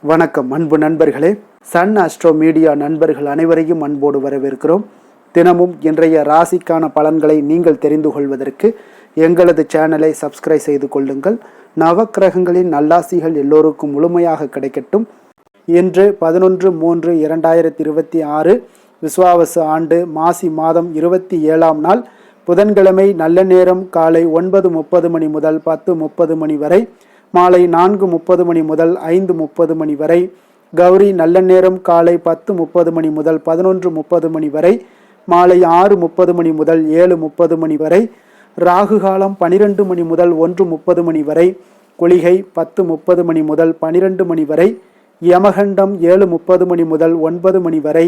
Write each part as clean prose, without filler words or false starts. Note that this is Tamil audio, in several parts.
வணக்கம் அன்பு நண்பர்களே. சன் அஸ்ட்ரோ மீடியா நண்பர்கள் அனைவரையும் அன்போடு வரவேற்கிறோம். தினமும் இன்றைய ராசிக்கான பலன்களை நீங்கள் தெரிந்து கொள்வதற்கு எங்களது சேனலை சப்ஸ்கிரைப் செய்து கொள்ளுங்கள். நவக்கிரகங்களின் நல்லாசிகள் எல்லோருக்கும் முழுமையாக கிடைக்கட்டும். இன்று 11/3/2026 விஸ்வாவசு ஆண்டு மாசி மாதம் 27ஆம் நாள் புதன்கிழமை. நல்ல நேரம் காலை 9:30 மணி முதல் 10:30 மணி வரை, மாலை 4:30 மணி முதல் 5:30 மணி வரை. கௌரி நல்ல நேரம் காலை 10:30 மணி முதல் 11:30 மணி வரை, மாலை 6:30 மணி முதல் 7:30 மணி வரை. ராகு காலம் 12 மணி முதல் 1:30 மணி வரை. குளிகை 10:30 மணி முதல் 12 மணி வரை. யமகண்டம் 7:30 மணி முதல் 9 மணி வரை.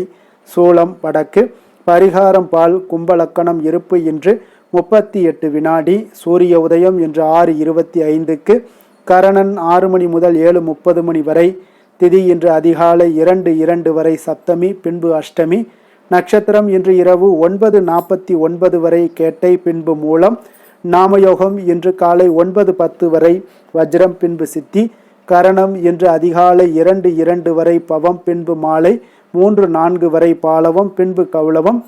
சூலம் வடக்கு. பரிகாரம் பால். கும்பலக்கணம் இருப்பு இன்று 38 வினாடி. சூரிய உதயம் இன்று 6:25க்கு. கரணன் 6 மணி முதல் 7:30 மணி வரை. திதி இன்று அதிகாலை 2:02 வரை சப்தமி, பின்பு அஷ்டமி. நட்சத்திரம் இன்று இரவு 9:49 வரை கேட்டை, பின்பு மூலம். நாமயோகம் இன்று காலை 9:10 வரை வஜ்ரம், பின்பு சித்தி. கரணம் இன்று அதிகாலை 2:02 வரை பவம், பின்பு மாலை 3:04 வரை பாலவம், பின்பு கௌளவம்.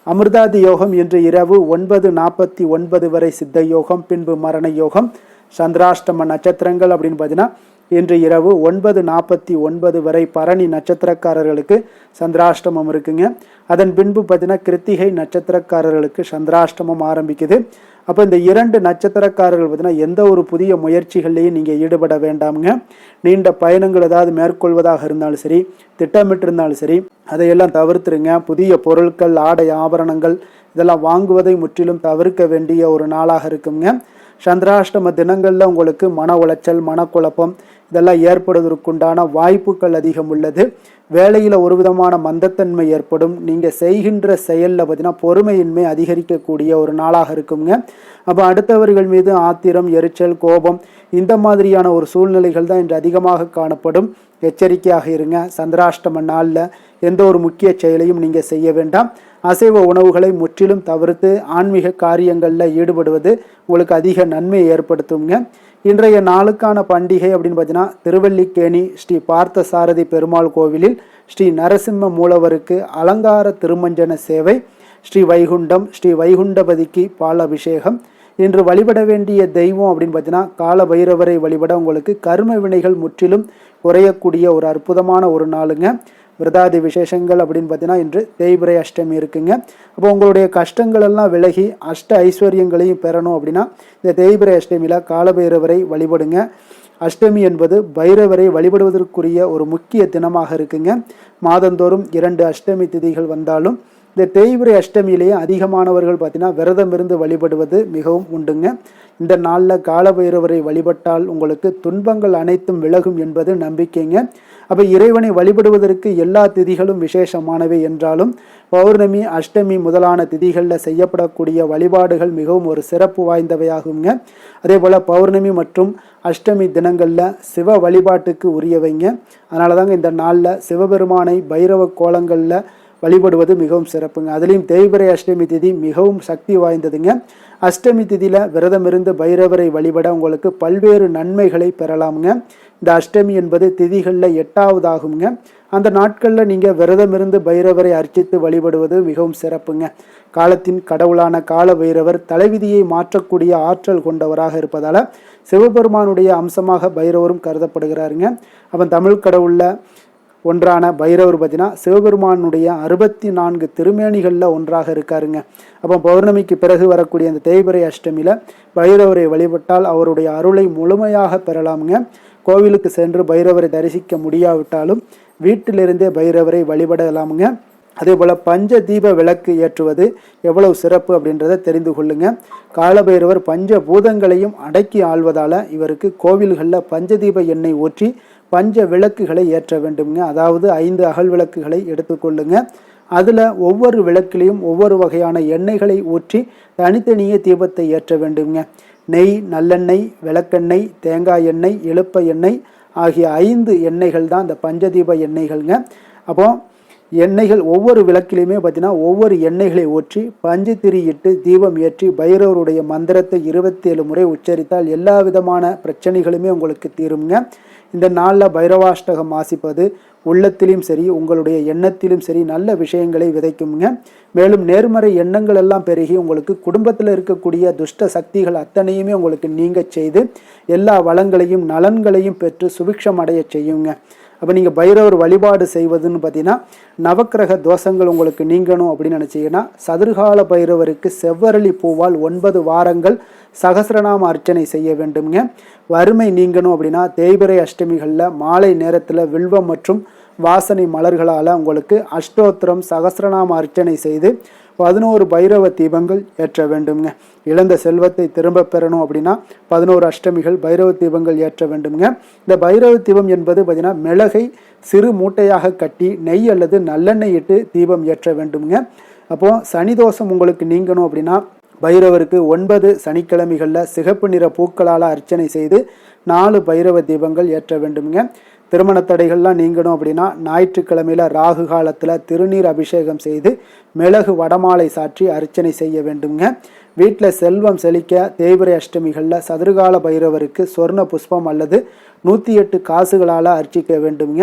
அமிர்தாதி யோகம் இன்று இரவு 9:49 வரை சித்த யோகம், பின்பு மரண யோகம். சந்திராஷ்டம நட்சத்திரங்கள் அப்படின்னு பார்த்தீங்கன்னா இன்று இரவு 9:49 வரை பரணி நட்சத்திரக்காரர்களுக்கு சந்திராஷ்டமம் இருக்குங்க. அதன் பின்பு பார்த்தீங்கன்னா கிருத்திகை நட்சத்திரக்காரர்களுக்கு சந்திராஷ்டமம் ஆரம்பிக்குது. அப்போ இந்த 2 நட்சத்திரக்காரர்கள் பார்த்தீங்கன்னா எந்த ஒரு புதிய முயற்சிகள்லையும் நீங்கள் ஈடுபட வேண்டாமுங்க. நீண்ட பயணங்கள் ஏதாவது மேற்கொள்வதாக இருந்தாலும் சரி, திட்டமிட்டிருந்தாலும் சரி, அதையெல்லாம் தவிர்த்துருங்க. புதிய பொருட்கள், ஆடை, ஆபரணங்கள் இதெல்லாம் வாங்குவதை முற்றிலும் தவிர்க்க வேண்டிய ஒரு நாளாக இருக்குங்க. சந்திராஷ்டம தினங்களில் உங்களுக்கு மன உளைச்சல், மனக்குழப்பம் இதெல்லாம் ஏற்படுவதற்குண்டான வாய்ப்புகள் அதிகம் உள்ளது. வேலையில் ஒரு விதமான மந்தத்தன்மை ஏற்படும். நீங்கள் செய்கின்ற செயலில் பார்த்தீங்கன்னா பொறுமையின்மை அதிகரிக்கக்கூடிய ஒரு நாளாக இருக்குங்க. அப்போ அடுத்தவர்கள் மீது ஆத்திரம், எரிச்சல், கோபம் இந்த மாதிரியான ஒரு சூழ்நிலைகள் தான் இன்று அதிகமாக காணப்படும். எச்சரிக்கையாக இருங்க. சந்திராஷ்டம நாளில் எந்த ஒரு முக்கிய செயலையும் நீங்கள் செய்ய வேண்டாம். அசைவ உணவுகளை முற்றிலும் தவிர்த்து ஆன்மீக காரியங்களில் ஈடுபடுவது உங்களுக்கு அதிக நன்மையை ஏற்படுத்துங்க. இன்றைய நாளுக்கான பண்டிகை அப்படின்னு பார்த்தீங்கன்னா திருவல்லிக்கேணி ஸ்ரீ பார்த்த சாரதி பெருமாள் கோவிலில் ஸ்ரீ நரசிம்ம மூலவருக்கு அலங்கார திருமஞ்சன சேவை. ஸ்ரீ வைகுண்டம், ஸ்ரீ வைகுண்டபதிக்கு பால் அபிஷேகம். இன்று வழிபட வேண்டிய தெய்வம் அப்படின்னு பார்த்தீங்கன்னா கால பைரவரை வழிபட உங்களுக்கு கர்ம வினைகள் முற்றிலும் குறையக்கூடிய ஒரு அற்புதமான ஒரு நாளுங்க. விரதாதி விசேஷங்கள் அப்படின்னு பார்த்தீங்கன்னா இன்று தேய்பிரை அஷ்டமி இருக்குங்க. அப்போ உங்களுடைய கஷ்டங்கள் எல்லாம் விலகி அஷ்ட ஐஸ்வர்யங்களையும் பெறணும் அப்படின்னா இந்த தேய்பிரை அஷ்டமியில் காலபைரவரை வழிபடுங்க. அஷ்டமி என்பது பைரவரை வழிபடுவதற்குரிய ஒரு முக்கிய தினமாக இருக்குங்க. மாதந்தோறும் 2 அஷ்டமி திதிகள் வந்தாலும் இந்த தேய்பிரை அஷ்டமியிலேயே அதிகமானவர்கள் பார்த்தீங்கன்னா விரதம் இருந்து வழிபடுவது மிகவும் உண்டுங்க. இந்த நாளில் காலபைரவரை வழிபட்டால் உங்களுக்கு துன்பங்கள் அனைத்தும் விலகும் என்பது நம்பிக்கைங்க. அப்போ இறைவனை வழிபடுவதற்கு எல்லா திதிகளும் விசேஷமானவை என்றாலும் பௌர்ணமி, அஷ்டமி முதலான திதிகளில் செய்யப்படக்கூடிய வழிபாடுகள் மிகவும் ஒரு சிறப்பு வாய்ந்தவையாகுங்க. அதே போல் பௌர்ணமி மற்றும் அஷ்டமி தினங்களில் சிவ வழிபாட்டுக்கு உரியவைங்க. அதனால தாங்க இந்த நாளில் சிவபெருமானை பைரவ கோலங்களில் வழிபடுவது மிகவும் சிறப்புங்க. அதுலேயும் தேய்பிரை அஷ்டமி திதி மிகவும் சக்தி வாய்ந்ததுங்க. அஷ்டமி திதியில் விரதம் இருந்து பைரவரை வழிபட உங்களுக்கு பல்வேறு நன்மைகளை பெறலாமுங்க. இந்த அஷ்டமி என்பது திதிகளில் 8ஆவதாகுங்க. அந்த நாட்களில் நீங்கள் விரதம் இருந்து பைரவரை அர்ச்சித்து வழிபடுவது மிகவும் சிறப்புங்க. காலத்தின் கடவுளான கால பைரவர் தலைவிதியை மாற்றக்கூடிய ஆற்றல் கொண்டவராக இருப்பதால் சிவபெருமானுடைய அம்சமாக பைரவரும் கருதப்படுகிறாருங்க. அப்போ தமிழ் கடவுளில் ஒன்றான பைரவர் பார்த்தீங்கன்னா சிவபெருமானுடைய 64 திருமேனிகளில் ஒன்றாக இருக்காருங்க. அப்போ பௌர்ணமிக்கு பிறகு வரக்கூடிய அந்த தேய்பிரை அஷ்டமியில் பைரவரை வழிபட்டால் அவருடைய அருளை முழுமையாக பெறலாமுங்க. கோவிலுக்கு சென்று பைரவரை தரிசிக்க முடியாவிட்டாலும் வீட்டிலிருந்தே பைரவரை வழிபடலாமுங்க. அதே போல் பஞ்ச தீப விளக்கு ஏற்றுவது எவ்வளவு சிறப்பு அப்படின்றத தெரிந்து கொள்ளுங்க. காலபைரவர் பஞ்ச பூதங்களையும் அடக்கி ஆள்வதால் இவருக்கு கோவில்களில் பஞ்சதீப எண்ணெய் ஊற்றி பஞ்ச விளக்குகளை ஏற்ற வேண்டுங்க. அதாவது 5 அகல் விளக்குகளை எடுத்துக்கொள்ளுங்க. அதில் ஒவ்வொரு விளக்கிலையும் ஒவ்வொரு வகையான எண்ணெய்களை ஊற்றி தனித்தனியே தீபத்தை ஏற்ற வேண்டுங்க. நெய், நல்லெண்ணெய், விளக்கெண்ணெய், தேங்காய் எண்ணெய், இழுப்ப எண்ணெய் ஆகிய 5 எண்ணெய்கள் தான் இந்த பஞ்சதீப எண்ணெய்கள்ங்க. அப்போ எண்ணெய்கள் ஒவ்வொரு விளக்கிலையுமே பார்த்தீங்கன்னா ஒவ்வொரு எண்ணெய்களை ஊற்றி பஞ்சு திரியிட்டு தீபம் ஏற்றி பைரவருடைய மந்திரத்தை 27 முறை உச்சரித்தால் எல்லா விதமான பிரச்சனைகளுமே உங்களுக்கு தீருங்க. இந்த நாளில் பைரவாஷ்டகம் வாசிப்பது உள்ளத்திலும் சரி உங்களுடைய எண்ணத்திலும் சரி நல்ல விஷயங்களை விதைக்குங்க. மேலும் நேர்மறை எண்ணங்கள் எல்லாம் பெருகி உங்களுக்கு குடும்பத்தில் இருக்கக்கூடிய துஷ்ட சக்திகள் அத்தனையுமே உங்களுக்கு நீங்க செய்து எல்லா வளங்களையும் நலன்களையும் பெற்று சுபிக்ஷம் அடைய செய்யுங்க. அப்போ நீங்கள் பைரவர் வழிபாடு செய்வதுன்னு பார்த்தீங்கன்னா நவக்கிரக தோஷங்கள் உங்களுக்கு நீங்கணும் அப்படின்னு நினச்சிங்கன்னா சதுர்கால பைரவருக்கு செவ்வரளி பூவால் 9 வாரங்கள் சகசிரநாம அர்ச்சனை செய்ய வேண்டுங்க. வறுமை நீங்கணும் அப்படின்னா தேய்பிறை அஷ்டமிகளில் மாலை நேரத்தில் வில்வம் மற்றும் வாசனை மலர்களால் உங்களுக்கு அஷ்டோத்திரம் சகசிரநாம அர்ச்சனை செய்து 11 பைரவ தீபங்கள் ஏற்ற வேண்டுங்க. இழந்த செல்வத்தை திரும்ப பெறணும் அப்படின்னா 11 அஷ்டமிகள் பைரவ தீபங்கள் ஏற்ற வேண்டுங்க. இந்த பைரவ தீபம் என்பது பார்த்தீங்கன்னா மிளகை சிறு மூட்டையாக கட்டி நெய் அல்லது நல்லெண்ணெய் இட்டு தீபம் ஏற்ற வேண்டுங்க. அப்போது சனி தோஷம் உங்களுக்கு நீங்கணும் அப்படின்னா பைரவருக்கு 9 சனிக்கிழமைகளில் சிகப்பு நிற பூக்களால் அர்ச்சனை செய்து 4 பைரவ தீபங்கள் ஏற்ற வேண்டுங்க. திருமண தடைகள்லாம் நீங்கணும் அப்படின்னா ஞாயிற்றுக்கிழமையில் ராகு காலத்தில் திருநீர் அபிஷேகம் செய்து மிளகு வடமாலை சாற்றி அர்ச்சனை செய்ய வேண்டுங்க. வீட்டில் செல்வம் செழிக்க தேய்பிறை அஷ்டமிகளில் சதுர்கால பைரவருக்கு சொர்ண புஷ்பம் அல்லது 108 காசுகளால் அர்ச்சிக்க வேண்டுங்க.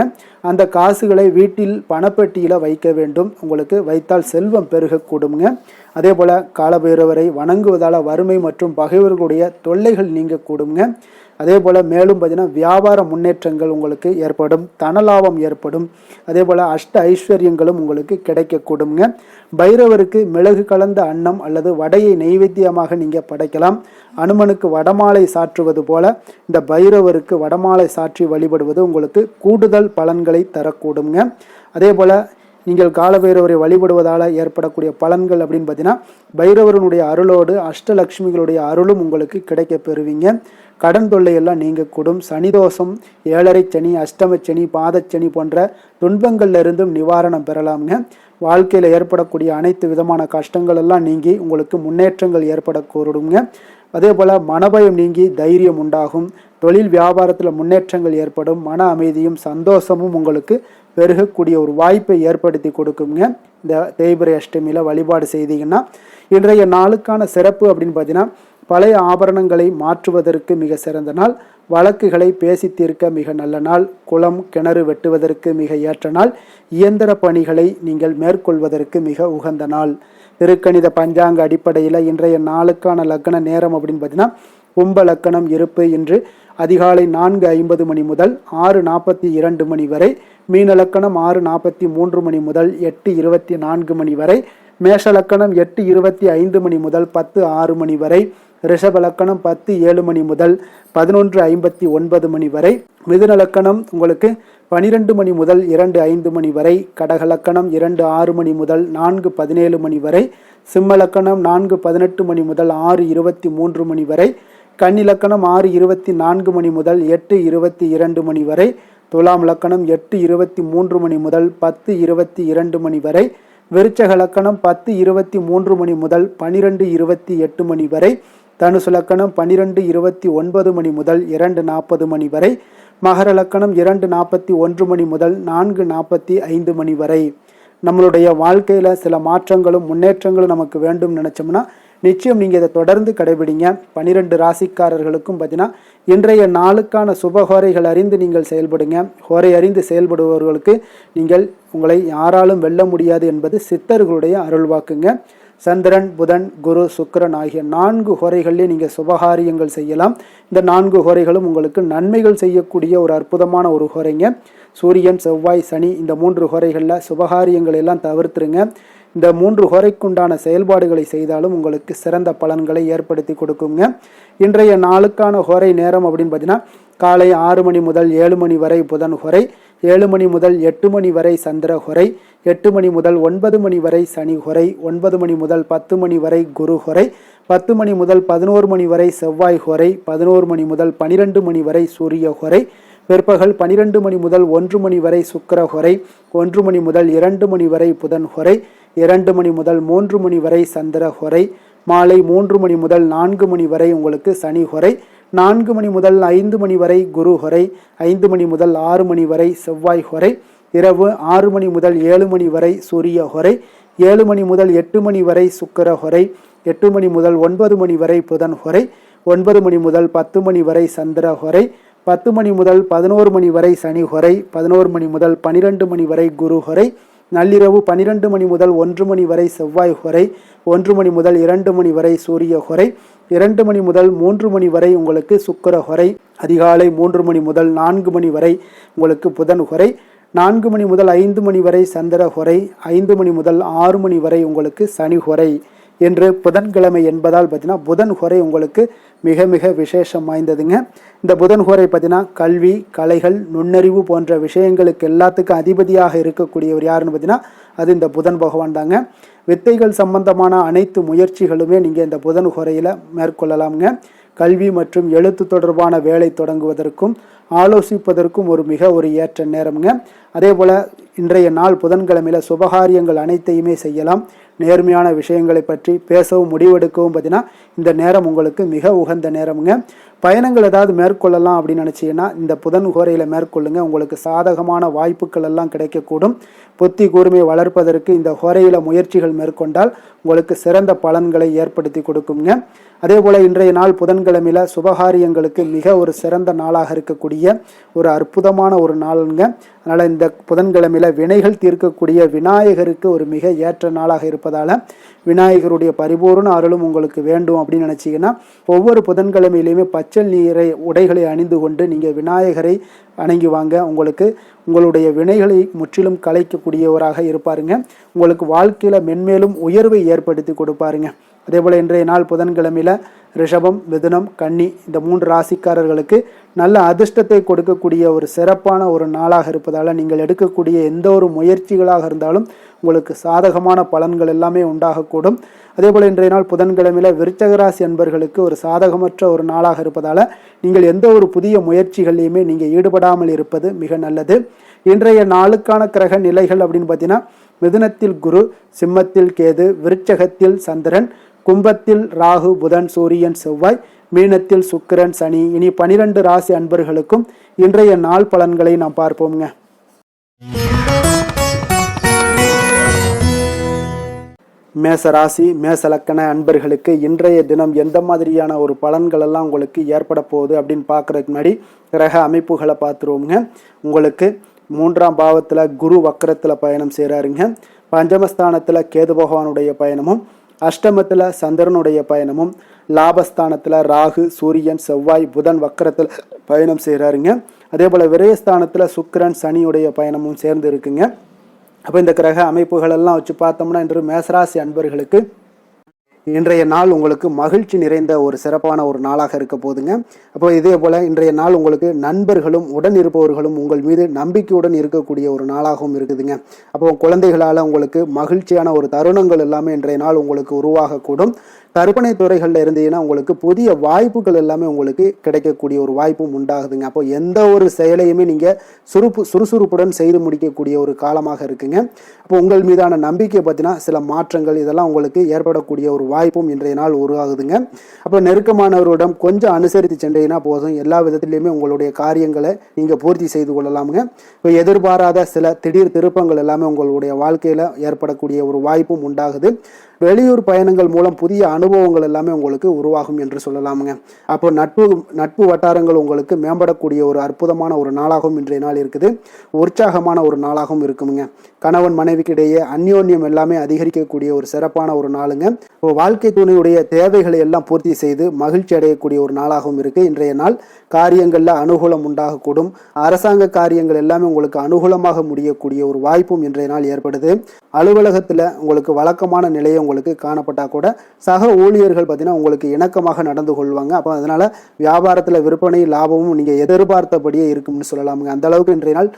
அந்த காசுகளை வீட்டில் பணப்பெட்டியில் வைக்க வேண்டும். உங்களுக்கு வைத்தால் செல்வம் பெருகக்கூடுங்க. அதே போல் காலபைரவரை வணங்குவதால் வறுமை மற்றும் பகைவர்களுடைய தொல்லைகள் நீங்கக்கூடுங்க. அதே போல் மேலும் பார்த்தீங்கன்னா வியாபார முன்னேற்றங்கள் உங்களுக்கு ஏற்படும், தனலாபம் ஏற்படும். அதே போல் அஷ்ட ஐஸ்வர்யங்களும் உங்களுக்கு கிடைக்கக்கூடுங்க. பைரவருக்கு மிளகு கலந்த அன்னம் அல்லது வடையை நெய்வேத்தியமாக நீங்கள் படைக்கலாம். அனுமனுக்கு வடமாலை சாற்றுவது போல இந்த பைரவருக்கு வடமாலை சாற்றி வழிபடுவது உங்களுக்கு கூடுதல் பலன்களை தரக்கூடுங்க. அதே போல் நீங்கள் காலபைரவரை வழிபடுவதால் ஏற்படக்கூடிய பலன்கள் அப்படின்னு பார்த்தீங்கன்னா பைரவரனுடைய அருளோடு அஷ்டலட்சுமிகளுடைய அருளும் உங்களுக்கு கிடைக்க பெறுவீங்க. கடன் தொல்லையெல்லாம் நீங்கக்கூடும். சனிதோஷம், 7.5 சனி, அஷ்டமச்சனி, பாதச்சனி போன்ற துன்பங்கள்ல இருந்தும் நிவாரணம் பெறலாம்ங்க. வாழ்க்கையில் ஏற்படக்கூடிய அனைத்து விதமான கஷ்டங்கள் எல்லாம் நீங்கி உங்களுக்கு முன்னேற்றங்கள் ஏற்படக்கூடுங்க. அதே போல் மனபயம் நீங்கி தைரியம் உண்டாகும். தொழில் வியாபாரத்தில் முன்னேற்றங்கள் ஏற்படும். மன அமைதியும் சந்தோஷமும் உங்களுக்கு பெருகக்கூடிய ஒரு வாய்ப்பை ஏற்படுத்தி கொடுக்குங்க. இந்த தேய்பிறை அஷ்டமியில் வழிபாடு செய்தீங்கன்னா இன்றைய நாளுக்கான சிறப்பு அப்படின்னு பார்த்தீங்கன்னா பழைய ஆபரணங்களை மாற்றுவதற்கு மிக சிறந்த நாள், வழக்குகளை பேசி தீர்க்க மிக நல்ல நாள், குளம் கிணறு வெட்டுவதற்கு மிக ஏற்ற நாள், இயந்திர பணிகளை நீங்கள் மேற்கொள்வதற்கு மிக உகந்த நாள். திருக்கணித பஞ்சாங்க அடிப்படையில் இன்றைய நாளுக்கான லக்கண நேரம் அப்படின்னு பார்த்தீங்கன்னா கும்ப லக்கணம் இருப்பு இன்று அதிகாலை 4:50 மணி முதல் 6:42 மணி வரை, மீன லக்கணம் 6:43 மணி முதல் 8:24 மணி வரை, மேஷ லக்கணம் 8:25 மணி முதல் 10:06 மணி வரை, ரிஷப லக்கணம் 10:07 மணி முதல் 11:59 மணி வரை, மிதுன லக்கணம் உங்களுக்கு 12 மணி முதல் 2:05 மணி வரை, கடக லக்கணம் 2:06 மணி முதல் 4:17 மணி வரை, சிம்ம லக்கணம் 4:18 மணி முதல் 6:23 மணி வரை, கன்னி லக்கணம் 6:24 மணி முதல் 8:22 மணி வரை, துலாம் லக்கணம் 8:23 மணி முதல் 10:22 மணி வரை, விருச்சக லக்கணம் 10:23 மணி முதல் 12:28 மணி வரை, தனுசு லக்கணம் 12:29 மணி முதல் 2:40 மணி வரை, மகர லக்கணம் 2:41 மணி முதல் 4:45 மணி வரை. நம்மளுடைய வாழ்க்கையில் சில மாற்றங்களும் முன்னேற்றங்களும் நமக்கு வேண்டும் நினச்சோம்னா நிச்சயம் நீங்கள் இதை தொடர்ந்து கடைபிடிங்க. 12 ராசிக்காரர்களுக்கும் பார்த்தீங்கன்னா இன்றைய நாளுக்கான சுபஹோரைகள் அறிந்து நீங்கள் செயல்படுங்க. ஹோரை அறிந்து செயல்படுபவர்களுக்கு நீங்கள் உங்களை யாராலும் வெல்ல முடியாது என்பது சித்தர்களுடைய அருள்வாக்குங்க. சந்திரன், புதன், குரு, சுக்கிரன் ஆகிய 4 ஹோரைகளிலே நீங்கள் சுபகாரியங்கள் செய்யலாம். இந்த 4 ஹோரைகளும் உங்களுக்கு நன்மைகள் செய்யக்கூடிய ஒரு அற்புதமான ஒரு ஹோரைங்க. சூரியன், செவ்வாய், சனி இந்த 3 ஹோரைகளில் சுபகாரியங்கள் எல்லாம் தவிர்த்துருங்க. இந்த 3 ஹோரைக்குண்டான செயல்பாடுகளை செய்தாலும் உங்களுக்கு சிறந்த பலன்களை ஏற்படுத்தி கொடுக்குங்க. இன்றைய நாளுக்கான ஹோரை நேரம் அப்படின்னு பார்த்தீங்கன்னா காலை 6 மணி முதல் 7 மணி வரை புதன் ஹோரை, 7 மணி முதல் 8 மணி வரை சந்திர ஹோரை, 8 மணி முதல் 9 மணி வரை சனி ஹோரை, 9 மணி முதல் 10 மணி வரை குரு ஹோரை, 10 மணி முதல் 11 மணி வரை செவ்வாய் ஹோரை, 11 மணி முதல் 12 மணி வரை சூரிய ஹோரை, பிற்பகல் 12 மணி முதல் 1 மணி வரை சுக்கிர ஹோரை, 1 மணி முதல் 2 மணி வரை புதன் ஹோரை, 2 மணி முதல் 3 மணி வரை சந்திர ஹோரை, மாலை 3 மணி முதல் 4 மணி வரை உங்களுக்கு சனி ஹோரை, 4 மணி முதல் 5 மணி வரை குரு ஹோரை, 5 மணி முதல் 6 மணி வரை செவ்வாய் ஹோரை, இரவு 6 மணி முதல் 7 மணி வரை சூரிய ஹொரை, 7 மணி முதல் 8 மணி வரை சுக்கிர ஹொரை, 8 மணி முதல் 9 மணி வரை புதன் ஹொரை, 9 மணி முதல் 10 மணி வரை சந்திர ஹொரை, 10 மணி முதல் 11 மணி வரை சனி ஹொரை, 11 மணி முதல் 12 மணி வரை குரு ஹொரை, நள்ளிரவு 12 மணி முதல் 1 மணி வரை செவ்வாய் ஹொரை, 1 மணி முதல் 2 மணி வரை சூரிய ஹொரை, 2 மணி முதல் 3 மணி வரை உங்களுக்கு சுக்கிர ஹொரை, அதிகாலை 3 மணி முதல் 4 மணி வரை உங்களுக்கு புதன் ஹொரை, 4 மணி முதல் 5 மணி வரை சந்திர ஹொரை, 5 மணி முதல் 6 மணி வரை உங்களுக்கு சனி ஹொரை என்று புதன்கிழமை என்பதால் பார்த்தீங்கன்னா புதன் ஹொரை உங்களுக்கு மிக மிக விசேஷம் வாய்ந்ததுங்க. இந்த புதன் ஹொரை பார்த்தீங்கன்னா கல்வி, கலைகள், நுண்ணறிவு போன்ற விஷயங்களுக்கு எல்லாத்துக்கும் அதிபதியாக இருக்கக்கூடியவர் யாருன்னு பார்த்தீங்கன்னா அது இந்த புதன் பகவான் தாங்க. வித்தைகள் சம்பந்தமான அனைத்து முயற்சிகளுமே நீங்கள் இந்த புதன் ஹொரையில் மேற்கொள்ளலாம்ங்க. கல்வி மற்றும் எழுத்து தொடர்பான வேலை தொடங்குவதற்கும் ஆலோசிப்பதற்கும் ஒரு ஏற்ற நேரம்ங்க. அதே போல் இன்றைய நாள் புதன்கிழமையில் சுபகாரியங்கள் அனைத்தையுமே செய்யலாம். நேர்மையான விஷயங்களை பற்றி பேசவும் முடிவெடுக்கவும் பார்த்தீங்கன்னா இந்த நேரம் உங்களுக்கு மிக உகந்த நேரம்ங்க. பயணங்கள் ஏதாவது மேற்கொள்ளலாம் அப்படின்னு நினச்சிங்கன்னா இந்த புதன் ஹோரையில் மேற்கொள்ளுங்க. உங்களுக்கு சாதகமான வாய்ப்புகள் எல்லாம் கிடைக்கக்கூடும். புத்தி கூர்மையை வளர்ப்பதற்கு இந்த ஹோரையில் முயற்சிகள் மேற்கொண்டால் உங்களுக்கு சிறந்த பலன்களை ஏற்படுத்தி கொடுக்குங்க. அதே போல் இன்றைய நாள் புதன்கிழமையில் சுபகாரியங்களுக்கு மிக சிறந்த நாளாக இருக்கக்கூடிய அற்புதமான நாளுங்க. அதனால் இந்த புதன்கிழமையில் வினைகள் தீர்க்கக்கூடிய விநாயகருக்கு மிக ஏற்ற நாளாக இருப்பதால் விநாயகருடைய பரிபூர்ண அருளும் உங்களுக்கு வேண்டும் அப்படின்னு நினச்சிங்கன்னா ஒவ்வொரு புதன்கிழமையிலையுமே பச்சை நீரை உடைகளை அணிந்து கொண்டு நீங்கள் விநாயகரை வணங்கி வாங்க. உங்களுடைய வினைகளை முற்றிலும் கலைக்கக்கூடியவராக இருப்பாருங்க. உங்களுக்கு வாழ்க்கையில் மென்மேலும் உயர்வை ஏற்படுத்தி கொடுப்பாருங்க. அதே போல் இன்றைய நாள் புதன்கிழமையில் ரிஷபம், மிதுனம், கன்னி இந்த 3 ராசிக்காரர்களுக்கு நல்ல அதிர்ஷ்டத்தை கொடுக்கக்கூடிய சிறப்பான நாளாக இருப்பதால் நீங்கள் எடுக்கக்கூடிய எந்த முயற்சிகளாக இருந்தாலும் உங்களுக்கு சாதகமான பலன்கள் எல்லாமே உண்டாகக்கூடும். அதே போல் இன்றைய நாள் புதன்கிழமையில் விருச்சக ராசி அன்பர்களுக்கு சாதகமற்ற நாளாக இருப்பதால் நீங்கள் எந்த புதிய முயற்சிகளையுமே நீங்கள் ஈடுபடாமல் இருப்பது மிக நல்லது. இன்றைய நாளுக்கான கிரக நிலைகள் அப்படின்னு பார்த்தீங்கன்னா மிதுனத்தில் குரு, சிம்மத்தில் கேது, விருச்சகத்தில் சந்திரன், கும்பத்தில் ராகு, புதன், சூரியன், செவ்வாய், மீனத்தில் சுக்கிரன், சனி. இனி 12 ராசி அன்பர்களுக்கும் இன்றைய நாள் பலன்களை நாம் பார்ப்போம்ங்க. மேச ராசி, மேச லக்கண அன்பர்களுக்கு இன்றைய தினம் எந்த மாதிரியான பலன்கள் எல்லாம் உங்களுக்கு ஏற்பட போகுது அப்படின்னு பார்க்கறதுக்கு முன்னாடி கிரக அமைப்புகளை பார்த்துருவோங்க. உங்களுக்கு 3ஆம் பாவத்தில் குரு வக்கரத்தில் பயணம் செய்கிறாருங்க. பஞ்சமஸ்தானத்தில் கேது பகவானுடைய பயணமும், அஷ்டமத்தில் சந்திரனுடைய பயணமும், லாபஸ்தானத்தில் ராகு, சூரியன், செவ்வாய், புதன் வக்கரத்தில் பயணம் செய்கிறாருங்க. அதே போல் விரயஸ்தானத்தில் சுக்கிரன், சனியுடைய பயணமும் சேர்ந்து இருக்குங்க. அப்போ இந்த கிரக அமைப்புகள் எல்லாம் வச்சு பார்த்தோம்னா இன்று மேசராசி அன்பர்களுக்கு இன்றைய நாள் உங்களுக்கு மகிழ்ச்சி நிறைந்த சிறப்பான நாளாக இருக்க போதுங்க. அப்போ இதே போல் இன்றைய நாள் உங்களுக்கு நண்பர்களும் உடன் இருப்பவர்களும் உங்கள் மீது நம்பிக்கையுடன் இருக்கக்கூடிய நாளாகவும் இருக்குதுங்க. அப்போ குழந்தைகளால் உங்களுக்கு மகிழ்ச்சியான தருணங்கள் எல்லாமே இன்றைய நாள் உங்களுக்கு உருவாகக்கூடும். கற்பனை துறைகளில் இருந்தீங்கன்னா உங்களுக்கு புதிய வாய்ப்புகள் எல்லாமே உங்களுக்கு கிடைக்கக்கூடிய வாய்ப்பும் உண்டாகுதுங்க. அப்போ எந்த செயலையுமே நீங்கள் சுறுசுறுப்புடன் செய்து முடிக்கக்கூடிய காலமாக இருக்குங்க. அப்போ உங்கள் மீதான நம்பிக்கை பற்றினா சில மாற்றங்கள் இதெல்லாம் உங்களுக்கு ஏற்படக்கூடிய வாய்ப்பும் இன்றைய நாள் உருவாகுதுங்க. அப்போ நெருக்கமானவரிடம் கொஞ்சம் அனுசரித்து சென்றீங்கன்னா போதும், எல்லா விதத்திலையுமே உங்களுடைய காரியங்களை நீங்கள் பூர்த்தி செய்து கொள்ளலாமுங்க. இப்போ எதிர்பாராத சில திடீர் திருப்பங்கள் எல்லாமே உங்களுடைய வாழ்க்கையில் ஏற்படக்கூடிய வாய்ப்பும் உண்டாகுது. வெளியூர் பயணங்கள் மூலம் புதிய அனுபவங்கள் எல்லாமே உங்களுக்கு உருவாகும் என்று சொல்லலாமுங்க. அப்போ நட்பு வட்டாரங்கள் உங்களுக்கு மேம்படக்கூடிய அற்புதமான நாளாகவும் இன்றைய நாள் இருக்குது. உற்சாகமான நாளாகவும் இருக்குமுங்க. கணவன் மனைவிக்கு இடையே அந்யோன்யம் எல்லாமே அதிகரிக்கக்கூடிய சிறப்பான நாளுங்க. வாழ்க்கை துணையுடைய தேவைகளை எல்லாம் பூர்த்தி செய்து மகிழ்ச்சி அடையக்கூடிய நாளாகவும் இருக்கு. இன்றைய நாள் காரியங்களில் அனுகூலம் உண்டாகக்கூடும். அரசாங்க காரியங்கள் எல்லாமே உங்களுக்கு அனுகூலமாக முடியக்கூடிய வாய்ப்பும் இன்றைய நாள் ஏற்படுது. அலுவலகத்தில் உங்களுக்கு வழக்கமான நிலையை உங்களுக்கு காணப்பட்டால் கூட சக ஊழியர்கள் பார்த்தீங்கன்னா உங்களுக்கு இணக்கமாக நடந்து கொள்வாங்க. அப்போ அதனால வியாபாரத்தில் விற்பனை லாபமும் நீங்கள் எதிர்பார்த்தபடியே இருக்கும்னு சொல்லலாமுங்க. அந்த அளவுக்கு இன்றைய நாள்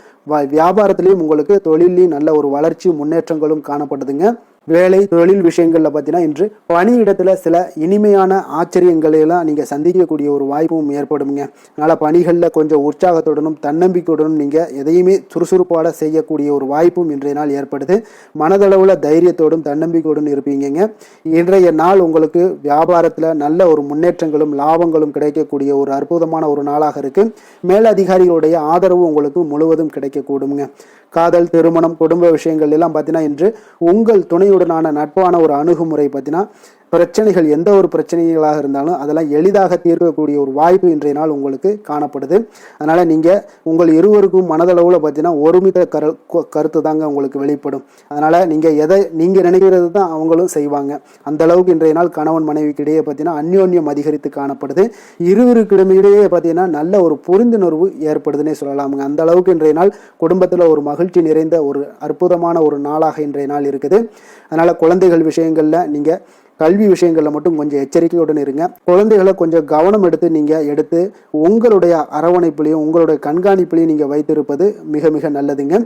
வியாபாரத்திலையும் உங்களுக்கு தொழிலையும் நல்ல வளர்ச்சி முன்னேற்றங்களும் காணப்படுதுங்க. வேலை தொழில் விஷயங்கள்ல பார்த்தீங்கன்னா இன்று பணியிடத்துல சில இனிமையான ஆச்சரியங்களை எல்லாம் நீங்க சந்திக்கக்கூடிய ஒரு வாய்ப்பும் ஏற்படுங்க. அதனால பணிகள்ல கொஞ்சம் உற்சாகத்துடனும் தன்னம்பிக்கையுடனும் நீங்க எதையுமே சுறுசுறுப்பாட செய்யக்கூடிய ஒரு வாய்ப்பும் இன்றைய நாள் ஏற்படுது. மனதளவுல தைரியத்தோடும் தன்னம்பிக்கையோடும் இருப்பீங்க. இன்றைய நாள் உங்களுக்கு வியாபாரத்துல நல்ல ஒரு முன்னேற்றங்களும் லாபங்களும் கிடைக்கக்கூடிய ஒரு அற்புதமான ஒரு நாளாக இருக்கு. மேலதிகாரிகளுடைய ஆதரவு உங்களுக்கு முழுவதும் கிடைக்கக்கூடுங்க. காதல், திருமணம், குடும்ப விஷயங்கள் எல்லாம் பார்த்தீங்கன்னா இன்று உங்கள் துணையுடனான நட்பான ஒரு அணுகுமுறை பார்த்தீங்கன்னா பிரச்சனைகள் எந்த ஒரு பிரச்சனைகளாக இருந்தாலும் அதெல்லாம் எளிதாக தீர்க்கக்கூடிய ஒரு வாய்ப்பு இன்றைய நாள் உங்களுக்கு காணப்படுது. அதனால நீங்க உங்கள் இருவருக்கும் மனதளவுல பார்த்தீங்கன்னா ஒருமித்த கருத்து தாங்க உங்களுக்கு வெளிப்படும். அதனால நீங்க நினைக்கிறது தான் அவங்களும் செய்வாங்க. அந்த அளவுக்கு இன்றைய நாள் கணவன் மனைவிக்கு இடையே பார்த்தீங்கன்னா அந்யோன்யம் அதிகரித்து காணப்படுது. இருவருக்கிடையே பார்த்தீங்கன்னா நல்ல ஒரு புரிந்துணர்வு ஏற்படுதுன்னே சொல்லலாமுங்க. அந்த அளவுக்கு இன்றைய நாள் குடும்பத்தில் ஒரு மகிழ்ச்சி நிறைந்த ஒரு அற்புதமான ஒரு நாளாக இன்றைய நாள் இருக்குது. அதனால குழந்தைகள் விஷயங்கள்ல நீங்க கல்வி விஷயங்களில் மட்டும் கொஞ்சம் எச்சரிக்கையுடன் இருங்க. குழந்தைகளை கொஞ்சம் கவனம் எடுத்து உங்களுடைய அரவணைப்புலையும் உங்களுடைய கண்காணிப்புலையும் நீங்கள் வைத்திருப்பது மிக மிக நல்லதுங்க.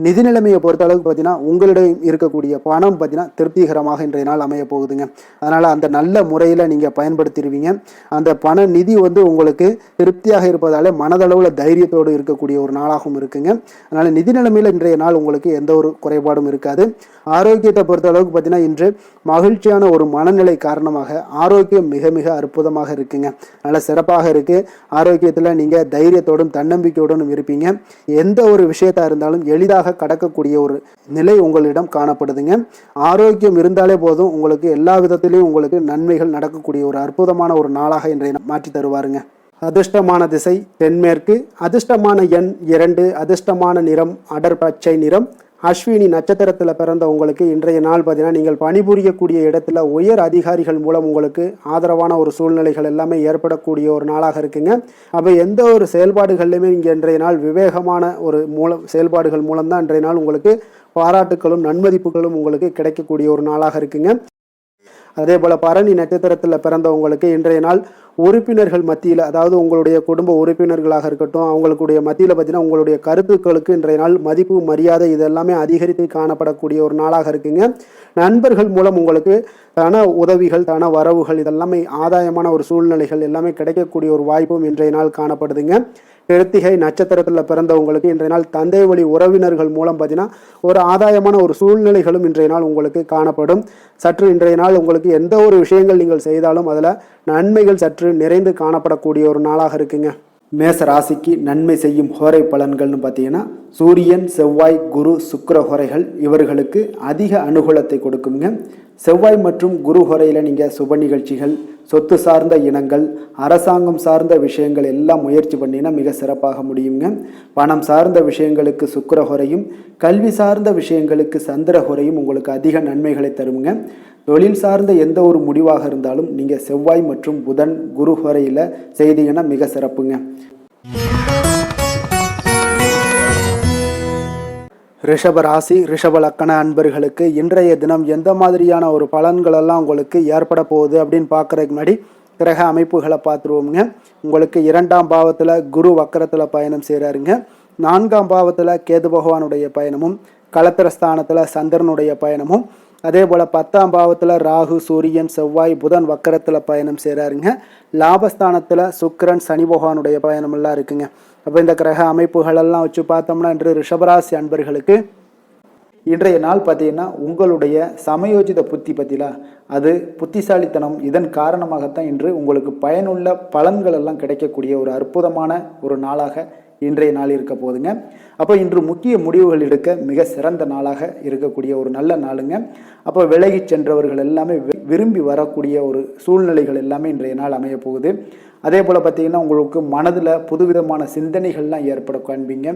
நிதி நிலைமையை பொறுத்த அளவுக்கு பார்த்தீங்கன்னா உங்களிடம் இருக்கக்கூடிய பணம் பார்த்தீங்கன்னா திருப்திகரமாக இன்றைய நாள் அமைய போகுதுங்க. அதனால் அந்த நல்ல முறையில் நீங்கள் பயன்படுத்திடுவீங்க. அந்த பண நிதி உங்களுக்கு திருப்தியாக இருப்பதாலே மனதளவில் தைரியத்தோடு இருக்கக்கூடிய ஒரு நாளாகவும் இருக்குங்க. அதனால் நிதி நிலைமையில் இன்றைய நாள் உங்களுக்கு எந்த ஒரு குறைபாடும் இருக்காது. ஆரோக்கியத்தை பொறுத்த அளவுக்கு பார்த்தீங்கன்னா இன்று மகிழ்ச்சியான ஒரு மனநிலை காரணமாக ஆரோக்கியம் மிக மிக அற்புதமாக இருக்குங்க. நல்ல சிறப்பாக இருக்கு. ஆரோக்கியத்தில் நீங்கள் தைரியத்தோடும் தன்னம்பிக்கையோடும் இருப்பீங்க. எந்த ஒரு விஷயத்தா இருந்தாலும் எளிதாக கடக்கக்கூடிய ஒரு நிலை உங்களிடம் காணப்படுதுங்க. ஆரோக்கியம் இருந்தாலே போதும் உங்களுக்கு எல்லா விதத்திலையும் உங்களுக்கு நன்மைகள் நடக்கக்கூடிய ஒரு அற்புதமான ஒரு நாளாக இன்றைய மாற்றி தருவாருங்க. அதிர்ஷ்டமான திசை தென்மேற்கு. அதிர்ஷ்டமான எண் 2. அதிர்ஷ்டமான நிறம் அடர் பச்சை நிறம். அஸ்வினி நட்சத்திரத்தில் பிறந்த உங்களுக்கு இன்றைய நாள் பார்த்தீங்கன்னா நீங்கள் பணிபுரியக்கூடிய இடத்துல உயர் அதிகாரிகள் மூலம் உங்களுக்கு ஆதரவான ஒரு சூழ்நிலைகள் எல்லாமே ஏற்படக்கூடிய ஒரு நாளாக இருக்குங்க. அப்போ எந்த ஒரு செயல்பாடுகள்லையுமே நீங்கள் இன்றைய நாள் விவேகமான ஒரு செயல்பாடுகள் மூலம்தான் இன்றைய நாள் உங்களுக்கு பாராட்டுகளும் நன்மதிப்புகளும் உங்களுக்கு கிடைக்கக்கூடிய ஒரு நாளாக இருக்குங்க. அதே போல பரணி நட்சத்திரத்தில் பிறந்தவங்களுக்கு இன்றைய நாள் உறுப்பினர்கள் மத்தியில், அதாவது உங்களுடைய குடும்ப உறுப்பினர்களாக இருக்கட்டும், அவங்களுடைய மத்தியில் பார்த்தீங்கன்னா உங்களுடைய கருத்துக்களுக்கு இன்றைய நாள் மதிப்பு மரியாதை இதெல்லாமே அதிகரித்து காணப்படக்கூடிய ஒரு நாளாக இருக்குங்க. நண்பர்கள் மூலம் உங்களுக்கு தன உதவிகள் தன வரவுகள் இதெல்லாமே ஆதாயமான ஒரு சூழ்நிலைகள் எல்லாமே கிடைக்கக்கூடிய ஒரு வாய்ப்பும் இன்றைய நாள் காணப்படுதுங்க. கிருத்திகை நட்சத்திரத்தில் பிறந்தவங்களுக்கு இன்றைய நாள் தந்தை வழி உறவினர்கள் மூலம் பார்த்தீங்கன்னா ஒரு ஆதாயமான ஒரு சூழ்நிலைகளும் இன்றைய நாள் உங்களுக்கு காணப்படும். சற்று இன்றைய நாள் உங்களுக்கு எந்த ஒரு விஷயங்கள் நீங்கள் செய்தாலும் அதில் நன்மைகள் சற்று நிறைந்து காணப்படக்கூடிய ஒரு நாளாக இருக்குங்க. மேச ராசிக்கு நன்மை செய்யும் ஹோரை பலன்கள்னு பார்த்தீங்கன்னா சூரியன், செவ்வாய், குரு, சுக்கிர ஹோரைகள் இவர்களுக்கு அதிக அனுகூலத்தை கொடுக்குங்க. செவ்வாய் மற்றும் குரு ஹோரையில் நீங்கள் சுப நிகழ்ச்சிகள், சொத்து சார்ந்த இனங்கள், அரசாங்கம் சார்ந்த விஷயங்கள் எல்லாம் முயற்சி பண்ணினா மிக சிறப்பாக முடியுங்க. பணம் சார்ந்த விஷயங்களுக்கு சுக்கிர ஹோரையும், கல்வி சார்ந்த விஷயங்களுக்கு சந்திர ஹோரையும் உங்களுக்கு அதிக நன்மைகளை தருங்க. தொழில் சார்ந்த எந்த ஒரு முடிவாக இருந்தாலும் நீங்கள் செவ்வாய் மற்றும் புதன், குரு ஹோரையில் செய்தீங்கன்னா மிக சிறப்புங்க. ரிஷப ராசி ரிஷப லக்கண அன்பர்களுக்கு இன்றைய தினம் எந்த மாதிரியான ஒரு பலன்களெல்லாம் உங்களுக்கு ஏற்பட போகுது அப்படின்னு பார்க்குறதுக்கு முன்னாடி கிரக அமைப்புகளை பார்த்துருவோமுங்க. உங்களுக்கு 2ஆம் பாவத்தில் குரு வக்கரத்தில் பயணம் செய்கிறாருங்க. 4ஆம் பாவத்தில் கேது பகவானுடைய பயணமும், களத்திரஸ்தானத்தில் சந்திரனுடைய பயணமும், அதே போல் 10ஆம் பாவத்தில் ராகு, சூரியன், செவ்வாய், புதன் வக்கரத்தில் பயணம் செய்கிறாருங்க. லாபஸ்தானத்தில் சுக்கிரன், சனி பகவானுடைய பயணமெல்லாம் இருக்குங்க. அப்போ இந்த கிரக அமைப்புகளெல்லாம் வச்சு பார்த்தோம்னா இன்று ரிஷபராசி அன்பர்களுக்கு இன்றைய நாள் பார்த்தீங்கன்னா உங்களுடைய சமயோஜித புத்தி பற்றிலாம் அது புத்திசாலித்தனம் இதன் காரணமாகத்தான் இன்று உங்களுக்கு பயனுள்ள பலன்கள் எல்லாம் கிடைக்கக்கூடிய ஒரு அற்புதமான ஒரு நாளாக இன்றைய நாள் இருக்க போகுதுங்க. அப்போ இன்று முக்கிய முடிவுகள் எடுக்க மிக சிறந்த நாளாக இருக்கக்கூடிய ஒரு நல்ல நாளுங்க. அப்போ விலகி சென்றவர்கள் எல்லாமே விரும்பி வரக்கூடிய ஒரு சூழ்நிலைகள் எல்லாமே இன்றைய நாள் அமைய போகுது. அதே போல் பார்த்தீங்கன்னா உங்களுக்கு மனதில் புதுவிதமான சிந்தனைகள்லாம் ஏற்பட காண்பீங்க.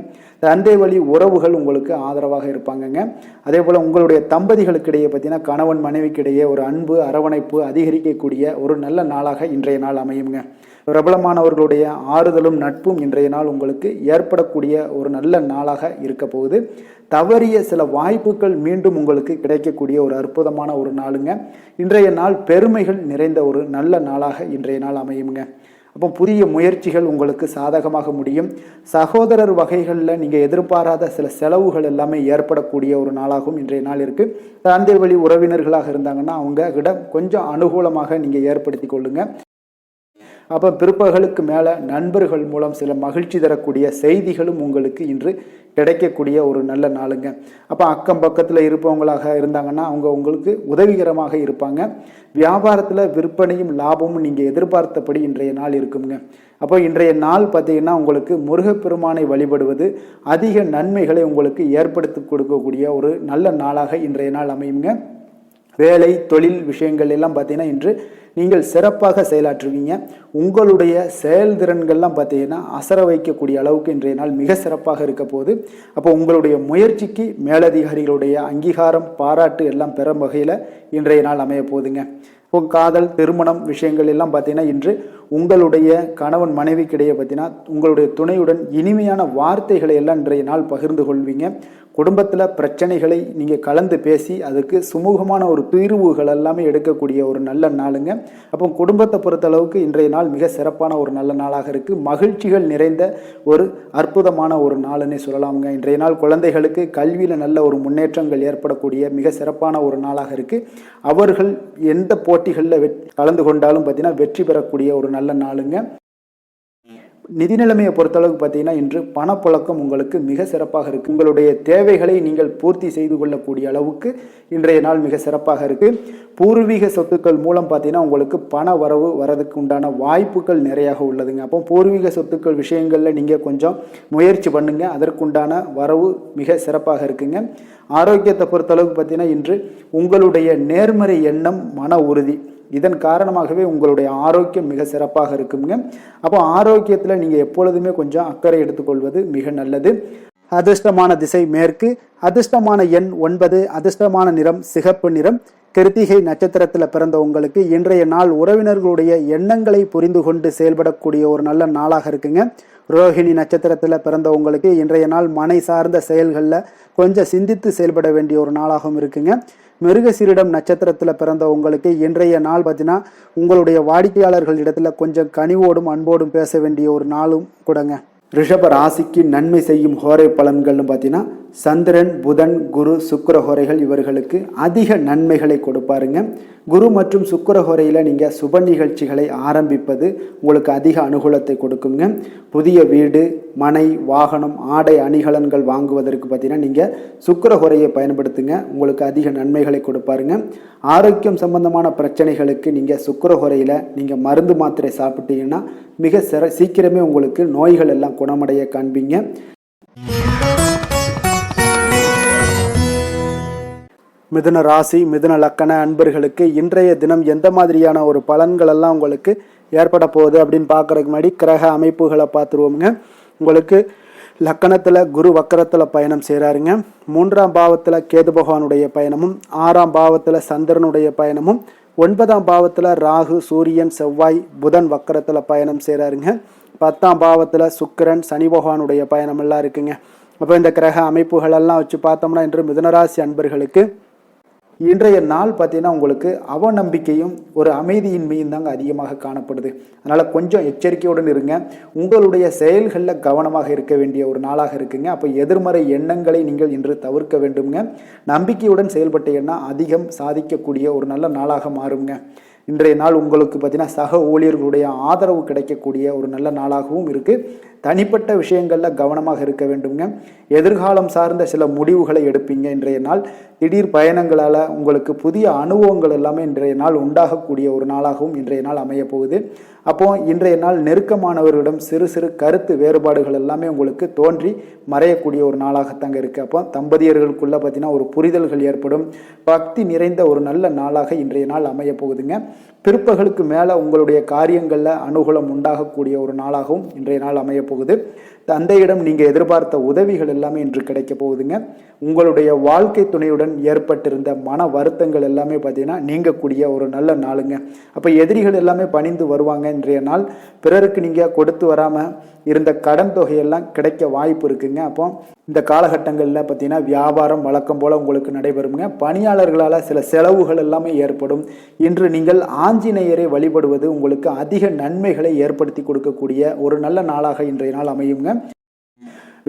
தந்தை வழி உறவுகள் உங்களுக்கு ஆதரவாக இருப்பாங்கங்க. அதே போல் உங்களுடைய தம்பதிகளுக்கு இடையே பார்த்தீங்கன்னா கணவன் மனைவிக்கிடையே ஒரு அன்பு அரவணைப்பு அதிகரிக்கக்கூடிய ஒரு நல்ல நாளாக இன்றைய நாள் அமையுங்க. பிரபலமானவர்களுடைய ஆறுதலும் நட்பும் இன்றைய நாள் உங்களுக்கு ஏற்படக்கூடிய ஒரு நல்ல நாளாக இருக்க போகுது. தவறிய சில வாய்ப்புகள் மீண்டும் உங்களுக்கு கிடைக்கக்கூடிய ஒரு அற்புதமான ஒரு நாளுங்க. இன்றைய நாள் பெருமைகள் நிறைந்த ஒரு நல்ல நாளாக இன்றைய நாள் அமையுங்க. அப்போ புதிய முயற்சிகள் உங்களுக்கு சாதகமாக முடியும். சகோதரர் வகைகளில் நீங்கள் எதிர்பாராத சில செலவுகள் எல்லாமே ஏற்படக்கூடிய ஒரு நாளாகவும் இன்றைய நாள் இருக்குது. தந்தை வழி உறவினர்களாக இருந்தாங்கன்னா அவங்க கிட்ட கொஞ்சம் அனுகூலமாக நீங்கள் ஏற்படுத்தி கொள்ளுங்கள். அப்போ பிற்பகலுக்கு மேலே நண்பர்கள் மூலம் சில மகிழ்ச்சி தரக்கூடிய செய்திகளும் உங்களுக்கு இன்று கிடைக்கக்கூடிய ஒரு நல்ல நாளுங்க. அப்போ அக்கம் பக்கத்தில் இருப்பவங்களாக இருந்தாங்கன்னா அவங்க உங்களுக்கு உதவிகரமாக இருப்பாங்க. வியாபாரத்தில் விற்பனையும் லாபமும் நீங்கள் எதிர்பார்த்தபடி இன்றைய நாள் இருக்குங்க. அப்போ இன்றைய நாள் பார்த்தீங்கன்னா உங்களுக்கு முருகப்பெருமானை வழிபடுவது அதிக நன்மைகளை உங்களுக்கு ஏற்படுத்தி கொடுக்கக்கூடிய ஒரு நல்ல நாளாக இன்றைய நாள் அமையுங்க. வேலை தொழில் விஷயங்கள் எல்லாம் பார்த்தீங்கன்னா இன்று நீங்கள் சிறப்பாக செயலாற்றுவீங்க. உங்களுடைய செயல்திறன்கள்லாம் பார்த்தீங்கன்னா அசர வைக்கக்கூடிய அளவுக்கு இன்றைய நாள் மிக சிறப்பாக இருக்க போகுது. அப்போ உங்களுடைய முயற்சிக்கு மேலதிகாரிகளுடைய அங்கீகாரம் பாராட்டு எல்லாம் பெறும் வகையில் இன்றைய நாள் அமைய போகுதுங்க. காதல் திருமணம் விஷயங்கள் எல்லாம் பார்த்தீங்கன்னா இன்று உங்களுடைய கணவன் மனைவிக்கிடையே பார்த்தீங்கன்னா உங்களுடைய துணையுடன் இனிமையான வார்த்தைகளை எல்லாம் இன்றைய நாள் பகிர்ந்து கொள்வீங்க. குடும்பத்தில் பிரச்சனைகளை நீங்கள் கலந்து பேசி அதுக்கு சுமூகமான ஒரு தீர்வுகள் எல்லாமே எடுக்கக்கூடிய ஒரு நல்ல நாளுங்க. அப்போ குடும்பத்தை பொறுத்தளவுக்கு இன்றைய நாள் மிக சிறப்பான ஒரு நல்ல நாளாக இருக்குது. மகிழ்ச்சிகள் நிறைந்த ஒரு அற்புதமான ஒரு நாளுன்னே சொல்லலாமுங்க. இன்றைய நாள் குழந்தைகளுக்கு கல்வியில் நல்ல ஒரு முன்னேற்றங்கள் ஏற்படக்கூடிய மிக சிறப்பான ஒரு நாளாக இருக்குது. அவர்கள் எந்த போட்டிகளில் கலந்து கொண்டாலும் பார்த்தீங்கன்னா வெற்றி பெறக்கூடிய ஒரு நல்ல நாளுங்க. நிதி நிலைமையை பொறுத்தளவுக்கு பார்த்தீங்கன்னா இன்று பணப்புழக்கம் உங்களுக்கு மிக சிறப்பாக இருக்குது. உங்களுடைய தேவைகளை நீங்கள் பூர்த்தி செய்து கொள்ளக்கூடிய அளவுக்கு இன்றைய நாள் மிக சிறப்பாக இருக்குது. பூர்வீக சொத்துக்கள் மூலம் பார்த்தீங்கன்னா உங்களுக்கு பண வரவு வரதுக்கு உண்டான வாய்ப்புகள் நிறையாக உள்ளதுங்க. அப்போ பூர்வீக சொத்துக்கள் விஷயங்களில் நீங்கள் கொஞ்சம் முயற்சி பண்ணுங்க, அதற்குண்டான வரவு மிக சிறப்பாக இருக்குங்க. ஆரோக்கியத்தை பொறுத்தளவுக்கு பார்த்தீங்கன்னா இன்று உங்களுடைய நேர்மறை எண்ணம் மன உறுதி இதன் காரணமாகவே உங்களுடைய ஆரோக்கியம் மிக சிறப்பாக இருக்குங்க. அப்போ ஆரோக்கியத்தில் நீங்கள் எப்பொழுதுமே கொஞ்சம் அக்கறை எடுத்துக்கொள்வது மிக நல்லது. அதிர்ஷ்டமான திசை மேற்கு, அதிர்ஷ்டமான எண் 9, அதிர்ஷ்டமான நிறம் சிகப்பு நிறம். கிருத்திகை நட்சத்திரத்தில் பிறந்த உங்களுக்கு இன்றைய நாள் உறவினர்களுடைய எண்ணங்களை புரிந்து கொண்டு செயல்படக்கூடிய ஒரு நல்ல நாளாக இருக்குங்க. ரோஹிணி நட்சத்திரத்தில் பிறந்த உங்களுக்கு இன்றைய நாள் மனை சார்ந்த செயல்களில் கொஞ்சம் சிந்தித்து செயல்பட வேண்டிய ஒரு நாளாகவும் இருக்குங்க. மிருகசீரிடம் நட்சத்திரத்தில் பிறந்த உங்களுக்கு இன்றைய நாள் பார்த்தீங்கன்னா உங்களுடைய வாடிக்கையாளர்கள் இடத்துல கொஞ்சம் கனிவோடும் அன்போடும் பேச வேண்டிய ஒரு நாளும் கூடங்க. ரிஷப ராசிக்கு நன்மை செய்யும் ஹோரை பலன்கள்னு பார்த்தீங்கன்னா சந்திரன் புதன் குரு சுக்கிர ஹோரைகள் இவர்களுக்கு அதிக நன்மைகளை கொடுப்பாருங்க. குரு மற்றும் சுக்கிர ஹோரையில் நீங்கள் சுப நிகழ்ச்சிகளை ஆரம்பிப்பது உங்களுக்கு அதிக அனுகூலத்தை கொடுக்குங்க. புதிய வீடு மனை வாகனம் ஆடை அணிகலன்கள் வாங்குவதற்கு பார்த்தீங்கன்னா நீங்கள் சுக்கிர ஹோரையை பயன்படுத்துங்க, உங்களுக்கு அதிக நன்மைகளை கொடுப்பாருங்க. ஆரோக்கியம் சம்பந்தமான பிரச்சனைகளுக்கு நீங்கள் சுக்கிர ஹோரையில் நீங்கள் மருந்து மாத்திரை சாப்பிட்டீங்கன்னா மிக சீக்கிரமே உங்களுக்கு நோய்கள் எல்லாம் குணமடைய காண்பீங்க. மிதுன ராசி மிதுன லக்கண அன்பர்களுக்கு இன்றைய தினம் எந்த மாதிரியான ஒரு பலன்கள் எல்லாம் உங்களுக்கு ஏற்பட போகுது அப்படின்னு பார்க்கறதுக்கு முன்னாடி கிரக அமைப்புகளை பார்த்துருவோமுங்க. உங்களுக்கு லக்கணத்தில் குரு வக்கரத்தில் பயணம் செய்கிறாருங்க. 3ஆம் பாவத்தில் கேது பகவானுடைய பயணமும் 6ஆம் பாவத்தில் சந்திரனுடைய பயணமும் 9ஆம் பாவத்தில் ராகு சூரியன் செவ்வாய் புதன் வக்கரத்தில் பயணம் செய்கிறாருங்க. 10ஆம் பாவத்தில் சுக்கிரன் சனி பகவானுடைய பயணம் எல்லாம் இருக்குங்க. அப்போ இந்த கிரக அமைப்புகளெல்லாம் வச்சு பார்த்தோம்னா இன்று மிதுனராசி அன்பர்களுக்கு இன்றைய நாள் பார்த்தீங்கன்னா உங்களுக்கு அவநம்பிக்கையும் ஒரு அமைதியின்மையும் தாங்க அதிகமாக காணப்படுது. அதனால் கொஞ்சம் எச்சரிக்கையுடன் இருங்க. உங்களுடைய செயல்களில் கவனமாக இருக்க வேண்டிய ஒரு நாளாக இருக்குங்க. அப்போ எதிர்மறை எண்ணங்களை நீங்கள் இன்று தவிர்க்க வேண்டுங்க. நம்பிக்கையுடன் செயல்பட்டீங்கன்னா அதிகம் சாதிக்கக்கூடிய ஒரு நல்ல நாளாக மாறுங்க. இன்றைய நாள் உங்களுக்கு பார்த்தீங்கன்னா சக ஊழியர்களுடைய ஆதரவு கிடைக்கக்கூடிய ஒரு நல்ல நாளாகவும் இருக்குது. தனிப்பட்ட விஷயங்களில் கவனமாக இருக்க வேண்டுங்க. எதிர்காலம் சார்ந்த சில முடிவுகளை எடுப்பீங்க. இன்றைய நாள் திடீர் பயணங்களால் உங்களுக்கு புதிய அனுபவங்கள் எல்லாமே இன்றைய நாள் உண்டாகக்கூடிய ஒரு நாளாகவும் இன்றைய நாள் அமைய போகுது. அப்போது இன்றைய நாள் நெருக்கமானவர்களிடம் சிறு சிறு கருத்து வேறுபாடுகள் எல்லாமே உங்களுக்கு தோன்றி மறையக்கூடிய ஒரு நாளாகத்தாங்க இருக்குது. அப்போ தம்பதியர்களுக்குள்ளே பார்த்தீங்கன்னா ஒரு புரிதல்கள் ஏற்படும். பக்தி நிறைந்த ஒரு நல்ல நாளாக இன்றைய நாள் அமைய போகுதுங்க. பிற்பகலுக்கு மேலே உங்களுடைய காரியங்களில் அனுகூலம் உண்டாகக்கூடிய ஒரு நாளாகவும் இன்றைய நாள் அமைய போகுது. தந்தையிடம் நீங்கள் எதிர்பார்த்த உதவிகள் எல்லாமே இன்று கிடைக்க போகுதுங்க. உங்களுடைய வாழ்க்கை துணையுடன் ஏற்பட்டிருந்த மன வருத்தங்கள் எல்லாமே பார்த்தீங்கன்னா நீங்கக்கூடிய ஒரு நல்ல நாளுங்க. அப்போ எதிரிகள் எல்லாமே பணிந்து வருவாங்க இன்றைய நாள். பிறருக்கு நீங்கள் கொடுத்து வராமல் இருந்த கடன் தொகையெல்லாம் கிடைக்க வாய்ப்பு இருக்குங்க. அப்போ இந்த காலகட்டங்களில் பார்த்தீங்கன்னா வியாபாரம் வழக்கம் போல் உங்களுக்கு நடைபெறுங்க. பணியாளர்களால் சில செலவுகள் எல்லாமே ஏற்படும். இன்று நீங்கள் ஆஞ்சநேயரை வழிபடுவது உங்களுக்கு அதிக நன்மைகளை ஏற்படுத்தி கொடுக்கக்கூடிய ஒரு நல்ல நாளாக இன்றைய நாள் அமையுங்க.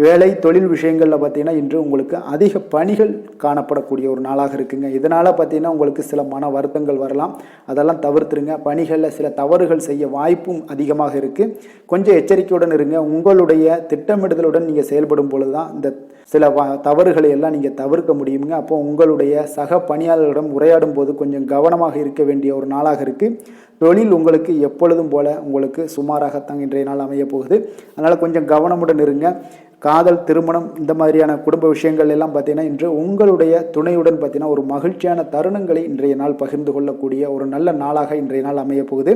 வேலை தொழில் விஷயங்களில் பார்த்தீங்கன்னா இன்று உங்களுக்கு அதிக பணிகள் காணப்படக்கூடிய ஒரு நாளாக இருக்குங்க. இதனால் பார்த்தீங்கன்னா உங்களுக்கு சில மன வருத்தங்கள் வரலாம், அதெல்லாம் தவிர்த்துருங்க. பணிகளில் சில தவறுகள் செய்ய வாய்ப்பும் அதிகமாக இருக்குது. கொஞ்சம் எச்சரிக்கையுடன் இருங்க. உங்களுடைய திட்டமிடுதலுடன் நீங்கள் செயல்படும் பொழுது தான் இந்த சில தவறுகளை எல்லாம் நீங்கள் தவிர்க்க முடியுங்க. அப்போ உங்களுடைய சக பணியாளர்களிடம் உரையாடும் போது கொஞ்சம் கவனமாக இருக்க வேண்டிய ஒரு நாளாக இருக்குது. தொழில் உங்களுக்கு எப்பொழுதும் போல உங்களுக்கு சுமாராகத்தான் இன்றைய நாள் அமைய போகுது. அதனால் கொஞ்சம் கவனமுடன் இருங்க. காதல், திருமணம் இந்த மாதிரியான குடும்ப விஷயங்கள் எல்லாம் பார்த்தீங்கன்னா இன்று உங்களுடைய துணையுடன் பார்த்தீங்கன்னா ஒரு மகிழ்ச்சியான தருணங்களை இன்றைய நாள் பகிர்ந்து கொள்ளக்கூடிய ஒரு நல்ல நாளாக இன்றைய நாள் அமைய போகுது.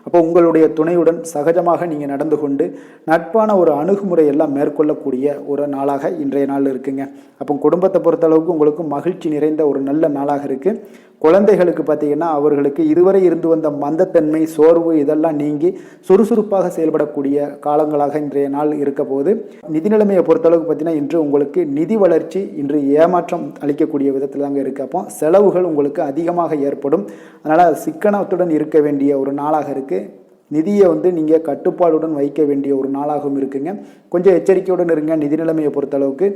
அப்போ உங்களுடைய துணையுடன் சகஜமாக நீங்கள் நடந்து கொண்டு நட்பான ஒரு அணுகுமுறை எல்லாம் மேற்கொள்ளக்கூடிய ஒரு நாளாக இன்றைய நாள் இருக்குங்க. அப்போ குடும்பத்தை பொறுத்தளவுக்கு உங்களுக்கு மகிழ்ச்சி நிறைந்த ஒரு நல்ல நாளாக இருக்குது. குழந்தைகளுக்கு பார்த்தீங்கன்னா அவர்களுக்கு இதுவரை இருந்து வந்த மந்தத்தன்மை, சோர்வு இதெல்லாம் நீங்கி சுறுசுறுப்பாக செயல்படக்கூடிய காலங்களாக இன்றைய நாள் இருக்க போது. நிதி நிலைமையை பொறுத்தளவுக்கு பார்த்தீங்கன்னா இன்று உங்களுக்கு நிதி வளர்ச்சி இன்று ஏமாற்றம் அளிக்கக்கூடிய விதத்தில் தாங்க இருக்குது. அப்போ செலவுகள் உங்களுக்கு அதிகமாக ஏற்படும். அதனால் சிக்கனத்துடன் இருக்க வேண்டிய ஒரு நாளாக இருக்குது. நிதியை நீங்கள் கட்டுப்பாடுடன் வைக்க வேண்டிய ஒரு நாளாகவும் இருக்குங்க. கொஞ்சம் எச்சரிக்கையுடன் இருங்க. நிதி நிலைமையை பொறுத்தளவுக்கு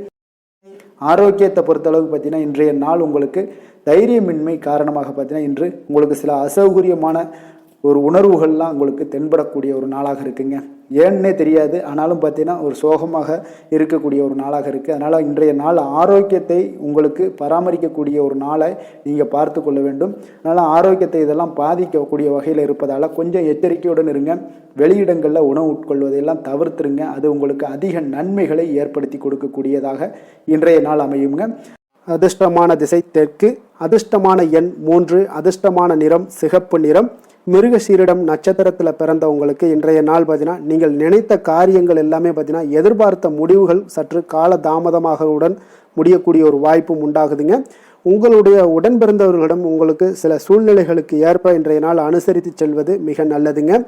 ஆரோக்கியத்தை பொறுத்தளவுக்கு பார்த்தீங்கன்னா இன்றைய நாள் உங்களுக்கு தைரியமின்மை காரணமாக பார்த்தீங்கன்னா இன்று உங்களுக்கு சில அசௌகரியமான ஒரு உணர்வுகள்லாம் உங்களுக்கு தென்படக்கூடிய ஒரு நாளாக இருக்குங்க. ஏன்னே தெரியாது, ஆனாலும் பார்த்தீங்கன்னா ஒரு சோகமாக இருக்கக்கூடிய ஒரு நாளாக இருக்குது. அதனால் இன்றைய நாள் ஆரோக்கியத்தை உங்களுக்கு பராமரிக்கக்கூடிய ஒரு நாளை நீங்கள் பார்த்து கொள்ள வேண்டும். அதனால் ஆரோக்கியத்தை இதெல்லாம் பாதிக்கக்கூடிய வகையில் இருப்பதால் கொஞ்சம் எச்சரிக்கையுடன் இருங்க. வெளியிடங்களில் உணவு உட்கொள்வதையெல்லாம் தவிர்த்துருங்க. அது உங்களுக்கு அதிக நன்மைகளை ஏற்படுத்தி கொடுக்கக்கூடியதாக இன்றைய நாள் அமையுங்க. அதிர்ஷ்டமான திசை தெற்கு, அதிர்ஷ்டமான எண் 3, அதிர்ஷ்டமான நிறம் சிகப்பு நிறம். மிருகசீரிடம் நட்சத்திரத்தில் பிறந்தவங்களுக்கு இன்றைய நாள் பார்த்தீங்கன்னா நீங்கள் நினைத்த காரியங்கள் எல்லாமே பார்த்தீங்கன்னா எதிர்பார்த்த முடிவுகள் சற்று கால தாமதமாகவுடன் முடியக்கூடிய ஒரு வாய்ப்பும் உண்டாகுதுங்க. உங்களுடைய உடன் பிறந்தவர்களிடம் உங்களுக்கு சில சூழ்நிலைகளுக்கு ஏற்ப இன்றைய நாள் அனுசரித்து செல்வது மிக நல்லதுங்க.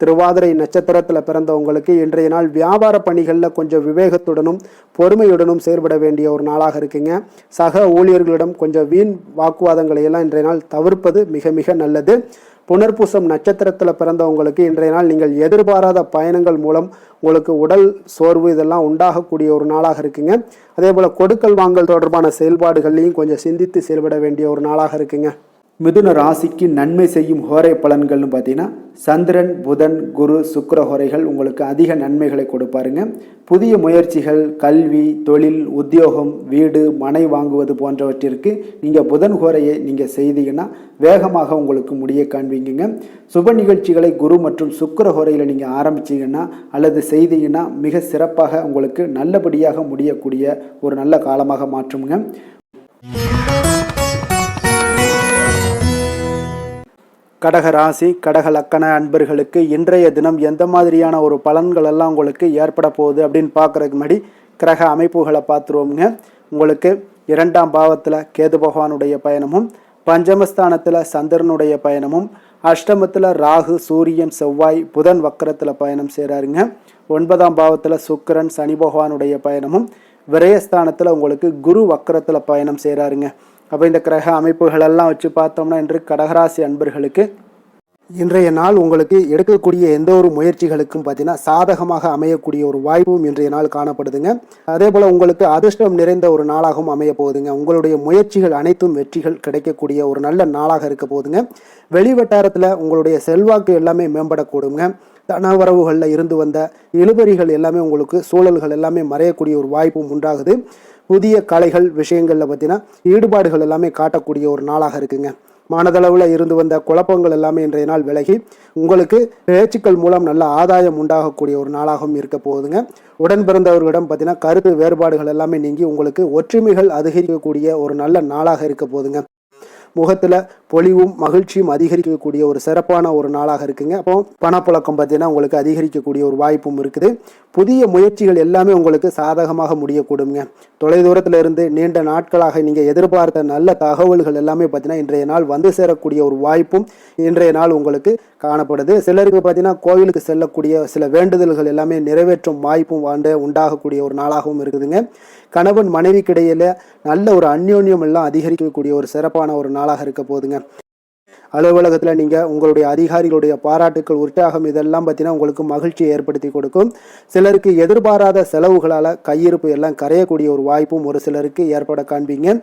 திருவாதிரை நட்சத்திரத்தில் பிறந்தவங்களுக்கு இன்றைய நாள் வியாபார பணிகளில் கொஞ்சம் விவேகத்துடனும் பொறுமையுடனும் செயல்பட வேண்டிய ஒரு நாளாக இருக்குங்க. சக ஊழியர்களிடம் கொஞ்சம் வீண் வாக்குவாதங்களை எல்லாம் இன்றைய நாள் தவிர்ப்பது மிக மிக நல்லது. புனர்பூசம் நட்சத்திரத்தில் பிறந்தவங்களுக்கு இன்றைய நாள் நீங்கள் எதிர்பாராத பயணங்கள் மூலம் உங்களுக்கு உடல் சோர்வு இதெல்லாம் உண்டாகக்கூடிய ஒரு நாளாக இருக்குங்க. அதே போல் கொடுக்கல் வாங்கல் தொடர்பான செயல்பாடுகள்லையும் கொஞ்சம் சிந்தித்து செயல்பட வேண்டிய ஒரு நாளாக இருக்குங்க. மிதுன ராசிக்கு நன்மை செய்யும் ஹோரை பலன்கள்னு பார்த்தீங்கன்னா சந்திரன், புதன், குரு, சுக்கிர ஹோரைகள் உங்களுக்கு அதிக நன்மைகளை கொடுப்பாருங்க. புதிய முயற்சிகள், கல்வி, தொழில், உத்தியோகம், வீடு, மனை வாங்குவது போன்றவற்றிற்கு நீங்கள் புதன் ஹோரையை நீங்கள் செய்தீங்கன்னா வேகமாக உங்களுக்கு முடிய காண்பீங்க. சுப நிகழ்ச்சிகளை குரு மற்றும் சுக்கிர ஹோரையில் நீங்கள் ஆரம்பிச்சிங்கன்னா அல்லது செய்தீங்கன்னா மிக சிறப்பாக உங்களுக்கு நல்லபடியாக முடியக்கூடிய ஒரு நல்ல காலமாக மாற்றுங்க. கடக ராசி, கடக லக்கண அன்பர்களுக்கு இன்றைய தினம் எந்த மாதிரியான ஒரு பலன்கள் எல்லாம் உங்களுக்கு ஏற்பட போகுது அப்படின்னு பார்க்குறதுக்கு முன்னாடி கிரக அமைப்புகளை பார்த்துருவோம்ங்க. உங்களுக்கு 2ஆம் பாவத்தில் கேது பகவானுடைய பயணமும், பஞ்சமஸ்தானத்தில் சந்திரனுடைய பயணமும், அஷ்டமத்தில் ராகு, சூரியன், செவ்வாய், புதன் வக்கரத்தில் பயணம் செய்கிறாருங்க. 9ஆம் பாவத்தில் சுக்கிரன், சனி பகவானுடைய பயணமும், விரயஸ்தானத்தில் உங்களுக்கு குரு வக்கரத்தில் பயணம் செய்கிறாருங்க. அப்போ இந்த கிரக அமைப்புகளெல்லாம் வச்சு பார்த்தோம்னா இன்று கடகராசி அன்பர்களுக்கு இன்றைய நாள் உங்களுக்கு எடுக்கக்கூடிய எந்த ஒரு முயற்சிகளுக்கும் பார்த்தீங்கன்னா சாதகமாக அமையக்கூடிய ஒரு வாய்ப்பும் இன்றைய நாள் காணப்படுதுங்க. அதே போல் உங்களுக்கு அதிர்ஷ்டம் நிறைந்த ஒரு நாளாகவும் அமைய போகுதுங்க. உங்களுடைய முயற்சிகள் அனைத்தும் வெற்றிகள் கிடைக்கக்கூடிய ஒரு நல்ல நாளாக இருக்க போகுதுங்க. வெளிவட்டாரத்தில் உங்களுடைய செல்வாக்கு எல்லாமே மேம்படக்கூடுங்க. தனவரவுகளில் இருந்து வந்த இழுபறிகள் எல்லாமே உங்களுக்கு சூழல்கள் எல்லாமே மறையக்கூடிய ஒரு வாய்ப்பும் உண்டாகுது. புதிய கலைகள் விஷயங்களில் பார்த்தீங்கன்னா ஈடுபாடுகள் எல்லாமே காட்டக்கூடிய ஒரு நாளாக இருக்குங்க. மனதளவில் இருந்து வந்த குழப்பங்கள் எல்லாமே இன்றைய நாள் விலகி உங்களுக்கு பேச்சுக்கள் மூலம் நல்ல ஆதாயம் உண்டாகக்கூடிய ஒரு நாளாகவும் இருக்க போகுதுங்க. உடன் பிறந்தவர்களிடம் பார்த்தீங்கன்னா கருத்து வேறுபாடுகள் எல்லாமே நீங்கி உங்களுக்கு ஒற்றுமைகள் அதிகரிக்கக்கூடிய ஒரு நல்ல நாளாக இருக்க போகுதுங்க. முகத்துல பொலிவும் மகிழ்ச்சியும் அதிகரிக்கக்கூடிய ஒரு சிறப்பான ஒரு நாளாக இருக்குங்க. அப்போ பணப்புழக்கம் பார்த்தீங்கன்னா உங்களுக்கு அதிகரிக்கக்கூடிய ஒரு வாய்ப்பும் இருக்குது. புதிய முயற்சிகள் எல்லாமே உங்களுக்கு சாதகமாக முடியக்கூடுங்க. தொலைதூரத்துல இருந்து நீண்ட நாட்களாக நீங்க எதிர்பார்த்த நல்ல தகவல்கள் எல்லாமே பார்த்தீங்கன்னா இன்றைய நாள் வந்து சேரக்கூடிய ஒரு வாய்ப்பும் இன்றைய நாள் உங்களுக்கு காணப்படுது. சிலருக்கு பார்த்தீங்கன்னா கோவிலுக்கு செல்லக்கூடிய சில வேண்டுதல்கள் எல்லாமே நிறைவேற்றும் வாய்ப்பும் உண்டாகக்கூடிய ஒரு நாளாகவும் இருக்குதுங்க. கணவன் மனைவிக்கிடையில நல்ல ஒரு அந்யோன்யம் எல்லாம் அதிகரிக்கக்கூடிய ஒரு சிறப்பான ஒரு நாளாக இருக்க போகுதுங்க. அலுவலகத்தில் நீங்கள் உங்களுடைய அதிகாரிகளுடைய பாராட்டுக்கள், உற்சாகம் இதெல்லாம் பார்த்தீங்கன்னா உங்களுக்கு மகிழ்ச்சியை ஏற்படுத்தி கொடுக்கும். சிலருக்கு எதிர்பாராத செலவுகளால் கையிருப்பு எல்லாம் கரையக்கூடிய ஒரு வாய்ப்பும் ஒரு சிலருக்கு ஏற்பட காண்பீங்க.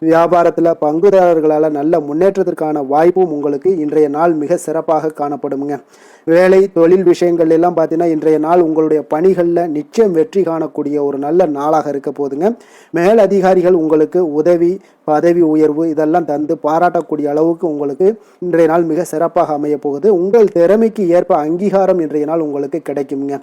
வியாபாரத்தில் பங்குதாரர்களால் நல்ல முன்னேற்றத்திற்கான வாய்ப்பும் உங்களுக்கு இன்றைய நாள் மிக சிறப்பாக காணப்படுங்க. வேலை தொழில் விஷயங்கள் எல்லாம் பார்த்தீங்கன்னா இன்றைய நாள் உங்களுடைய பணிகளில் நிச்சயம் வெற்றி காணக்கூடிய ஒரு நல்ல நாளாக இருக்க போதுங்க. மேல் அதிகாரிகள் உங்களுக்கு உதவி, பதவி உயர்வு இதெல்லாம் தந்து பாராட்டக்கூடிய அளவுக்கு உங்களுக்கு இன்றைய நாள் மிக சிறப்பாக அமைய போகுது. உங்கள் திறமைக்கு ஏற்ப அங்கீகாரம் இன்றைய நாள் உங்களுக்கு கிடைக்குங்க.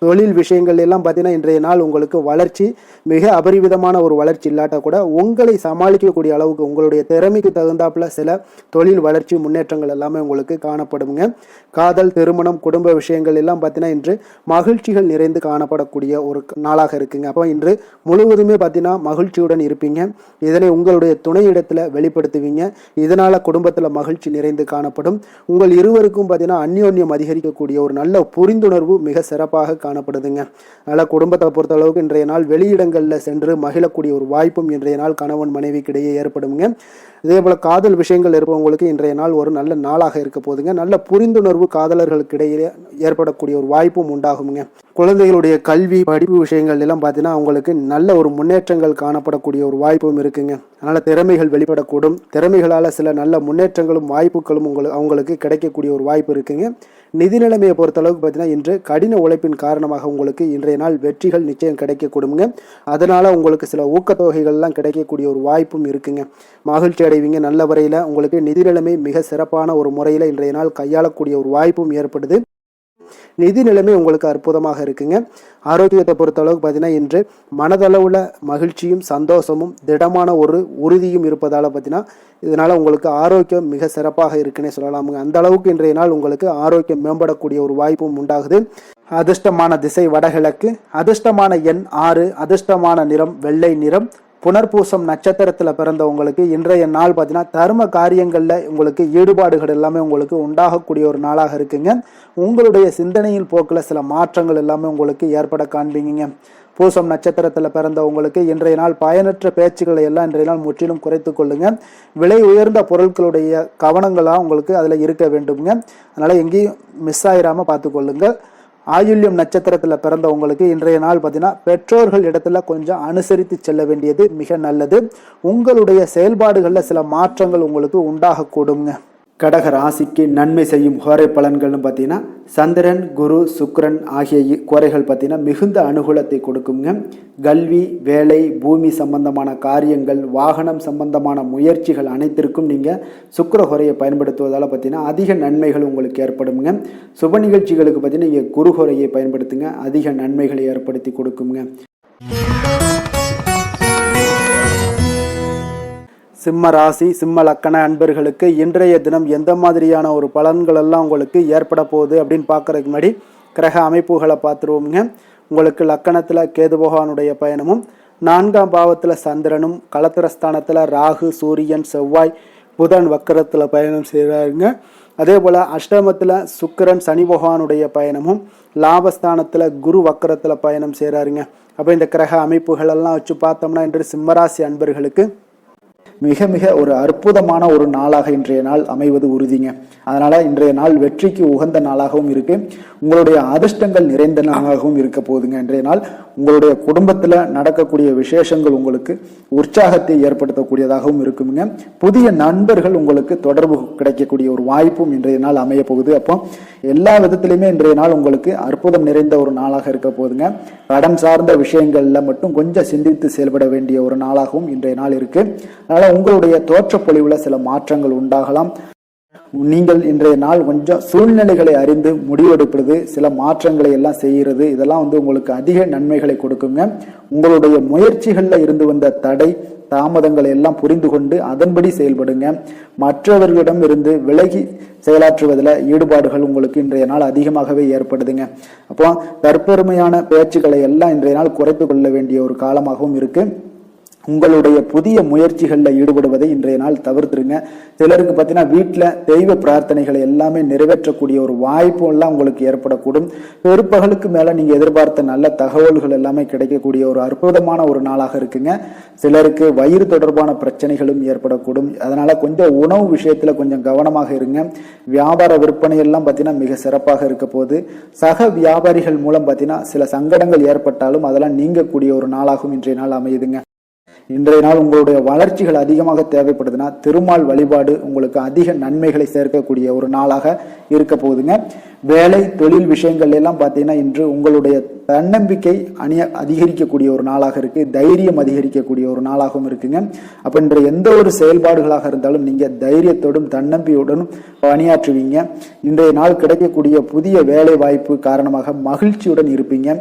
தொழில் விஷயங்கள் எல்லாம் பார்த்தீங்கன்னா இன்றைய நாள் உங்களுக்கு வளர்ச்சி மிக அபரிவிதமான ஒரு வளர்ச்சி இல்லாட்ட கூட உங்களை சமாளிக்கக்கூடிய அளவுக்கு உங்களுடைய திறமைக்கு தகுந்தாப்புல சில தொழில் வளர்ச்சி முன்னேற்றங்கள் எல்லாமே உங்களுக்கு காணப்படுங்க. காதல், திருமணம், குடும்ப விஷயங்கள் எல்லாம் பார்த்தீங்கன்னா இன்று மகிழ்ச்சிகள் நிறைந்து காணப்படக்கூடிய ஒரு நாளாக இருக்குங்க. அப்போ இன்று முழுவதுமே பார்த்தீங்கன்னா மகிழ்ச்சியுடன் இருப்பீங்க. இதனை உங்களுடைய துணையிடத்துல வெளிப்படுத்துவீங்க. இதனால குடும்பத்துல மகிழ்ச்சி நிறைந்து காணப்படும். உங்கள் இருவருக்கும் பார்த்தீங்கன்னா அந்யோன்யம் அதிகரிக்கக்கூடிய ஒரு நல்ல புரிந்துணர்வு மிக சிறப்பாக காணப்படுதுங்க. அதனால் குடும்பத்தை பொறுத்த அளவுக்கு இன்றைய நாள் வெளியிடங்களில் சென்று மகிழக்கூடிய ஒரு வாய்ப்பும் இன்றைய நாள் கணவன் மனைவிக்கிடையே ஏற்படுங்க. இதே போல காதல் விஷயங்கள் இருப்பவங்களுக்கு இன்றைய நாள் ஒரு நல்ல நாளாக இருக்க போதுங்க. நல்ல புரிந்துணர்வு காதலர்களுக்கு இடையே ஏற்படக்கூடிய ஒரு வாய்ப்பும் உண்டாகுங்க. குழந்தைகளுடைய கல்வி படிப்பு விஷயங்கள் எல்லாம் பார்த்தீங்கன்னா அவங்களுக்கு நல்ல ஒரு முன்னேற்றங்கள் காணப்படக்கூடிய ஒரு வாய்ப்பும் இருக்குங்க. அதனால திறமைகள் வெளிப்படக்கூடும். திறமைகளால் சில நல்ல முன்னேற்றங்களும் வாய்ப்புகளும் அவங்களுக்கு கிடைக்கக்கூடிய ஒரு வாய்ப்பு இருக்குங்க. நிதி நிலைமையை பொறுத்த அளவுக்கு பார்த்தீங்கன்னா இன்று கடின உழைப்பின் காரணமாக உங்களுக்கு இன்றைய நாள் வெற்றிகள் நிச்சயம் கிடைக்கக்கூடுங்க. அதனால உங்களுக்கு சில ஊக்கத்தொகைகள்லாம் கிடைக்கக்கூடிய ஒரு வாய்ப்பும் இருக்குங்க. மகிழ்ச்சி அடைவீங்க. நல்ல வரையில் உங்களுக்கு நிதி நிலைமை மிக சிறப்பான ஒரு முறையில் இன்றைய நாள் கையாளக்கூடிய ஒரு வாய்ப்பும் ஏற்படுது. நிதி நிலைமை உங்களுக்கு அற்புதமாக இருக்குங்க. ஆரோக்கியத்தை பொறுத்த அளவுக்கு பார்த்தீங்கன்னா இன்று மனதளவுல மகிழ்ச்சியும் சந்தோஷமும் திடமான ஒரு உறுதியும் இருப்பதால் பார்த்தீங்கன்னா இதனால் உங்களுக்கு ஆரோக்கியம் மிக சிறப்பாக இருக்குன்னே சொல்லலாமுங்க. அந்த அளவுக்கு இன்றைய நாள் உங்களுக்கு ஆரோக்கியம் மேம்படக்கூடிய ஒரு வாய்ப்பும் உண்டாகுது. அதிர்ஷ்டமான திசை வடகிழக்கு, அதிர்ஷ்டமான எண் 6, அதிர்ஷ்டமான நிறம் வெள்ளை நிறம். புனர்பூசம் நட்சத்திரத்தில் பிறந்தவங்களுக்கு இன்றைய நாள் பார்த்தீங்கன்னா தர்ம காரியங்களில் உங்களுக்கு ஈடுபாடுகள் எல்லாமே உங்களுக்கு உண்டாகக்கூடிய ஒரு நாளாக இருக்குங்க. உங்களுடைய சிந்தனையில் போக்கில் சில மாற்றங்கள் எல்லாமே உங்களுக்கு ஏற்பட காண்பீங்க. பூசம் நட்சத்திரத்தில் பிறந்தவங்களுக்கு இன்றைய நாள் பயனற்ற பேச்சுக்களை எல்லாம் இன்றைய நாள் முற்றிலும் குறைத்து கொள்ளுங்க. விலை உயர்ந்த பொருட்களுடைய கவனங்களாக உங்களுக்கு அதில் இருக்க வேண்டுங்க. அதனால் எங்கேயும் மிஸ் ஆயிராமல் பார்த்துக்கொள்ளுங்க. ஆயுள்யம் நட்சத்திரத்தில் பிறந்தவங்களுக்கு இன்றைய நாள் பார்த்தீங்கன்னா பெற்றோர்கள் இடத்துல கொஞ்சம் அனுசரித்து செல்ல வேண்டியது மிக நல்லது. உங்களுடைய செயல்பாடுகளில் சில மாற்றங்கள் உங்களுக்கு உண்டாகக்கூடுங்க. கடக ராசிக்கு நன்மை செய்யும் ஹோரை பலன்கள்னு பார்த்தீங்கன்னா சந்திரன், குரு, சுக்கிரன் ஆகிய குறைகள் பார்த்தீங்கன்னா மிகுந்த அனுகூலத்தை கொடுக்குங்க. கல்வி, வேலை, பூமி சம்பந்தமான காரியங்கள், வாகனம் சம்பந்தமான முயற்சிகள் அனைத்திற்கும் நீங்கள் சுக்கிர ஹோரையை பயன்படுத்துவதால் பார்த்தீங்கன்னா அதிக நன்மைகள் உங்களுக்கு ஏற்படுங்க. சுப நிகழ்ச்சிகளுக்கு பார்த்தீங்கன்னா நீங்கள் குரு ஹோரையை பயன்படுத்துங்க, அதிக நன்மைகளை ஏற்படுத்தி கொடுக்குங்க. சிம்ம ராசி, சிம்ம லக்கண அன்பர்களுக்கு இன்றைய தினம் எந்த மாதிரியான ஒரு பலன்கள் எல்லாம் உங்களுக்கு ஏற்பட போகுது அப்படின்னு பார்க்கறதுக்கு முன்னாடி கிரக அமைப்புகளை பார்த்துருவோங்க. உங்களுக்கு லக்கணத்தில் கேது பகவானுடைய பயணமும், 4ஆம் பாவத்தில் சந்திரனும், களத்திரஸ்தானத்தில் ராகு, சூரியன், செவ்வாய், புதன் வக்கரத்தில் பயணம் செய்கிறாருங்க. அதே போல் அஷ்டமத்தில் சுக்கிரன், சனி பகவானுடைய பயணமும், லாபஸ்தானத்தில் குரு வக்கரத்தில் பயணம் செய்கிறாருங்க. அப்போ இந்த கிரக அமைப்புகள் எல்லாம் வச்சு பார்த்தோம்னா இன்று சிம்மராசி அன்பர்களுக்கு மிக மிக ஒரு அற்புதமான ஒரு நாளாக இன்றைய நாள் அமைவது உறுதிங்க. அதனால இன்றைய நாள் வெற்றிக்கு உகந்த நாளாகவும் இருக்கு. உங்களுடைய அதிர்ஷ்டங்கள் நிறைந்த நாளாகவும் இருக்க போகுதுங்க. இன்றைய நாள் உங்களுடைய குடும்பத்துல நடக்கக்கூடிய விசேஷங்கள் உங்களுக்கு உற்சாகத்தை ஏற்படுத்தக்கூடியதாகவும் இருக்குங்க. புதிய நண்பர்கள் உங்களுக்கு தொடர்பு கிடைக்கக்கூடிய ஒரு வாய்ப்பும் இன்றைய நாள் அமைய போகுது. அப்போ எல்லா விதத்திலுமே இன்றைய நாள் உங்களுக்கு அற்புதம் நிறைந்த ஒரு நாளாக இருக்க போகுதுங்க. கடன் சார்ந்த விஷயங்கள்ல மட்டும் கொஞ்சம் சிந்தித்து செயல்பட வேண்டிய ஒரு நாளாகவும் இன்றைய நாள் இருக்கு. அதனால உங்களுடைய தோற்றப்பொழிவுல சில மாற்றங்கள் உண்டாகலாம். நீங்கள் இன்றைய நாள் கொஞ்சம் சூழ்நிலைகளை அறிந்து முடிவெடுப்பது, சில மாற்றங்களை எல்லாம் செய்கிறது, இதெல்லாம் உங்களுக்கு அதிக நன்மைகளை கொடுக்குங்க. உங்களுடைய முயற்சிகள்ல இருந்து வந்த தடை தாமதங்களை எல்லாம் புரிந்து கொண்டு அதன்படி செயல்படுங்க. மற்றவர்களிடம் இருந்து விலகி செயலாற்றுவதில் ஈடுபாடுகள் உங்களுக்கு இன்றைய நாள் அதிகமாகவே ஏற்படுதுங்க. அப்போ தற்பெருமையான பேச்சுக்களை எல்லாம் இன்றைய நாள் குறைத்து கொள்ள வேண்டிய ஒரு காலமாகவும் இருக்கு. உங்களுடைய புதிய முயற்சிகளில் ஈடுபடுவதை இன்றைய நாள் தவிர்த்துருங்க. சிலருக்கு பார்த்தீங்கன்னா வீட்டில் தெய்வ பிரார்த்தனைகளை எல்லாமே நிறைவேற்றக்கூடிய ஒரு வாய்ப்பு எல்லாம் உங்களுக்கு ஏற்படக்கூடும். பிற்பகலுக்கு மேலே நீங்கள் எதிர்பார்த்த நல்ல தகவல்கள் எல்லாமே கிடைக்கக்கூடிய ஒரு அற்புதமான ஒரு நாளாக இருக்குங்க. சிலருக்கு வயிறு தொடர்பான பிரச்சனைகளும் ஏற்படக்கூடும். அதனால கொஞ்சம் உணவு விஷயத்தில் கொஞ்சம் கவனமாக இருங்க. வியாபார விற்பனை எல்லாம் பார்த்தீங்கன்னா மிக சிறப்பாக இருக்க போது. சக வியாபாரிகள் மூலம் பார்த்தீங்கன்னா சில சங்கடங்கள் ஏற்பட்டாலும் அதெல்லாம் நீங்கக்கூடிய ஒரு நாளாகவும் இன்றைய நாள் அமையுதுங்க. இன்றைய நாள் உங்களுடைய வளர்ச்சிகள் அதிகமாக தேவைப்படுதுன்னா திருமால் வழிபாடு உங்களுக்கு அதிக நன்மைகளை சேர்க்கக்கூடிய ஒரு நாளாக இருக்க போகுதுங்க. வேலை தொழில் விஷயங்கள் எல்லாம் பார்த்தீங்கன்னா இன்று உங்களுடைய தன்னம்பிக்கை அதிகரிக்கக்கூடிய ஒரு நாளாக இருக்கு. தைரியம் அதிகரிக்கக்கூடிய ஒரு நாளாகவும் இருக்குங்க. அப்ப இன்றைய எந்த ஒரு செயல்பாடுகளாக இருந்தாலும் நீங்க தைரியத்தோடும் தன்னம்பிக்கையுடனும் பணியாற்றுவீங்க. இன்றைய நாள் கிடைக்கக்கூடிய புதிய வேலை வாய்ப்பு காரணமாக மகிழ்ச்சியுடன் இருப்பீங்க.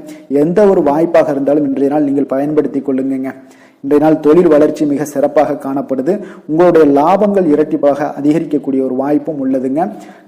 எந்த ஒரு வாய்ப்பாக இருந்தாலும் இன்றைய நாள் நீங்கள் பயன்படுத்தி கொள்ளுங்க. இன்றைய நாள் தொழில் வளர்ச்சி மிக சிறப்பாக காணப்படுது. உங்களுடைய லாபங்கள் இரட்டிப்பாக அதிகரிக்கக்கூடிய ஒரு வாய்ப்பும் உள்ளதுங்க.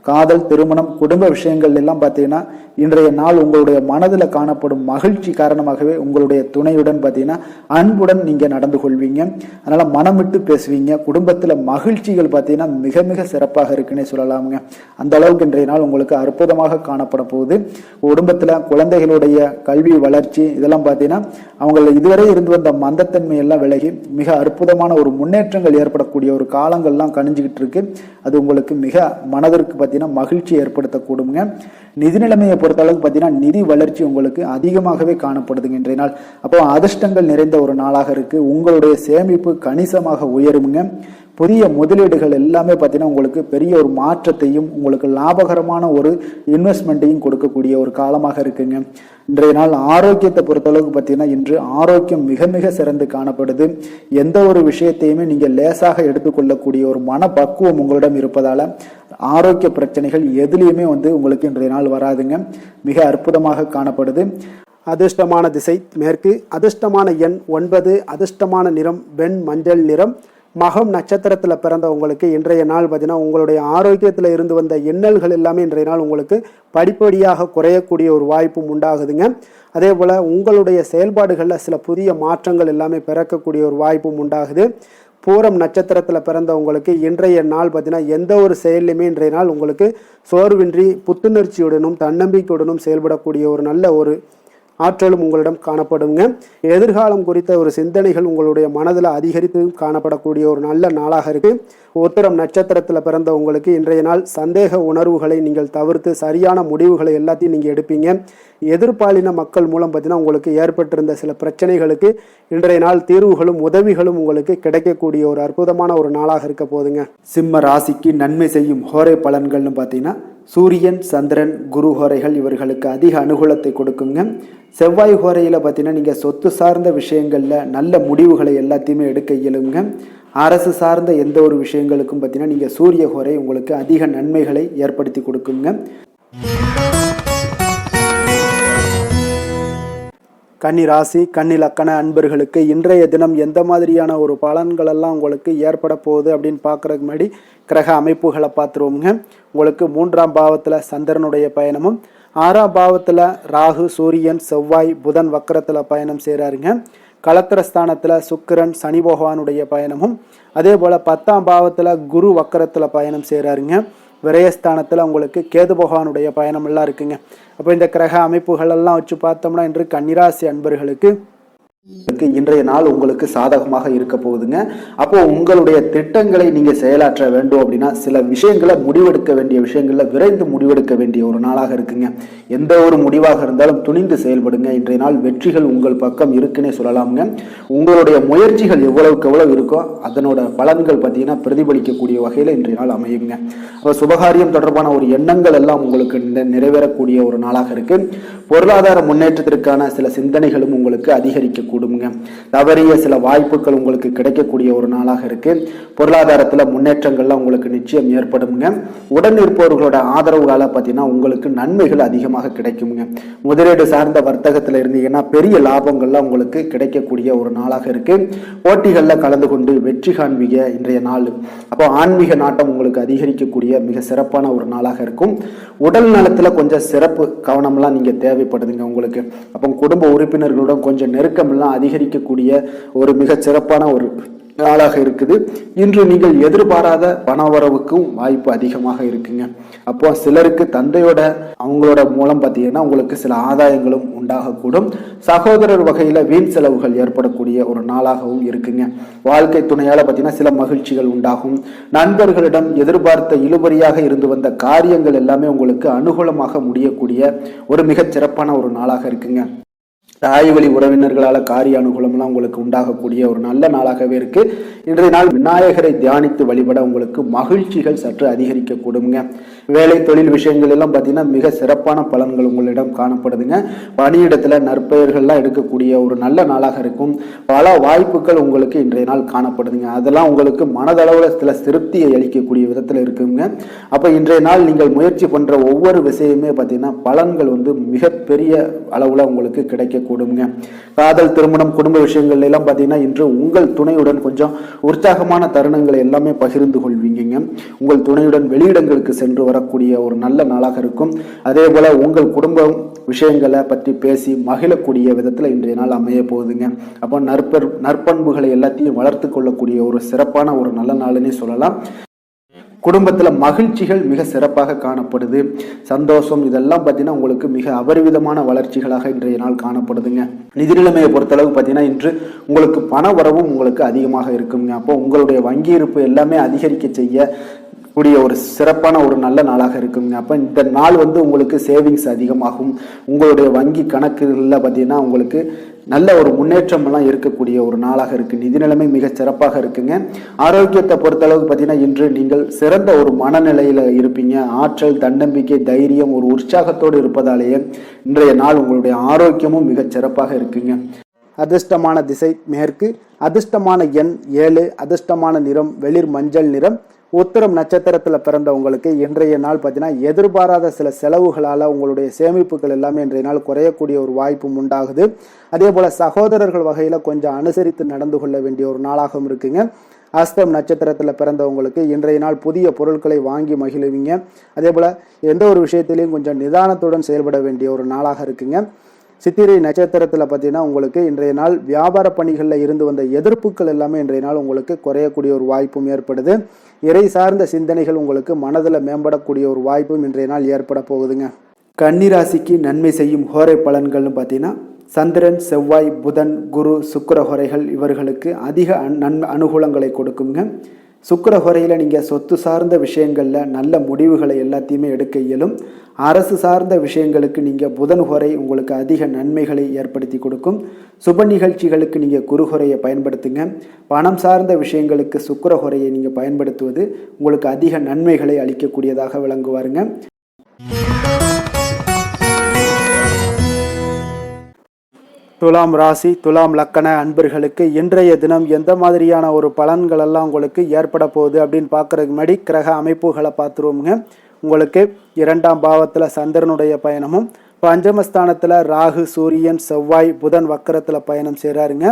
காதல், திருமணம், குடும்ப விஷயங்கள் எல்லாம் பார்த்தீங்கன்னா இன்றைய நாள் உங்களுடைய மனதில் காணப்படும் மகிழ்ச்சி காரணமாகவே உங்களுடைய துணையுடன் பார்த்தீங்கன்னா அன்புடன் நீங்க நடந்து கொள்வீங்க. அதனால மனம் விட்டு பேசுவீங்க. குடும்பத்தில் மகிழ்ச்சிகள் பார்த்தீங்கன்னா மிக மிக சிறப்பாக இருக்குன்னே சொல்லலாமுங்க. அந்த அளவுக்கு இன்றைய நாள் உங்களுக்கு அற்புதமாக காணப்பட போகுது. குடும்பத்தில் குழந்தைகளுடைய கல்வி வளர்ச்சி இதெல்லாம் பார்த்தீங்கன்னா அவங்க இதுவரை இருந்து வந்த மந்தத்தன்மை எல்லாம் விலகி மிக அற்புதமான ஒரு முன்னேற்றங்கள் ஏற்படக்கூடிய ஒரு காலங்கள்லாம் கணிஞ்சுக்கிட்டு இருக்கு. அது உங்களுக்கு மிக மனதிற்கு பார்த்தீங்கன்னா மகிழ்ச்சி ஏற்படுத்தக்கூடுங்க. நிதி நிலைமையை பொறுத்த அளவுக்கு பார்த்தீங்கன்னா நிதி வளர்ச்சி உங்களுக்கு அதிகமாகவே காணப்படுதுங்க இன்றைய நாள். அப்போ அதிர்ஷ்டங்கள் நிறைந்த ஒரு நாளாக இருக்கு. உங்களுடைய சேமிப்பு கணிசமாக உயருங்க. புதிய முதலீடுகள் எல்லாமே பார்த்தீங்கன்னா உங்களுக்கு பெரிய ஒரு மாற்றத்தையும் உங்களுக்கு லாபகரமான ஒரு இன்வெஸ்ட்மெண்ட்டையும் கொடுக்கக்கூடிய ஒரு காலமாக இருக்குங்க. இன்றைய நாள் ஆரோக்கியத்தை பொறுத்தளவுக்கு பார்த்தீங்கன்னா இன்று ஆரோக்கியம் மிக மிக சிறந்து காணப்படுது. எந்த ஒரு விஷயத்தையுமே நீங்கள் லேசாக எடுத்துக்கொள்ளக்கூடிய ஒரு மனப்பக்குவம் உங்களிடம் இருப்பதால ஆரோக்கிய பிரச்சனைகள் எதுலேயுமே உங்களுக்கு இன்றைய நாள் வராதுங்க. மிக அற்புதமாக காணப்படுது. அதிர்ஷ்டமான திசை மேற்கு, அதிர்ஷ்டமான எண் 9, அதிர்ஷ்டமான நிறம் வெண் மஞ்சள் நிறம். மகம் நட்சத்திரத்தில் பிறந்தவங்களுக்கு இன்றைய நாள் பார்த்தீங்கன்னா உங்களுடைய ஆரோக்கியத்தில் இருந்து வந்த இன்னல்கள் எல்லாமே இன்றைய நாள் உங்களுக்கு படிப்படியாக குறையக்கூடிய ஒரு வாய்ப்பும் உண்டாகுதுங்க. அதே போல் உங்களுடைய செயல்பாடுகளில் சில புதிய மாற்றங்கள் எல்லாமே பிறக்கக்கூடிய ஒரு வாய்ப்பும் உண்டாகுது. பூரம் நட்சத்திரத்தில் பிறந்தவங்களுக்கு இன்றைய நாள் பார்த்தீங்கன்னா எந்த ஒரு செயல்லையுமே இன்றைய நாள் உங்களுக்கு சோர்வின்றி புத்துணர்ச்சியுடனும் தன்னம்பிக்கையுடனும் செயல்படக்கூடிய ஒரு நல்ல ஒரு ஆற்றலும் உங்களிடம் காணப்படுங்க. எதிர்காலம் குறித்த ஒரு சிந்தனைகள் உங்களுடைய மனதில் அதிகரித்து காணப்படக்கூடிய ஒரு நல்ல நாளாக இருக்கு. உத்திரம் நட்சத்திரத்தில் பிறந்த உங்களுக்கு இன்றைய நாள் சந்தேக உணர்வுகளை நீங்கள் தவிர்த்து சரியான முடிவுகளை எல்லாத்தையும் நீங்கள் எடுப்பீங்க. எதிர்பாலின மக்கள் மூலம் பார்த்தீங்கன்னா உங்களுக்கு ஏற்பட்டிருந்த சில பிரச்சனைகளுக்கு இன்றைய நாள் தீர்வுகளும் உதவிகளும் உங்களுக்கு கிடைக்கக்கூடிய ஒரு அற்புதமான ஒரு நாளாக இருக்க போதுங்க. சிம்ம ராசிக்கு நன்மை செய்யும் ஹோரை பலன்கள்னு பார்த்தீங்கன்னா சூரியன், சந்திரன், குரு ஹோரைகள் இவர்களுக்கு அதிக அனுகூலத்தை கொடுக்குங்க. செவ்வாய் ஹோரையில் பார்த்தீங்கன்னா நீங்கள் சொத்து சார்ந்த விஷயங்களில் நல்ல முடிவுகளை எல்லாத்தையுமே எடுக்க இயலுங்க. அரசு சார்ந்த எந்த ஒரு விஷயங்களுக்கும் பார்த்தீங்கன்னா நீங்கள் சூரிய ஹோரை உங்களுக்கு அதிக நன்மைகளை ஏற்படுத்தி கொடுக்குங்க. கன்னி ராசி, கன்னி லக்கண அன்பர்களுக்கு இன்றைய தினம் எந்த மாதிரியான ஒரு பலன்கள் எல்லாம் உங்களுக்கு ஏற்பட போகுது அப்படின்னு பார்க்குறதுக்கு முன்னாடி கிரக அமைப்புகளை பார்த்துருவோங்க. உங்களுக்கு 3ஆம் பாவத்தில் சந்திரனுடைய பயணமும், 6ஆம் பாவத்தில் ராகு, சூரியன், செவ்வாய், புதன் வக்கரத்தில் பயணம் செய்கிறாருங்க. களத்திரஸ்தானத்தில் சுக்கிரன், சனி பகவானுடைய பயணமும், அதே போல் 10ஆம் பாவத்தில் குரு வக்கரத்தில் பயணம் செய்கிறாருங்க. விரயஸ்தானத்தில் உங்களுக்கு கேது பகவானுடைய பயணம் எல்லாம் இருக்குங்க. அப்போ இந்த கிரக அமைப்புகள் எல்லாம் வச்சு பார்த்தோம்னா இன்று கன்னிராசி அன்பர்களுக்கு இன்றைய நாள் உங்களுக்கு சாதகமாக இருக்க போகுதுங்க. அப்போ உங்களுடைய திட்டங்களை நீங்க செயலாற்ற வேண்டும் அப்படின்னா சில விஷயங்களை முடிவெடுக்க வேண்டிய விஷயங்கள்ல விரைந்து முடிவெடுக்க வேண்டிய ஒரு நாளாக இருக்குங்க. எந்த ஒரு முடிவாக இருந்தாலும் துணிந்து செயல்படுங்க. இன்றைய நாள் வெற்றிகள் உங்கள் பக்கம் இருக்குன்னே சொல்லலாமுங்க. உங்களுடைய முயற்சிகள் எவ்வளவுக்கு எவ்வளவு இருக்கோ அதனோட பலன்கள் பார்த்தீங்கன்னா பிரதிபலிக்கக்கூடிய வகையில் இன்றைய நாள் அமையுங்க. அப்போ சுபகாரியம் தொடர்பான ஒரு எண்ணங்கள் எல்லாம் உங்களுக்கு நிறைவேறக்கூடிய ஒரு நாளாக இருக்கு. பொருளாதார முன்னேற்றத்திற்கான சில சிந்தனைகளும் உங்களுக்கு அதிகரிக்கக்கூடிய கூடுங்க. தவறிய சில வாய்ப்புகள் உங்களுக்கு கிடைக்கக்கூடிய ஒரு நாளாக இருக்கு. பொருளாதாரத்தில் முன்னேற்றங்கள்லாம் உங்களுக்கு நிச்சயம் ஏற்படுங்க. உடன் இருப்பவர்களோட ஆதரவுகால பார்த்தீங்கன்னா உங்களுக்கு நன்மைகள் அதிகமாக கிடைக்குங்க. முதலீடு சார்ந்த வர்த்தகத்தில் இருந்தீங்கன்னா பெரிய லாபங்கள்லாம் உங்களுக்கு கிடைக்கக்கூடிய ஒரு நாளாக இருக்கு. போட்டிகளில் கலந்து கொண்டு வெற்றி காண்பீங்க இன்றைய நாள். அப்போ ஆன்மீக நாட்டம் உங்களுக்கு அதிகரிக்கக்கூடிய மிக சிறப்பான ஒரு நாளாக இருக்கும். உடல் நலத்துல கொஞ்சம் சிறப்பு கவனம்லாம் நீங்க தேவைப்படுதுங்க உங்களுக்கு. அப்போ குடும்ப உறுப்பினர்களுடன் கொஞ்சம் நெருக்கமெல்லாம் அதிகரிக்கக்கூடிய ஒரு மிக சிறப்பான ஒரு நாளாக இருக்குது. இன்று நீங்கள் எதிர்பாராத பணவரவுக்கும் வாய்ப்பு அதிகமாக இருக்குங்க. அப்போ சிலருக்கு தந்தையோட அவங்களோட மூலம் பார்த்தீங்கன்னா உங்களுக்கு சில ஆதாயங்களும் உண்டாகக்கூடும். சகோதரர் வகையில வீண் செலவுகள் ஏற்படக்கூடிய ஒரு நாளாகவும் இருக்குங்க. வாழ்க்கை துணையால பார்த்தீங்கன்னா சில மகிழ்ச்சிகள் உண்டாகும். நண்பர்களிடம் எதிர்பார்த்த இழுபறியாக இருந்து வந்த காரியங்கள் எல்லாமே உங்களுக்கு அனுகூலமாக முடியக்கூடிய ஒரு மிகச் சிறப்பான ஒரு நாளாக இருக்குங்க. தாய் வழி உறவினர்களால் காரிய அனுகூலம்லாம் உங்களுக்கு உண்டாகக்கூடிய ஒரு நல்ல நாளாகவே இருக்கு. இன்றைய நாள் விநாயகரை தியானித்து வழிபட உங்களுக்கு மகிழ்ச்சிகள் சற்று அதிகரிக்க கூடுங்க. வேலை தொழில் விஷயங்கள் எல்லாம் பார்த்தீங்கன்னா மிக சிறப்பான பலன்கள் உங்களிடம் காணப்படுதுங்க. பணியிடத்துல நற்பெயர்கள்லாம் எடுக்கக்கூடிய ஒரு நல்ல நாளாக இருக்கும். பல வாய்ப்புகள் உங்களுக்கு இன்றைய நாள் காணப்படுதுங்க. அதெல்லாம் உங்களுக்கு மனதளவில் சில திருப்தியை அளிக்கக்கூடிய விதத்தில் இருக்குங்க. அப்போ இன்றைய நாள் நீங்கள் முயற்சி பண்ற ஒவ்வொரு விஷயமே பார்த்தீங்கன்னா பலன்கள் மிகப்பெரிய அளவில் உங்களுக்கு கிடைக்க கூடுங்க. காதல், திருமணம், குடும்ப விஷயங்கள் எல்லாம் பார்த்தீங்கன்னா இன்று உங்கள் துணையுடன் கொஞ்சம் உற்சாகமான தருணங்களை எல்லாமே பகிர்ந்து கொள்வீங்க. உங்கள் துணையுடன் வெளியிடங்களுக்கு சென்று வரக்கூடிய ஒரு நல்ல நாளாக இருக்கும். அதே போல உங்கள் குடும்ப விஷயங்களை பற்றி பேசி மகிழக்கூடிய விதத்தில் இன்றைய நாள் அமைய போகுதுங்க. அப்போ நற்பண்புகளை எல்லாத்தையும் வளர்த்து கொள்ளக்கூடிய ஒரு சிறப்பான ஒரு நல்ல நாள்னே சொல்லலாம். குடும்பத்தில் மகிழ்ச்சிகள் மிக சிறப்பாக காணப்படுது. சந்தோஷம் இதெல்லாம் பார்த்தீங்கன்னா உங்களுக்கு மிக அபரிவிதமான வளர்ச்சிகளாக இன்றைய நாள் காணப்படுதுங்க. நிதி நிலைமையை பொறுத்தளவு பார்த்தீங்கன்னா இன்று உங்களுக்கு பண வரவும் உங்களுக்கு அதிகமாக இருக்குங்க. அப்போ உங்களுடைய வங்கி இருப்பு எல்லாமே அதிகரிக்க செய்ய கூடிய ஒரு சிறப்பான ஒரு நல்ல நாளாக இருக்குங்க. அப்போ இந்த நாள் உங்களுக்கு சேவிங்ஸ் அதிகமாகும். உங்களுடைய வங்கி கணக்குகளில் பார்த்தீங்கன்னா உங்களுக்கு நல்ல ஒரு முன்னேற்றமெல்லாம் இருக்கக்கூடிய ஒரு நாளாக இருக்கு. நிதி நிலைமை மிக சிறப்பாக இருக்குங்க. ஆரோக்கியத்தை பொறுத்தளவுக்கு பார்த்தீங்கன்னா இன்று நீங்கள் சிறந்த ஒரு மனநிலையில இருப்பீங்க. ஆற்றல், தன்னம்பிக்கை, தைரியம், ஒரு உற்சாகத்தோடு இருப்பதாலேயே இன்றைய நாள் உங்களுடைய ஆரோக்கியமும் மிக சிறப்பாக இருக்குங்க. அதிர்ஷ்டமான திசை மேற்கு, அதிர்ஷ்டமான எண் 7, அதிர்ஷ்டமான நிறம் வெளிர் மஞ்சள் நிறம். உத்திரம் நட்சத்திரத்தில் பிறந்தவங்களுக்கு இன்றைய நாள் பார்த்தீங்கன்னா எதிர்பாராத சில செலவுகளால் உங்களுடைய சேமிப்புகள் எல்லாமே இன்றைய நாள் குறையக்கூடிய ஒரு வாய்ப்பும் உண்டாகுது. அதே போல் சகோதரர்கள் வகையில் கொஞ்சம் அனுசரித்து நடந்து கொள்ள வேண்டிய ஒரு நாளாகவும் இருக்குங்க. அஸ்தம் நட்சத்திரத்தில் பிறந்தவங்களுக்கு இன்றைய நாள் புதிய பொருட்களை வாங்கி மகிழுவீங்க. அதே போல் எந்த ஒரு விஷயத்திலையும் கொஞ்சம் நிதானத்துடன் செயல்பட வேண்டிய ஒரு நாளாக இருக்குங்க. சித்திரை நட்சத்திரத்தில் பார்த்தீங்கன்னா உங்களுக்கு இன்றைய நாள் வியாபார பணிகளில் இருந்து வந்த எதிர்ப்புகள் எல்லாமே இன்றைய நாள் உங்களுக்கு குறையக்கூடிய ஒரு வாய்ப்பும் ஏற்படுது. இறை சார்ந்த சிந்தனைகள் உங்களுக்கு மனதில் மேம்படக்கூடிய ஒரு வாய்ப்பும் இன்றைய நாள் ஏற்பட போகுதுங்க. கன்னிராசிக்கு நன்மை செய்யும் ஹோரை பலன்கள்னு பார்த்தீங்கன்னா சந்திரன், செவ்வாய், புதன், குரு, சுக்கிர ஹோரைகள் இவர்களுக்கு அதிக அனுகூலங்களை கொடுக்குங்க. சுக்கிர ஹோரையில் நீங்கள் சொத்து சார்ந்த விஷயங்களில் நல்ல முடிவுகளை எல்லாத்தையுமே எடுக்க இயலும். அரசு சார்ந்த விஷயங்களுக்கு நீங்கள் புதன் ஹோரை உங்களுக்கு அதிக நன்மைகளை ஏற்படுத்தி கொடுக்கும். சுப நிகழ்ச்சிகளுக்கு நீங்கள் குரு ஹோரையை பயன்படுத்துங்க. பணம் சார்ந்த விஷயங்களுக்கு சுக்கிர ஹோரையை நீங்கள் பயன்படுத்துவது உங்களுக்கு அதிக நன்மைகளை அளிக்கக்கூடியதாக விளங்குவாருங்க. துலாம் ராசி, துலாம் லக்கண அன்பர்களுக்கு இன்றைய தினம் எந்த மாதிரியான ஒரு பலன்கள் எல்லாம் உங்களுக்கு ஏற்பட போகுது அப்படின்னு பார்க்கறதுக்கு முன்னாடி கிரக அமைப்புகளை பார்த்துருவோங்க. உங்களுக்கு 2ஆம் பாவத்தில் சந்திரனுடைய பயணமும், பஞ்சமஸ்தானத்தில் ராகு, சூரியன், செவ்வாய், புதன் வக்கரத்தில் பயணம் செய்கிறாருங்க.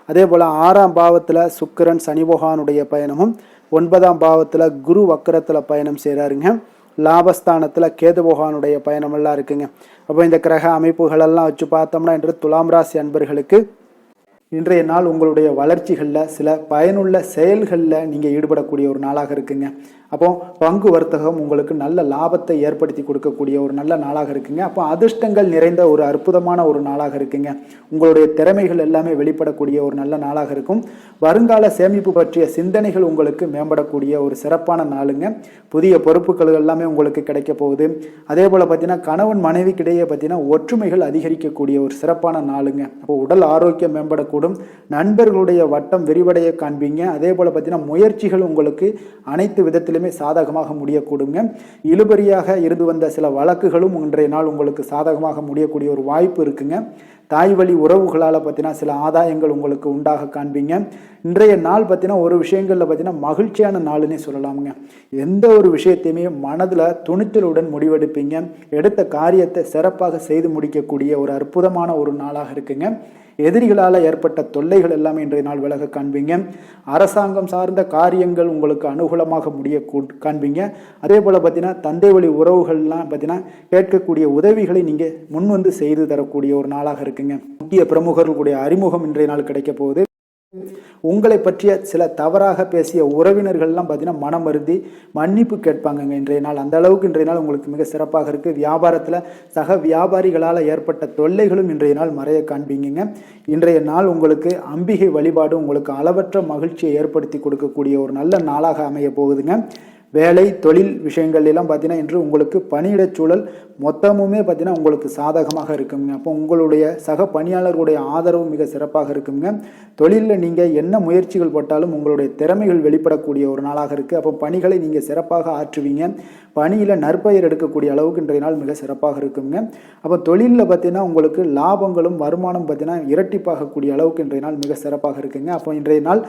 அதே போல் 6ஆம் பாவத்தில் சுக்கிரன், சனி பகவானுடைய பயணமும், 9ஆம் பாவத்தில் குரு வக்கரத்தில் பயணம் செய்கிறாருங்க. லாபஸ்தானத்தில் கேது பகவானுடைய பயணமெல்லாம் இருக்குங்க. அப்போ இந்த கிரக அமைப்புகளெல்லாம் வச்சு பார்த்தோம்னா இன்று துலாம் ராசி அன்பர்களுக்கு இன்றைய நாள் உங்களுடைய வளர்ச்சிகளில் சில பயனுள்ள செயல்களில் நீங்கள் ஈடுபடக்கூடிய ஒரு நாளாக இருக்குங்க. அப்போ பங்கு வர்த்தகம் உங்களுக்கு நல்ல லாபத்தை ஏற்படுத்தி கொடுக்கக்கூடிய ஒரு நல்ல நாளாக இருக்குங்க. அப்போ அதிர்ஷ்டங்கள் நிறைந்த ஒரு அற்புதமான ஒரு நாளாக இருக்குங்க. உங்களுடைய திறமைகள் எல்லாமே வெளிப்படக்கூடிய ஒரு நல்ல நாளாக இருக்கும். வருங்கால சேமிப்பு பற்றிய சிந்தனைகள் உங்களுக்கு மேம்படக்கூடிய ஒரு சிறப்பான நாளுங்க. புதிய பொறுப்புகள் எல்லாமே உங்களுக்கு கிடைக்க போகுது. அதே போல் பார்த்தீங்கன்னா கணவன் மனைவிக்கிடையே பார்த்தீங்கன்னா ஒற்றுமைகள் அதிகரிக்கக்கூடிய ஒரு சிறப்பான நாளுங்க. அப்போ உடல் ஆரோக்கியம் மேம்படக்கூடும். நண்பர்களுடைய வட்டம் விரிவடைய காண்பீங்க. அதே போல் பார்த்தீங்கன்னா முயற்சிகள் உங்களுக்கு அனைத்து விதத்திலுமே விதத்திலுமே சாதகமாக முடியக்கூடுங்க. இழுபறியாக இருந்து வந்த சில வழக்குகளும் இன்றைய நாள் உங்களுக்கு சாதகமாக முடியக்கூடிய ஒரு வாய்ப்பு இருக்குங்க. தாய் வழி உறவுகளால் பார்த்தீங்கன்னா சில ஆதாயங்கள் உங்களுக்கு உண்டாக காண்பீங்க. இன்றைய நாள் பார்த்தீங்கன்னா ஒரு விஷயங்களில் பார்த்தீங்கன்னா மகிழ்ச்சியான நாளுன்னே சொல்லலாமுங்க. எந்த ஒரு விஷயத்தையுமே மனதில் துணிச்சலுடன் முடிவெடுப்பீங்க. எடுத்த காரியத்தை சிறப்பாக செய்து முடிக்கக்கூடிய ஒரு அற்புதமான ஒரு நாளாக இருக்குங்க. எதிரிகளால் ஏற்பட்ட தொல்லைகள் எல்லாமே இன்றைய நாள் விலக காண்பீங்க. அரசாங்கம் சார்ந்த காரியங்கள் உங்களுக்கு அனுகூலமாக முடிய காண்பீங்க. அதே போல் பார்த்தீங்கன்னா தந்தை வழி உறவுகள்லாம் பார்த்தீங்கன்னா கேட்கக்கூடிய உதவிகளை நீங்கள் முன் வந்து செய்து தரக்கூடிய ஒரு நாளாக இருக்குங்க. முக்கிய பிரமுகர்களுடைய அறிமுகம் இன்றைய நாள் கிடைக்க போகுது. உங்களை பற்றிய சில தவறாக பேசிய உறவினர்கள்லாம் பார்த்தீங்கன்னா மனம் வருந்தி மன்னிப்பு கேட்பாங்கங்க இன்றைய நாள். அந்த அளவுக்கு இன்றைய நாள் உங்களுக்கு மிக சிறப்பாக இருக்குது. வியாபாரத்தில் சக வியாபாரிகளால் ஏற்பட்ட தொல்லைகளும் இன்றைய நாள் மறைய காண்பீங்க. இன்றைய நாள் உங்களுக்கு அம்பிகை வழிபாடு உங்களுக்கு அளவற்ற மகிழ்ச்சியை ஏற்படுத்தி கொடுக்கக்கூடிய ஒரு நல்ல நாளாக அமைய போகுதுங்க. வேலை தொழில் விஷயங்கள் எல்லாம் பார்த்தீங்கன்னா இன்று உங்களுக்கு பணியிடச் சூழல் மொத்தமுமே பார்த்தீங்கன்னா உங்களுக்கு சாதகமாக இருக்குங்க. அப்போ உங்களுடைய சக பணியாளர்களுடைய ஆதரவு மிக சிறப்பாக இருக்குங்க. தொழிலில் நீங்கள் என்ன முயற்சிகள் போட்டாலும் உங்களுடைய திறமைகள் வெளிப்படக்கூடிய ஒரு நாளாக இருக்குது. அப்போ பணிகளை நீங்கள் சிறப்பாக ஆற்றுவீங்க. பணியில் நற்பெயர் எடுக்கக்கூடிய அளவுக்கு இன்றைய நாள் மிக சிறப்பாக இருக்குங்க. அப்போ தொழிலில் பார்த்தீங்கன்னா உங்களுக்கு லாபங்களும் வருமானம் பார்த்தீங்கன்னா இரட்டிப்பாகக்கூடிய அளவுக்கு இன்றைய நாள் மிக சிறப்பாக இருக்குங்க. அப்போ இன்றைய நாள்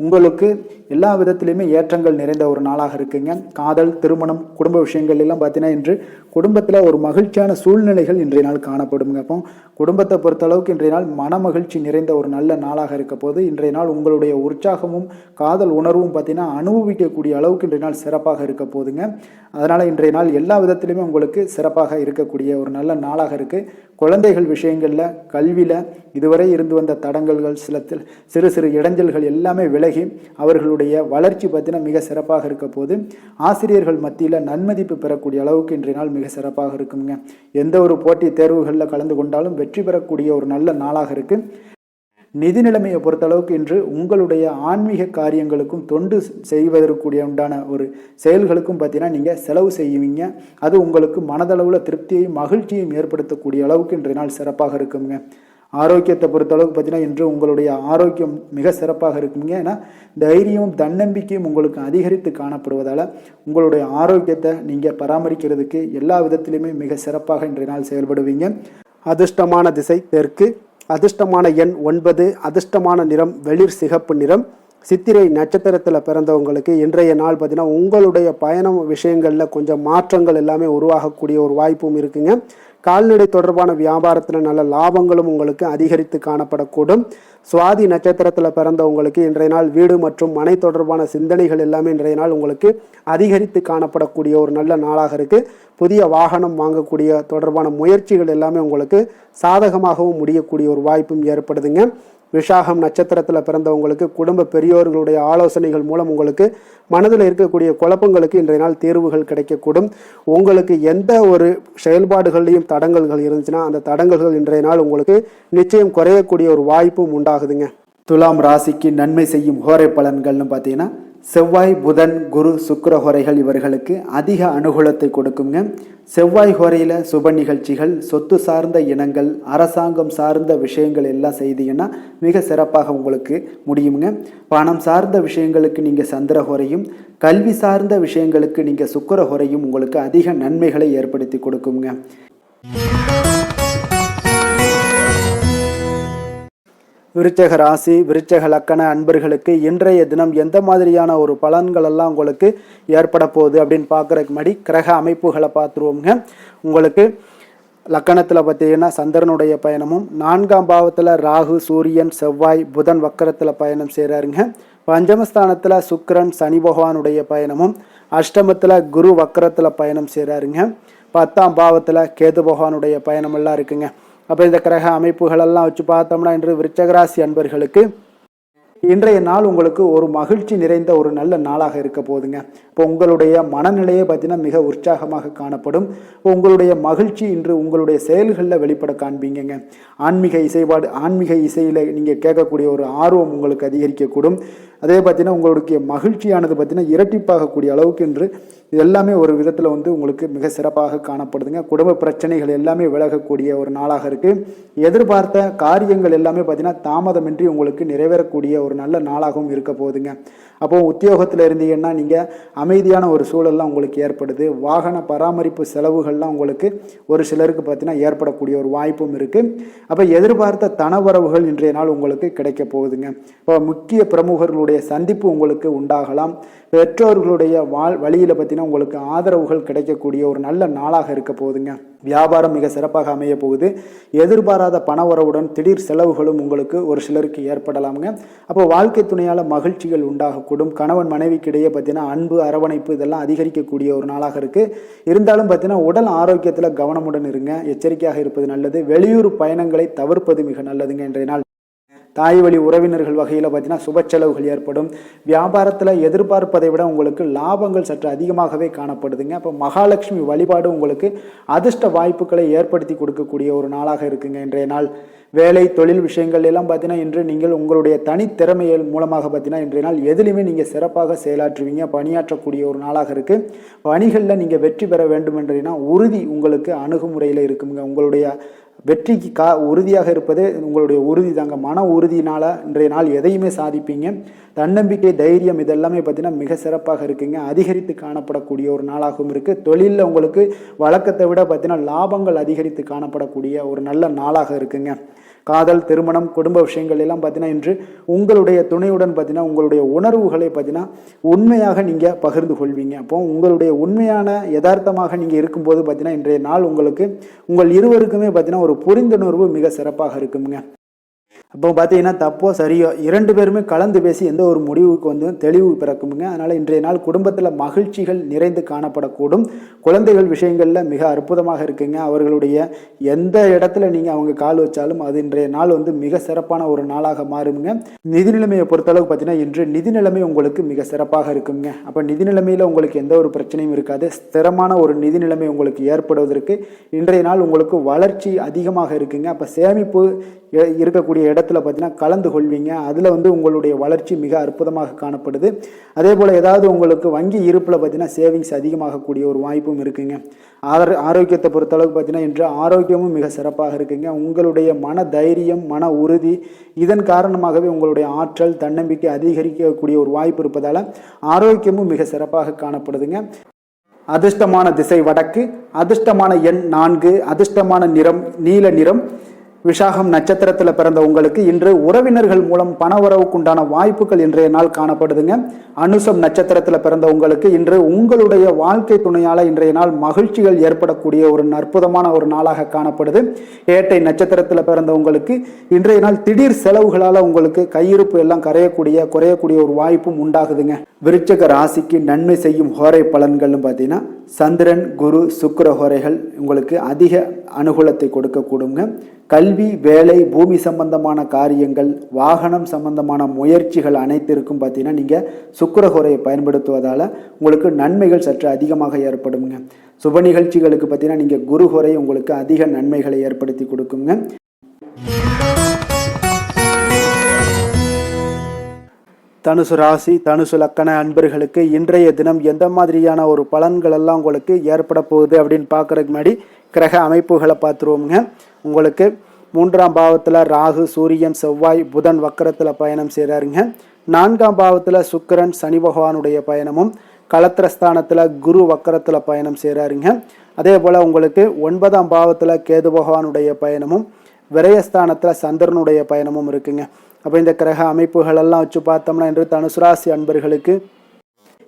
உங்களுக்கு எல்லா விதத்திலையுமே ஏற்றங்கள் நிறைந்த ஒரு நாளாக இருக்குங்க. காதல், திருமணம், குடும்ப விஷயங்கள் எல்லாம் பார்த்தீங்கன்னா இன்று குடும்பத்தில் ஒரு மகிழ்ச்சியான சூழ்நிலைகள் இன்றைய நாள் காணப்படுங்க. அப்போ குடும்பத்தை பொறுத்தளவுக்கு இன்றைய நாள் மன மகிழ்ச்சி நிறைந்த ஒரு நல்ல நாளாக இருக்க போது இன்றைய நாள் உங்களுடைய உற்சாகமும் காதல் உணர்வும் பார்த்தீங்கன்னா அனுபவிக்கக்கூடிய அளவுக்கு இன்றைய நாள் சிறப்பாக இருக்க போதுங்க. அதனால் இன்றைய நாள் எல்லா விதத்திலுமே உங்களுக்கு சிறப்பாக இருக்கக்கூடிய ஒரு நல்ல நாளாக இருக்குது. குழந்தைகள் விஷயங்களில் கல்வியில் இதுவரை இருந்து வந்த தடங்கல்கள் சிறு சிறு இடைஞ்சல்கள் எல்லாமே விலகி அவர்களுடைய வளர்ச்சி பார்த்தீங்கன்னா மிக சிறப்பாக இருக்க போது ஆசிரியர்கள் மத்தியில் நன்மதிப்பு பெறக்கூடிய அளவுக்கு இன்றைய நாள் மிக சிறப்பாக இருக்குங்க. எந்த ஒரு போட்டி தேர்வுகளில் கலந்து கொண்டாலும் வெற்றி பெறக்கூடிய ஒரு நல்ல நாளாக இருக்கு. நிதி நிலைமையை பொறுத்தளவுக்கு இன்று உங்களுடைய ஆன்மீக காரியங்களுக்கும் தொண்டு செய்வதற்குரிய உண்டான ஒரு செயல்களுக்கும் பார்த்தீங்கன்னா நீங்கள் செலவு செய்வீங்க. அது உங்களுக்கு மனதளவில் திருப்தியையும் மகிழ்ச்சியையும் ஏற்படுத்தக்கூடிய அளவுக்கு இன்றைய நாள் சிறப்பாக இருக்குங்க. ஆரோக்கியத்தை பொறுத்தளவுக்கு பார்த்தீங்கன்னா இன்று உங்களுடைய ஆரோக்கியம் மிக சிறப்பாக இருக்குங்க. ஏன்னா தைரியமும் தன்னம்பிக்கையும் உங்களுக்கு அதிகரித்து காணப்படுவதால் உங்களுடைய ஆரோக்கியத்தை நீங்கள் பராமரிக்கிறதுக்கு எல்லா விதத்திலையுமே மிக சிறப்பாக இன்றைய நாள் செயல்படுவீங்க. அதிர்ஷ்டமான திசை தெற்கு, அதிர்ஷ்டமான எண் 9, அதிர்ஷ்டமான நிறம் வெளிர் சிகப்பு நிறம். சித்திரை நட்சத்திரத்தில் பிறந்தவங்களுக்கு இன்றைய நாள் பார்த்தீங்கன்னா உங்களுடைய பயணம் விஷயங்களில் கொஞ்சம் மாற்றங்கள் எல்லாமே உருவாகக்கூடிய ஒரு வாய்ப்பும் இருக்குங்க. கால்நடை தொடர்பான வியாபாரத்தில் நல்ல லாபங்களும் உங்களுக்கு அதிகரித்து காணப்படக்கூடும். சுவாதி நட்சத்திரத்தில் பிறந்தவங்களுக்கு இன்றைய நாள் வீடு மற்றும் மனை தொடர்பான சிந்தனைகள் எல்லாமே இன்றைய நாள் உங்களுக்கு அதிகரித்து காணப்படக்கூடிய ஒரு நல்ல நாளாக இருக்குது. புதிய வாகனம் வாங்கக்கூடிய தொடர்பான முயற்சிகள் எல்லாமே உங்களுக்கு சாதகமாகவும் முடியக்கூடிய ஒரு வாய்ப்பும் ஏற்படுதுங்க. விஷாகம் நட்சத்திரத்தில் பிறந்தவங்களுக்கு குடும்ப பெரியோர்களுடைய ஆலோசனைகள் மூலம் உங்களுக்கு மனதில் இருக்கக்கூடிய குழப்பங்களுக்கு இன்றைய நாள் தீர்வுகள் கிடைக்கக்கூடும். உங்களுக்கு எந்த ஒரு செயல்பாடுகள்லையும் தடங்கல்கள் இருந்துச்சுன்னா அந்த தடங்கல்கள் இன்றைய நாள் உங்களுக்கு நிச்சயம் குறையக்கூடிய ஒரு வாய்ப்பும் உண்டாகுதுங்க. துலாம் ராசிக்கு நன்மை செய்யும் ஹோரை பலன்கள்னு பார்த்தீங்கன்னா செவ்வாய், புதன், குரு, சுக்கிர ஹோரைகள் இவர்களுக்கு அதிக அனுகூலத்தை கொடுக்குங்க. செவ்வாய் ஹோரையில் சுப நிகழ்ச்சிகள், சொத்து சார்ந்த இனங்கள், அரசாங்கம் சார்ந்த விஷயங்கள் எல்லாம் செய்தீங்கன்னா மிக சிறப்பாக உங்களுக்கு முடியுங்க. பணம் சார்ந்த விஷயங்களுக்கு நீங்கள் சந்திர ஹோரையும், கல்வி சார்ந்த விஷயங்களுக்கு நீங்கள் சுக்கிர ஹோரையும் உங்களுக்கு அதிக நன்மைகளை ஏற்படுத்தி கொடுக்குங்க. விருச்சக ராசி, விருச்சக லக்கண அன்பர்களுக்கு இன்றைய தினம் எந்த மாதிரியான ஒரு பலன்கள் எல்லாம் உங்களுக்கு ஏற்பட போகுது அப்படின்னு பார்க்குறதுக்கு முன்னாடி கிரக அமைப்புகளை பார்த்துருவோங்க. உங்களுக்கு லக்கணத்தில் பார்த்தீங்கன்னா சந்திரனுடைய பயணமும், 4ஆம் பாவத்தில் ராகு, சூரியன், செவ்வாய், புதன் வக்கரத்தில் பயணம் செய்கிறாருங்க. பஞ்சமஸ்தானத்தில் சுக்கிரன், சனி பகவானுடைய பயணமும், அஷ்டமத்தில் குரு வக்கரத்தில் பயணம் செய்கிறாருங்க. 10ஆம் பாவத்தில் கேது பகவானுடைய பயணமெல்லாம் இருக்குங்க. அப்போ இந்த கிரக அமைப்புகளெல்லாம் வச்சு பார்த்தோம்னா இன்று விருச்சகராசி அன்பர்களுக்கு இன்றைய நாள் உங்களுக்கு ஒரு மகிழ்ச்சி நிறைந்த ஒரு நல்ல நாளாக இருக்க போகுதுங்க. இப்போ உங்களுடைய மனநிலையை பார்த்தீங்கன்னா மிக உற்சாகமாக காணப்படும். இப்போ உங்களுடைய மகிழ்ச்சி இன்று உங்களுடைய செயல்களில் வெளிப்பட காண்பீங்க. ஆன்மீக இசையில் நீங்கள் கேட்கக்கூடிய ஒரு ஆர்வம் உங்களுக்கு அதிகரிக்கக்கூடும். அதே பார்த்தீங்கன்னா உங்களுடைய மகிழ்ச்சியானது பார்த்தீங்கன்னா இரட்டிப்பாகக்கூடிய அளவுக்கு இன்று இது எல்லாமே ஒரு விதத்தில் வந்து உங்களுக்கு மிக சிறப்பாக காணப்படுதுங்க. குடும்ப பிரச்சனைகள் எல்லாமே விலகக்கூடிய ஒரு நாளாக இருக்குது. எதிர்பார்த்த காரியங்கள் எல்லாமே பார்த்தீங்கன்னா தாமதமின்றி உங்களுக்கு நிறைவேறக்கூடிய ஒரு நல்ல நாளாகவும் இருக்க போகுதுங்க. அப்போது உத்தியோகத்தில் இருந்தீங்கன்னா நீங்கள் அமைதியான ஒரு சூழல்லாம் உங்களுக்கு ஏற்படுது. வாகன பராமரிப்பு செலவுகள்லாம் உங்களுக்கு ஒரு சிலருக்கு பார்த்தீங்கன்னா ஏற்படக்கூடிய ஒரு வாய்ப்பும் இருக்குது. அப்போ எதிர்பார்த்த தனவரவுகள் இன்றைய நாள் உங்களுக்கு கிடைக்க போகுதுங்க. இப்போ முக்கிய பிரமுகர்களுடைய சந்திப்பு உங்களுக்கு உண்டாகலாம். பெற்றோர்களுடைய வழியில் பார்த்தீங்கன்னா உங்களுக்கு ஆதரவுகள் கிடைக்கக்கூடிய ஒரு நல்ல நாளாக இருக்க போகுதுங்க. வியாபாரம் மிக சிறப்பாக அமைய போகுது. எதிர்பாராத பணவரவுடன் திடீர் செலவுகளும் உங்களுக்கு ஒரு சிலருக்கு ஏற்படலாமுங்க. அப்போ வாழ்க்கை துணையால் மகிழ்ச்சிகள் உண்டாகக்கூடும். கணவன் மனைவிக்கிடையே பார்த்தீங்கன்னா அன்பு அரவணைப்பு இதெல்லாம் அதிகரிக்கக்கூடிய ஒரு நாளாக இருக்குது. இருந்தாலும் பார்த்தீங்கன்னா உடல் ஆரோக்கியத்தில் கவனமுடன் இருங்க. எச்சரிக்கையாக இருப்பது நல்லது. வெளியூர் பயணங்களை தவிர்ப்பது மிக நல்லதுங்க. இன்றைய நாள் தாய் வழி உறவினர்கள் வகையில் பார்த்தீங்கன்னா சுப செலவுகள் ஏற்படும். வியாபாரத்தில் எதிர்பார்ப்பதை விட உங்களுக்கு லாபங்கள் சற்று அதிகமாகவே காணப்படுதுங்க. அப்போ மகாலட்சுமி வழிபாடு உங்களுக்கு அதிர்ஷ்ட வாய்ப்புகளை ஏற்படுத்தி கொடுக்கக்கூடிய ஒரு நாளாக இருக்குங்க இன்றைய நாள். வேலை தொழில் விஷயங்கள் எல்லாம் பார்த்தீங்கன்னா இன்று நீங்கள் உங்களுடைய தனித்திறமைகள் மூலமாக பார்த்தீங்கன்னா இன்றைய நாள் எதிலுமே நீங்கள் சிறப்பாக செயலாற்றுவீங்க. பணியாற்றக்கூடிய ஒரு நாளாக இருக்குது. பணிகளில் நீங்கள் வெற்றி பெற வேண்டும் என்றீங்கன்னா உறுதி உங்களுக்கு அணுகுமுறையில் இருக்குங்க. உங்களுடைய வெற்றிக்கு உறுதியாக இருப்பது உங்களுடைய உறுதி தாங்க. மன உறுதியினால் இன்றைய நாள் எதையுமே சாதிப்பீங்க. தன்னம்பிக்கை தைரியம் இதெல்லாமே பார்த்தீங்கன்னா மிக சிறப்பாக இருக்குங்க. அதிகரித்து காணப்படக்கூடிய ஒரு நாளாகவும் இருக்குது. தொழிலில் உங்களுக்கு வழக்கத்தை விட பார்த்தீங்கன்னா லாபங்கள் அதிகரித்து காணப்படக்கூடிய ஒரு நல்ல நாளாக இருக்குங்க. காதல் திருமணம் குடும்ப விஷயங்கள் எல்லாம் பார்த்தீங்கன்னா இன்று உங்களுடைய துணையுடன் பார்த்தீங்கன்னா உங்களுடைய உணர்வுகளை பார்த்தீங்கன்னா உண்மையாக நீங்கள் பகிர்ந்து கொள்வீங்க. அப்போ உங்களுடைய உண்மையான யதார்த்தமாக நீங்கள் இருக்கும்போது பார்த்தீங்கன்னா இன்றைய நாள் உங்களுக்கு உங்கள் இருவருக்குமே பார்த்தீங்கன்னா ஒரு புரிந்துணர்வு மிக சிறப்பாக இருக்குங்க. அப்போ பார்த்தீங்கன்னா தப்போ சரியோ 2 பேருமே கலந்து பேசி எந்த ஒரு முடிவுக்கு வந்து தெளிவு பிறக்குமுங்க. அதனால் இன்றைய நாள் குடும்பத்தில் மகிழ்ச்சிகள் நிறைந்து காணப்படக்கூடும். குழந்தைகள் விஷயங்களில் மிக அற்புதமாக இருக்குங்க. அவர்களுடைய எந்த இடத்துல நீங்கள் அவங்க கால் வச்சாலும் அது இன்றைய நாள் வந்து மிக சிறப்பான ஒரு நாளாக மாறுமுங்க. நிதி நிலைமையை பொறுத்தளவு பார்த்தீங்கன்னா இன்று நிதி நிலைமை உங்களுக்கு மிக சிறப்பாக இருக்குங்க. அப்போ நிதி நிலைமையில் உங்களுக்கு எந்த ஒரு பிரச்சனையும் இருக்காது. ஸ்திரமான ஒரு நிதி நிலைமை உங்களுக்கு ஏற்படுவதற்கு இன்றைய நாள் உங்களுக்கு வளர்ச்சி அதிகமாக இருக்குங்க. அப்போ சேமிப்பு இருக்கக்கூடிய இடத்துல பார்த்தீங்கன்னா கலந்து கொள்வீங்க. அதில் வந்து உங்களுடைய வளர்ச்சி மிக அற்புதமாக காணப்படுது. அதே போல் ஏதாவது உங்களுக்கு வங்கி இருப்பில் பார்த்தீங்கன்னா சேவிங்ஸ் அதிகமாகக்கூடிய ஒரு வாய்ப்பும் இருக்குங்க. ஆரோக்கியத்தை பொறுத்தளவுக்கு பார்த்தீங்கன்னா இன்று ஆரோக்கியமும் மிக சிறப்பாக இருக்குங்க. உங்களுடைய மன தைரியம் மன உறுதி இதன் காரணமாகவே உங்களுடைய ஆற்றல் தன்னம்பிக்கை அதிகரிக்கக்கூடிய ஒரு வாய்ப்பு இருப்பதால் ஆரோக்கியமும் மிக சிறப்பாக காணப்படுதுங்க. அதிர்ஷ்டமான திசை வடக்கு, அதிர்ஷ்டமான எண் 4, அதிர்ஷ்டமான நிறம் நீல நிறம். விஷாகம் நட்சத்திரத்தில் பிறந்த உங்களுக்கு இன்று உறவினர்கள் மூலம் பணவரவுக்குண்டான வாய்ப்புகள் இன்றைய நாள் காணப்படுதுங்க. அனுசம் நட்சத்திரத்தில் பிறந்த உங்களுக்கு இன்று உங்களுடைய வாழ்க்கை துணையால் இன்றைய நாள் மகிழ்ச்சிகள் ஏற்படக்கூடிய ஒரு அற்புதமான ஒரு நாளாக காணப்படுது. ஏட்டை நட்சத்திரத்தில் பிறந்த உங்களுக்கு இன்றைய நாள் திடீர் செலவுகளால் உங்களுக்கு கையிருப்பு எல்லாம் குறையக்கூடிய ஒரு வாய்ப்பும் உண்டாகுதுங்க. விருச்சக ராசிக்கு நன்மை செய்யும் ஹோரை பலன்கள்னு பார்த்தீங்கன்னா சந்திரன் குரு சுக்கிர ஹோரைகள் உங்களுக்கு அதிக அனுகூலத்தை கொடுக்கக்கூடுங்க. கல்வி வேலை பூமி சம்பந்தமான காரியங்கள் வாகனம் சம்பந்தமான முயற்சிகள் அனைத்திற்கும் பார்த்தீங்கன்னா நீங்கள் சுக்கிரஹோரையை பயன்படுத்துவதால் உங்களுக்கு நன்மைகள் சற்று அதிகமாக ஏற்படுங்க. சுப நிகழ்ச்சிகளுக்கு பார்த்தீங்கன்னா நீங்கள் குருஹோரை உங்களுக்கு அதிக நன்மைகளை ஏற்படுத்தி கொடுக்குங்க. தனுசு ராசி தனுசு லக்கண அன்பர்களுக்கு இன்றைய தினம் எந்த மாதிரியான ஒரு பலன்கள் எல்லாம் உங்களுக்கு ஏற்பட போகுது அப்படின்னு பார்க்குறதுக்கு முன்னாடி கிரக அமைப்புகளை பார்த்துருவோமுங்க. உங்களுக்கு 3ஆம் பாவத்தில் ராகு சூரியன் செவ்வாய் புதன் வக்கரத்தில் பயணம் செய்கிறாருங்க. 4ஆம் பாவத்தில் சுக்கிரன் சனி பகவானுடைய பயணமும் களத்திரஸ்தானத்தில் குரு வக்கரத்தில் பயணம் செய்கிறாருங்க. அதே போல் உங்களுக்கு 9ஆம் பாவத்தில் கேது பகவானுடைய பயணமும் விரயஸ்தானத்தில் சந்திரனுடைய பயணமும் இருக்குங்க. அப்போ இந்த கிரக அமைப்புகள் எல்லாம் வச்சு பார்த்தோம்னா இன்று தனுசு ராசி அன்பர்களுக்கு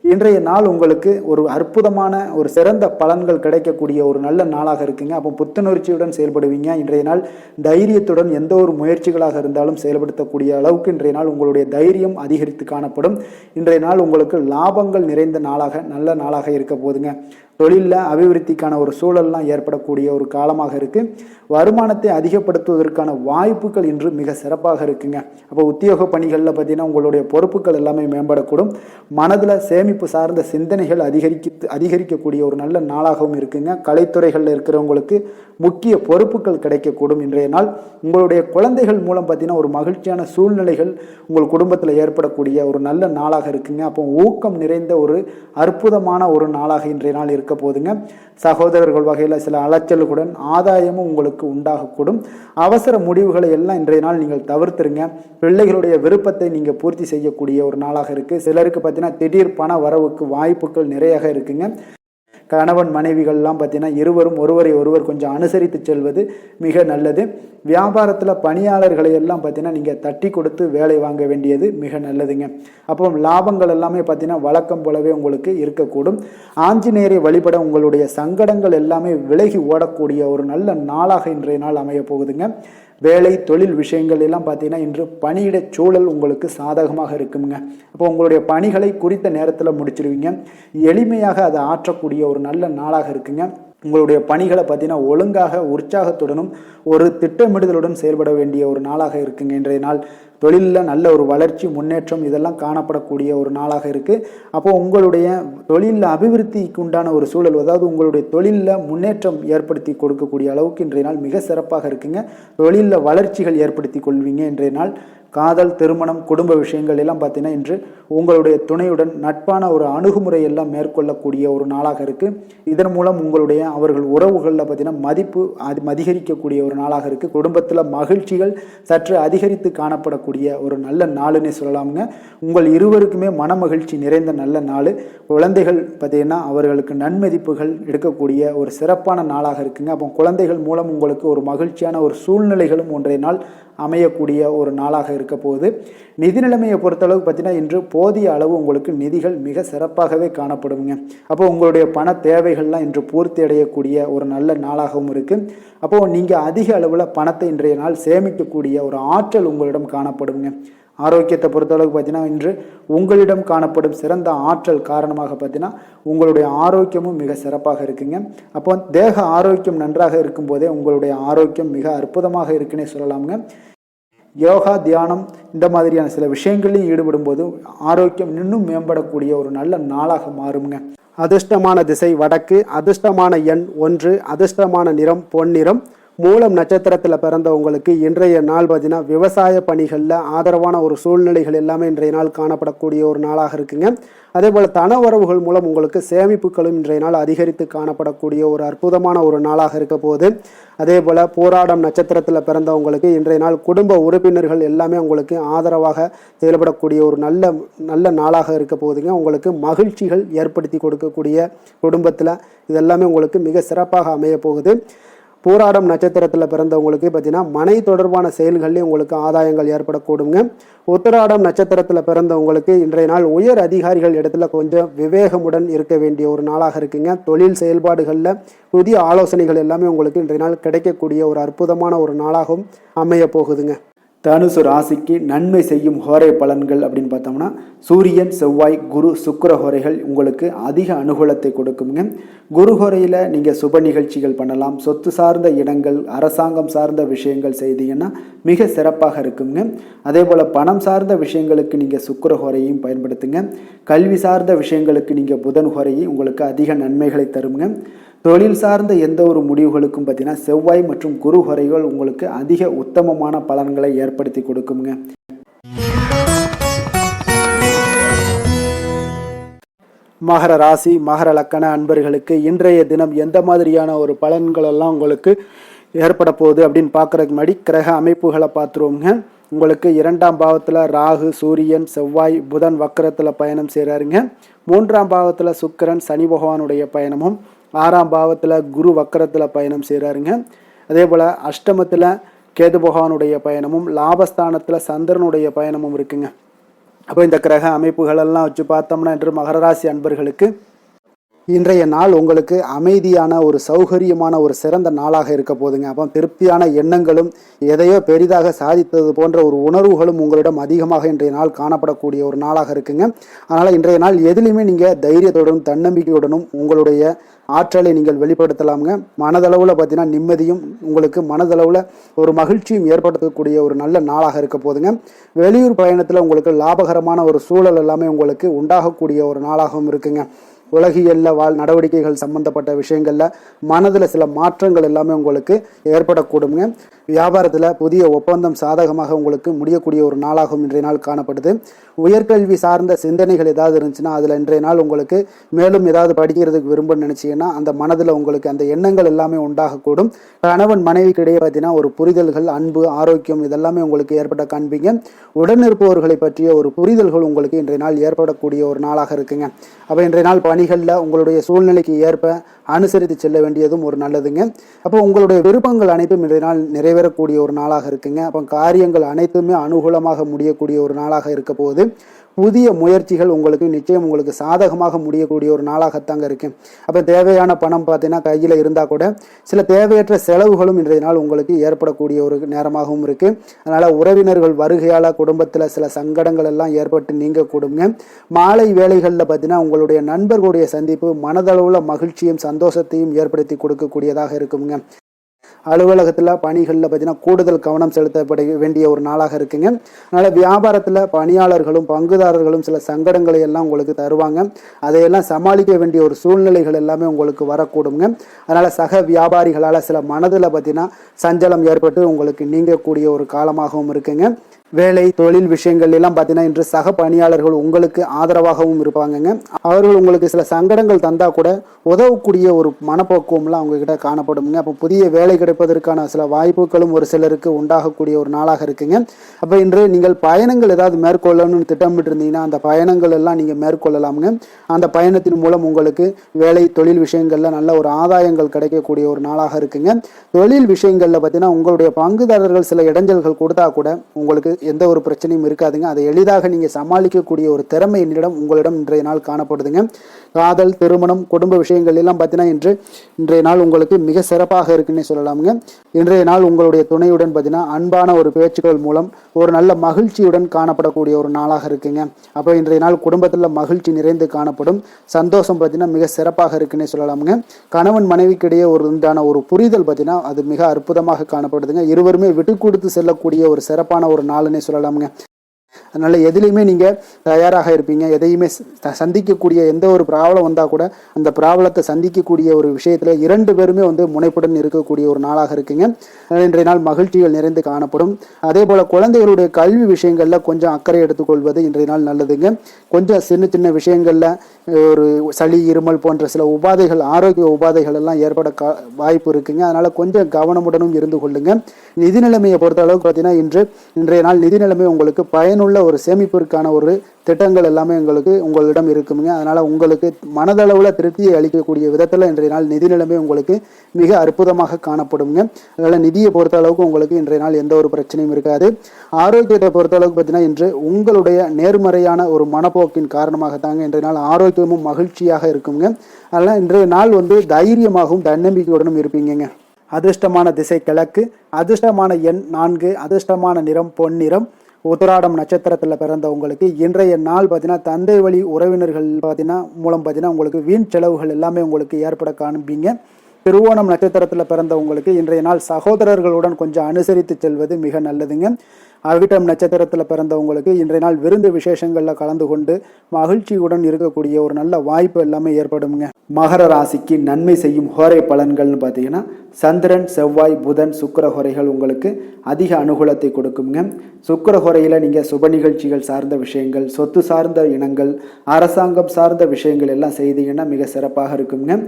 இன்றைய நாள் உங்களுக்கு ஒரு அற்புதமான ஒரு சிறந்த பலன்கள் கிடைக்கக்கூடிய ஒரு நல்ல நாளாக இருக்குங்க. அப்போ புத்துணர்ச்சியுடன் செயல்படுவீங்க. இன்றைய நாள் தைரியத்துடன் எந்த ஒரு முயற்சிகளாக இருந்தாலும் செயல்படுத்தக்கூடிய அளவுக்கு இன்றைய நாள் உங்களுடைய தைரியம் அதிகரித்து காணப்படும். இன்றைய நாள் உங்களுக்கு லாபங்கள் நிறைந்த நாளாக நல்ல நாளாக இருக்க போதுங்க. தொழிலில் அபிவிருத்திக்கான ஒரு சூழல்லாம் ஏற்படக்கூடிய ஒரு காலமாக இருக்குது. வருமானத்தை அதிகப்படுத்துவதற்கான வாய்ப்புகள் இன்று மிக சிறப்பாக இருக்குங்க. அப்போ உத்தியோக பணிகளில் பார்த்தீங்கன்னா உங்களுடைய பொறுப்புகள் எல்லாமே மேம்படக்கூடும். மனதில் சேமிப்பு சார்ந்த சிந்தனைகள் அதிகரிக்கக்கூடிய ஒரு நல்ல நாளாகவும் இருக்குங்க. கலைத்துறைகளில் இருக்கிறவங்களுக்கு முக்கிய பொறுப்புகள் கிடைக்கக்கூடும் இன்றைய நாள். உங்களுடைய குழந்தைகள் மூலம் பார்த்தீங்கன்னா ஒரு மகிழ்ச்சியான சூழ்நிலைகள் உங்கள் குடும்பத்தில் ஏற்படக்கூடிய ஒரு நல்ல நாளாக இருக்குங்க. அப்போ ஊக்கம் நிறைந்த ஒரு அற்புதமான ஒரு நாளாக இன்றைய நாள் இருக்க போதுங்க. சகோதரர்கள் வகையில் சில அலைச்சல்களுடன் ஆதாயமும் உங்களுக்கு உண்டாகக்கூடும். அவசர முடிவுகளை எல்லாம் இன்றைய நாள் நீங்கள் தவிர்த்துருங்க. பிள்ளைகளுடைய விருப்பத்தை நீங்கள் பூர்த்தி செய்யக்கூடிய ஒரு நாளாக இருக்குது. சிலருக்கு பார்த்தீங்கன்னா திடீர் பண வரவுக்கு வாய்ப்புகள் நிறைய இருக்குங்க. கணவன் மனைவிகள்லாம் பார்த்தீங்கன்னா இருவரும் ஒருவரை ஒருவர் கொஞ்சம் அனுசரித்து செல்வது மிக நல்லது. வியாபாரத்தில் பணியாளர்களை எல்லாம் பார்த்தீங்கன்னா நீங்கள் தட்டி கொடுத்து வேலை வாங்க வேண்டியது மிக நல்லதுங்க. அப்போ லாபங்கள் எல்லாமே பார்த்தீங்கன்னா வழக்கம் போலவே உங்களுக்கு இருக்கக்கூடும். ஆஞ்சநேயரை வழிபட உங்களுடைய சங்கடங்கள் எல்லாமே விலகி ஓடக்கூடிய ஒரு நல்ல நாளாக இன்றைய நாள் அமைய போகுதுங்க. வேலை தொழில் விஷயங்கள் எல்லாம் பார்த்தீங்கன்னா இன்று பணியிட சூழல் உங்களுக்கு சாதகமாக இருக்குங்க. அப்போ உங்களுடைய பணிகளை குறித்த நேரத்தில் முடிச்சிருவீங்க. எளிமையாக அதை ஆற்றக்கூடிய ஒரு நல்ல நாளாக இருக்குங்க. உங்களுடைய பணிகளை பார்த்தீங்கன்னா ஒழுங்காக உற்சாகத்துடனும் ஒரு திட்டமிடுதலுடன் செயல்பட வேண்டிய ஒரு நாளாக இருக்குங்க இன்றைய நாள். தொழிலில் நல்ல ஒரு வளர்ச்சி முன்னேற்றம் இதெல்லாம் காணப்படக்கூடிய ஒரு நாளாக இருக்குது. அப்போது உங்களுடைய தொழிலில் அபிவிருத்திக்கு உண்டான ஒரு சூழல், அதாவது உங்களுடைய தொழிலில் முன்னேற்றம் ஏற்படுத்தி கொடுக்கக்கூடிய அளவுக்கு இன்றைய நாள் மிக சிறப்பாக இருக்குங்க. தொழிலில் வளர்ச்சிகள் ஏற்படுத்தி கொள்வீங்க இன்றைய நாள். காதல், திருமணம், குடும்ப விஷயங்கள் எல்லாம் பார்த்தீங்கன்னா இன்று உங்களுடைய துணையுடன் நட்பான ஒரு அணுகுமுறை எல்லாம் மேற்கொள்ளக்கூடிய ஒரு நாளாக இருக்குது. இதன் மூலம் உங்களுடைய அவர்கள் உறவுகளில் பார்த்தீங்கன்னா மதிப்பு அதிகரிக்கக்கூடிய ஒரு நாளாக இருக்குது. குடும்பத்தில் மகிழ்ச்சிகள் சற்று அதிகரித்து காணப்படக்கூடிய ஒரு நல்ல நாளுன்னே சொல்லலாமுங்க. உங்கள் இருவருக்குமே மன மகிழ்ச்சி நிறைந்த நல்ல நாள். குழந்தைகள் பார்த்தீங்கன்னா அவர்களுக்கு நன்மதிப்புகள் எடுக்கக்கூடிய ஒரு சிறப்பான நாளாக இருக்குங்க. அப்போ குழந்தைகள் மூலம் உங்களுக்கு ஒரு மகிழ்ச்சியான ஒரு சூழ்நிலைகளும் ஒன்றைய நாள் அமையக்கூடிய ஒரு நாளாக இருக்க போகுது. நிதி நிலைமையை பொறுத்தளவு பார்த்தீங்கன்னா இன்று போதிய அளவு உங்களுக்கு நிதிகள் மிக சிறப்பாகவே காணப்படுங்க. அப்போ உங்களுடைய பண தேவைகள்லாம் இன்று பூர்த்தி அடையக்கூடிய ஒரு நல்ல நாளாகவும் இருக்குது. அப்போது நீங்கள் அதிக அளவில் பணத்தை இன்றைய நாள் சேமிக்கக்கூடிய ஒரு ஆற்றல் உங்களிடம் காணப்படுங்க. ஆரோக்கியத்தை பொறுத்தளவுக்கு பார்த்தீங்கன்னா இன்று உங்களிடம் காணப்படும் சிறந்த ஆற்றல் காரணமாக பார்த்தீங்கன்னா உங்களுடைய ஆரோக்கியமும் மிக சிறப்பாக இருக்குங்க. அப்போ தேக ஆரோக்கியம் நன்றாக இருக்கும்போதே உங்களுடைய ஆரோக்கியம் மிக அற்புதமாக இருக்குன்னே சொல்லலாமுங்க. யோகா, தியானம் இந்த மாதிரியான சில விஷயங்களையும் ஈடுபடும் போது ஆரோக்கியம் இன்னும் மேம்படக்கூடிய ஒரு நல்ல நாளாக மாறுங்க. அதிர்ஷ்டமான திசை வடக்கு, அதிர்ஷ்டமான எண் 1, அதிர்ஷ்டமான நிறம் பொன்னிறம். மூலம் நட்சத்திரத்தில் பிறந்தவங்களுக்கு இன்றைய நாள் பார்த்தீங்கன்னா விவசாய பணிகளில் ஆதரவான ஒரு சூழ்நிலைகள் எல்லாமே இன்றைய நாள் காணப்படக்கூடிய ஒரு நாளாக இருக்குங்க. அதே போல் தன உறவுகள் மூலம் உங்களுக்கு சேமிப்புகளும் இன்றைய நாள் அதிகரித்து காணப்படக்கூடிய ஒரு அற்புதமான ஒரு நாளாக இருக்க போகுது. அதே போல் போராடம் நட்சத்திரத்தில் பிறந்தவங்களுக்கு இன்றைய நாள் குடும்ப உறுப்பினர்கள் எல்லாமே உங்களுக்கு ஆதரவாக செயல்படக்கூடிய ஒரு நல்ல நாளாக இருக்க போகுதுங்க. உங்களுக்கு மகிழ்ச்சிகள் ஏற்படுத்தி கொடுக்கக்கூடிய குடும்பத்தில் இதெல்லாமே உங்களுக்கு மிக சிறப்பாக அமைய போகுது. பூராடம் நட்சத்திரத்தில் பிறந்தவங்களுக்கு பார்த்தீங்கன்னா மனை தொடர்பான செயல்கள்லேயும் உங்களுக்கு ஆதாயங்கள் ஏற்படக்கூடுங்க. உத்திராடம் நட்சத்திரத்தில் பிறந்தவங்களுக்கு இன்றைய நாள் உயர் அதிகாரிகள் இடத்துல கொஞ்சம் விவேகமுடன் இருக்க வேண்டிய ஒரு நாளாக இருக்குங்க. தொழில் செயல்பாடுகளில் புதிய ஆலோசனைகள் எல்லாமே உங்களுக்கு இன்றைய நாள் கிடைக்கக்கூடிய ஒரு அற்புதமான ஒரு நாளாகவும் அமைய போகுதுங்க. தனுசு ராசிக்கு நன்மை செய்யும் ஹோரை பலன்கள் அப்படின்னு பார்த்தோம்னா சூரியன், செவ்வாய், குரு, சுக்கிர ஹோரைகள் உங்களுக்கு அதிக அனுகூலத்தை கொடுக்குங்க. குரு ஹோரையில் நீங்கள் சுப நிகழ்ச்சிகள் பண்ணலாம். சொத்து சார்ந்த இடங்கள், அரசாங்கம் சார்ந்த விஷயங்கள் செய்தீங்கன்னா மிக சிறப்பாக இருக்குங்க. அதே போல் பணம் சார்ந்த விஷயங்களுக்கு நீங்கள் சுக்கிர ஹோரையும் பயன்படுத்துங்க. கல்வி சார்ந்த விஷயங்களுக்கு நீங்கள் புதன் ஹோரையும் உங்களுக்கு அதிக நன்மைகளை தருங்க. தொழில் சார்ந்த எந்த ஒரு முடிவுகளுக்கும் பார்த்தீங்கன்னா செவ்வாய் மற்றும் குரு ஹோரைகள் உங்களுக்கு அதிக உத்தமமான பலன்களை ஏற்படுத்தி கொடுக்குங்க. மகர ராசி, மகர லக்கண அன்பர்களுக்கு இன்றைய தினம் எந்த மாதிரியான ஒரு பலன்கள் எல்லாம் உங்களுக்கு ஏற்பட போகுது அப்படின்னு பார்க்குறதுக்கு முன்னாடி கிரக அமைப்புகளை பார்த்துருவோங்க. உங்களுக்கு 2ஆம் பாவத்தில் ராகு, சூரியன், செவ்வாய், புதன் வக்கரத்தில் பயணம் செய்கிறாருங்க. 3ஆம் பாவத்தில் சுக்கிரன், சனி பகவானுடைய பயணமும், 6ஆம் பாவத்தில் குரு வக்கரத்தில் பயணம் செய்கிறாருங்க. அதே போல் அஷ்டமத்தில் கேது பகவானுடைய பயணமும், லாபஸ்தானத்தில் சந்திரனுடைய பயணமும் இருக்குங்க. அப்போ இந்த கிரக அமைப்புகளெல்லாம் வச்சு பார்த்தோம்னா இன்று மகர ராசி அன்பர்களுக்கு இன்றைய நாள் உங்களுக்கு அமைதியான ஒரு சௌகரியமான ஒரு சிறந்த நாளாக இருக்க போதுங்க. அப்போ திருப்தியான எண்ணங்களும் எதையோ பெரிதாக சாதித்தது போன்ற ஒரு உணர்வுகளும் உங்களிடம் அதிகமாக இன்றைய நாள் காணப்படக்கூடிய ஒரு நாளாக இருக்குங்க. அதனால் இன்றைய நாள் எதுலையுமே நீங்கள் தைரியத்துடனும் தன்னம்பிக்கையுடனும் உங்களுடைய ஆற்றலை நீங்கள் வெளிப்படுத்தலாமுங்க. மனதளவில் பார்த்தீங்கன்னா நிம்மதியும் உங்களுக்கு மனதளவில் ஒரு மகிழ்ச்சியும் ஏற்படுத்தக்கூடிய ஒரு நல்ல நாளாக இருக்க போதுங்க. வெளியூர் பயணத்தில் உங்களுக்கு லாபகரமான ஒரு சூழல் எல்லாமே உங்களுக்கு உண்டாகக்கூடிய ஒரு நாளாகவும் இருக்குங்க. உலகியல்ல நடவடிக்கைகள் சம்பந்தப்பட்ட விஷயங்கள்ல மனதில் சில மாற்றங்கள் எல்லாமே உங்களுக்கு ஏற்படக்கூடுங்க. வியாபாரத்தில் புதிய ஒப்பந்தம் சாதகமாக உங்களுக்கு முடியக்கூடிய ஒரு நாளாகவும் இன்றைய நாள் காணப்படுது. உயர்கல்வி சார்ந்த சிந்தனைகள் ஏதாவது இருந்துச்சுன்னா அதில் இன்றைய நாள் உங்களுக்கு மேலும் ஏதாவது படிக்கிறதுக்கு விரும்ப நினைச்சீங்கன்னா அந்த மனதில் உங்களுக்கு அந்த எண்ணங்கள் எல்லாமே உண்டாகக்கூடும். கணவன் மனைவிக்கு இடையே பார்த்தீங்கன்னா ஒரு புரிதல்கள், அன்பு, ஆரோக்கியம் இதெல்லாமே உங்களுக்கு ஏற்பட காண்பீங்க. உடனிருப்பவர்களை பற்றிய ஒரு புரிதல்கள் உங்களுக்கு இன்றைய நாள் ஏற்படக்கூடிய ஒரு நாளாக இருக்குங்க. அப்போ இன்றைய நாள் பணிகளில் உங்களுடைய சூழ்நிலைக்கு ஏற்ப அனுசரித்து செல்ல வேண்டியதும் ஒரு நல்லதுங்க. அப்போ உங்களுடைய விருப்பங்கள் அனைத்தும் இன்றைய நாள் நிறைவேறக்கூடிய ஒரு நாளாக இருக்குங்க. அப்போ காரியங்கள் அனைத்துமே அனுகூலமாக முடியக்கூடிய ஒரு நாளாக இருக்க போகுது. புதிய முயற்சிகள் உங்களுக்கு நிச்சயம் உங்களுக்கு சாதகமாக முடியக்கூடிய ஒரு நாளாகத்தாங்க இருக்கு. அப்போ தேவையான பணம் பார்த்தீங்கன்னா கையில் இருந்தால் கூட சில தேவையற்ற செலவுகளும் இன்றைய நாள் உங்களுக்கு ஏற்படக்கூடிய ஒரு நேரமாகவும் இருக்கு. அதனால உறவினர்கள் வருகையால் குடும்பத்தில் சில சங்கடங்கள் எல்லாம் ஏற்பட்டு நீங்க கூடுங்க. மாலை வேளைகளில் பார்த்தீங்கன்னா உங்களுடைய நண்பர்களுடைய சந்திப்பு மனதளவில் மகிழ்ச்சியும் சந்தோஷத்தையும் ஏற்படுத்தி கொடுக்கக்கூடியதாக இருக்குங்க. அலுவலகத்தில் பணிகளில் பார்த்தீங்கன்னா கூடுதல் கவனம் செலுத்தப்பட வேண்டிய ஒரு நாளாக இருக்குங்க. அதனால் வியாபாரத்தில் பணியாளர்களும் பங்குதாரர்களும் சில சங்கடங்களை எல்லாம் உங்களுக்கு தருவாங்க. அதையெல்லாம் சமாளிக்க வேண்டிய ஒரு சூழ்நிலைகள் எல்லாமே உங்களுக்கு வரக்கூடுங்க. அதனால் சக வியாபாரிகளால் சில மனதில் பார்த்தீங்கன்னா சஞ்சலம் ஏற்பட்டு உங்களுக்கு நீங்கக்கூடிய ஒரு காலமாகவும் இருக்குங்க. வேலை தொழில் விஷயங்கள் எல்லாம் பார்த்தீங்கன்னா இன்று சக பணியாளர்கள் உங்களுக்கு ஆதரவாகவும் இருப்பாங்கங்க. அவர்கள் உங்களுக்கு சில சங்கடங்கள் தந்தா கூட உதவக்கூடிய ஒரு மனப்போக்குவம்லாம் அவங்க கிட்ட காணப்படுங்க. அப்போ புதிய வேலை கிடைப்பதற்கான சில வாய்ப்புகளும் ஒரு சிலருக்கு உண்டாகக்கூடிய ஒரு நாளாக இருக்குங்க. அப்போ இன்று நீங்கள் பயணங்கள் ஏதாவது மேற்கொள்ளணும்னு திட்டமிட்டு இருந்தீங்கன்னா அந்த பயணங்கள் எல்லாம் நீங்கள் மேற்கொள்ளலாமுங்க. அந்த பயணத்தின் மூலம் உங்களுக்கு வேலை தொழில் விஷயங்கள்ல நல்ல ஒரு ஆதாயங்கள் கிடைக்கக்கூடிய ஒரு நாளாக இருக்குங்க. தொழில் விஷயங்கள்ல பார்த்தீங்கன்னா உங்களுடைய பங்குதாரர்கள் சில இடைஞ்சல்கள் கொடுத்தா கூட உங்களுக்கு எந்த ஒரு பிரச்சனையும் இருக்காதுங்க. அதை எளிதாக நீங்க சமாளிக்கக்கூடிய ஒரு திறமை உங்களிடம் இன்றைய நாள் காணப்படுதுங்க. காதல், திருமணம், குடும்ப விஷயங்கள் எல்லாம் பார்த்தீங்கன்னா இன்றைய நாள் உங்களுக்கு மிக சிறப்பாக இருக்குன்னு சொல்லலாமுங்க. இன்றைய நாள் உங்களுடைய துணையுடன் பார்த்தீங்கன்னா அன்பான ஒரு பேச்சுக்கள் மூலம் ஒரு நல்ல மகிழ்ச்சியுடன் காணப்படக்கூடிய ஒரு நாளாக இருக்குங்க. அப்போ இன்றைய நாள் குடும்பத்தில் மகிழ்ச்சி நிறைந்து காணப்படும். சந்தோஷம் பார்த்தீங்கன்னா மிக சிறப்பாக இருக்குன்னு சொல்லலாமுங்க. கணவன் மனைவிக்கிடையே ஒரு உண்டான ஒரு புரிதல் பார்த்தீங்கன்னா அது மிக அற்புதமாக காணப்படுதுங்க. இருவருமே விட்டு கொடுத்து செல்லக்கூடிய ஒரு சிறப்பான ஒரு நாள்னே சொல்லலாமுங்க. அதனால எதுலையுமே நீங்க தயாராக இருப்பீங்க. எதையுமே சந்திக்கக்கூடிய எந்த ஒரு ப்ராப்ளம் வந்தா கூட அந்த ப்ராப்ளத்தை சந்திக்கக்கூடிய ஒரு விஷயத்துல இரண்டு பேருமே முனைப்புடன் இருக்கக்கூடிய ஒரு நாளாக இருக்குங்க. இன்றைய நாள் மகிழ்ச்சிகள் நிறைந்து காணப்படும். அதே போல குழந்தைகளுடைய கல்வி விஷயங்கள்ல கொஞ்சம் அக்கறை எடுத்துக்கொள்வது இன்றைய நாள் நல்லதுங்க. கொஞ்சம் சின்ன சின்ன விஷயங்கள்ல ஒரு சளி, இருமல் போன்ற சில உபாதைகள், ஆரோக்கிய உபாதைகள் எல்லாம் ஏற்பட வாய்ப்பு இருக்குங்க. அதனால கொஞ்சம் கவனமுடனும் இருந்து கொள்ளுங்க. நிதி நிலைமையை பொறுத்த அளவுக்கு பார்த்தீங்கன்னா இன்றைய நாள் நிதி நிலைமை உங்களுக்கு பயனுள்ள ஒரு சேமிப்பிற்கான ஒரு திட்டங்கள் எல்லாமே உங்களிடம் இருக்குங்க. அதனால உங்களுக்கு மனதளவுல திருப்தியை அளிக்கக்கூடிய விதத்துல இன்றைய நாள் நிதி நிலைமை உங்களுக்கு மிக அற்புதமாக காணப்படுங்க. அதனால நிதியை பொறுத்த அளவுக்கு உங்களுக்கு இன்றைய நாள் எந்த ஒரு பிரச்சனையும் இருக்காது. ஆரோக்கியத்தை பொறுத்த அளவுக்கு பார்த்தீங்கன்னா இன்று உங்களுடைய நேர்மறையான ஒரு மனப்போக்கின் காரணமாகத்தாங்க இன்றைய நாள் ஆரோக்கியமும் மகிழ்ச்சியாக இருக்குங்க. அதனால இன்றைய நாள் தைரியமாகவும் தன்னம்பிக்கையுடனும் இருப்பீங்க. அதிர்ஷ்டமான திசை கிழக்கு, அதிர்ஷ்டமான எண் 4, அதிர்ஷ்டமான நிறம் பொன்னிறம். உத்திராடம் நட்சத்திரத்தில் பிறந்தவங்களுக்கு இன்றைய நாள் பார்த்தீங்கன்னா தந்தை வழி உறவினர்கள் மூலம் உங்களுக்கு வீண் செலவுகள் எல்லாமே உங்களுக்கு ஏற்பட காண்பீங்க. திருவோணம் நட்சத்திரத்தில் பிறந்தவங்களுக்கு இன்றைய நாள் சகோதரர்களுடன் கொஞ்சம் அனுசரித்து செல்வது மிக நல்லதுங்க. அவிட்டம் நட்சத்திரத்தில் பிறந்தவங்களுக்கு இன்றைய நாள் விருந்து விசேஷங்களில் கலந்து கொண்டு மகிழ்ச்சியுடன் இருக்கக்கூடிய ஒரு நல்ல வாய்ப்பு எல்லாமே ஏற்படுங்க. மகர ராசிக்கு நன்மை செய்யும் ஹோரை பலன்கள்னு பார்த்தீங்கன்னா சந்திரன், செவ்வாய், புதன், சுக்கிர ஹோரைகள் உங்களுக்கு அதிக அனுகூலத்தை கொடுக்குங்க. சுக்கிர ஹோரையில் நீங்கள் சுப நிகழ்ச்சிகள் சார்ந்த விஷயங்கள், சொத்து சார்ந்த இனங்கள், அரசாங்கம் சார்ந்த விஷயங்கள் எல்லாம் செய்தீங்கன்னா மிக சிறப்பாக இருக்குங்க.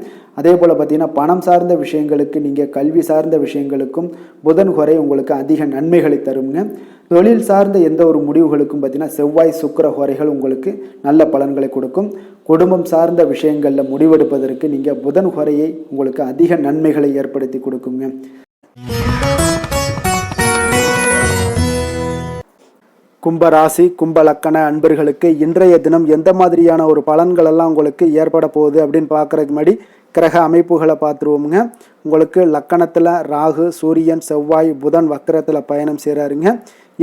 அதே போல் பார்த்தீங்கன்னா பணம் சார்ந்த விஷயங்களுக்கு, நீங்கள் கல்வி சார்ந்த விஷயங்களுக்கும் புதன் ஹோரை உங்களுக்கு அதிக நன்மைகளை தருங்க. தொழில் சார்ந்த எந்த ஒரு முடிவுகளுக்கும் பார்த்தீங்கன்னா செவ்வாய், சுக்கிர ஹோரைகள் உங்களுக்கு நல்ல பலன்களை கொடுக்கும். குடும்பம் சார்ந்த விஷயங்களில் முடிவெடுப்பதற்கு நீங்கள் புதன் ஹோரையை உங்களுக்கு அதிக நன்மைகளை ஏற்படுத்தி கொடுக்குங்க. கும்பராசி கும்ப லக்கண அன்பர்களுக்கு இன்றைய தினம் எந்த மாதிரியான ஒரு பலன்கள் எல்லாம் உங்களுக்கு ஏற்பட போகுது அப்படின்னு பார்க்கறதுக்கு முன்னாடி கிரக அமைப்புகளை பார்த்துருவோமுங்க. உங்களுக்கு லக்கணத்தில் ராகு, சூரியன், செவ்வாய், புதன் வக்கரத்தில் பயணம் செய்கிறாருங்க.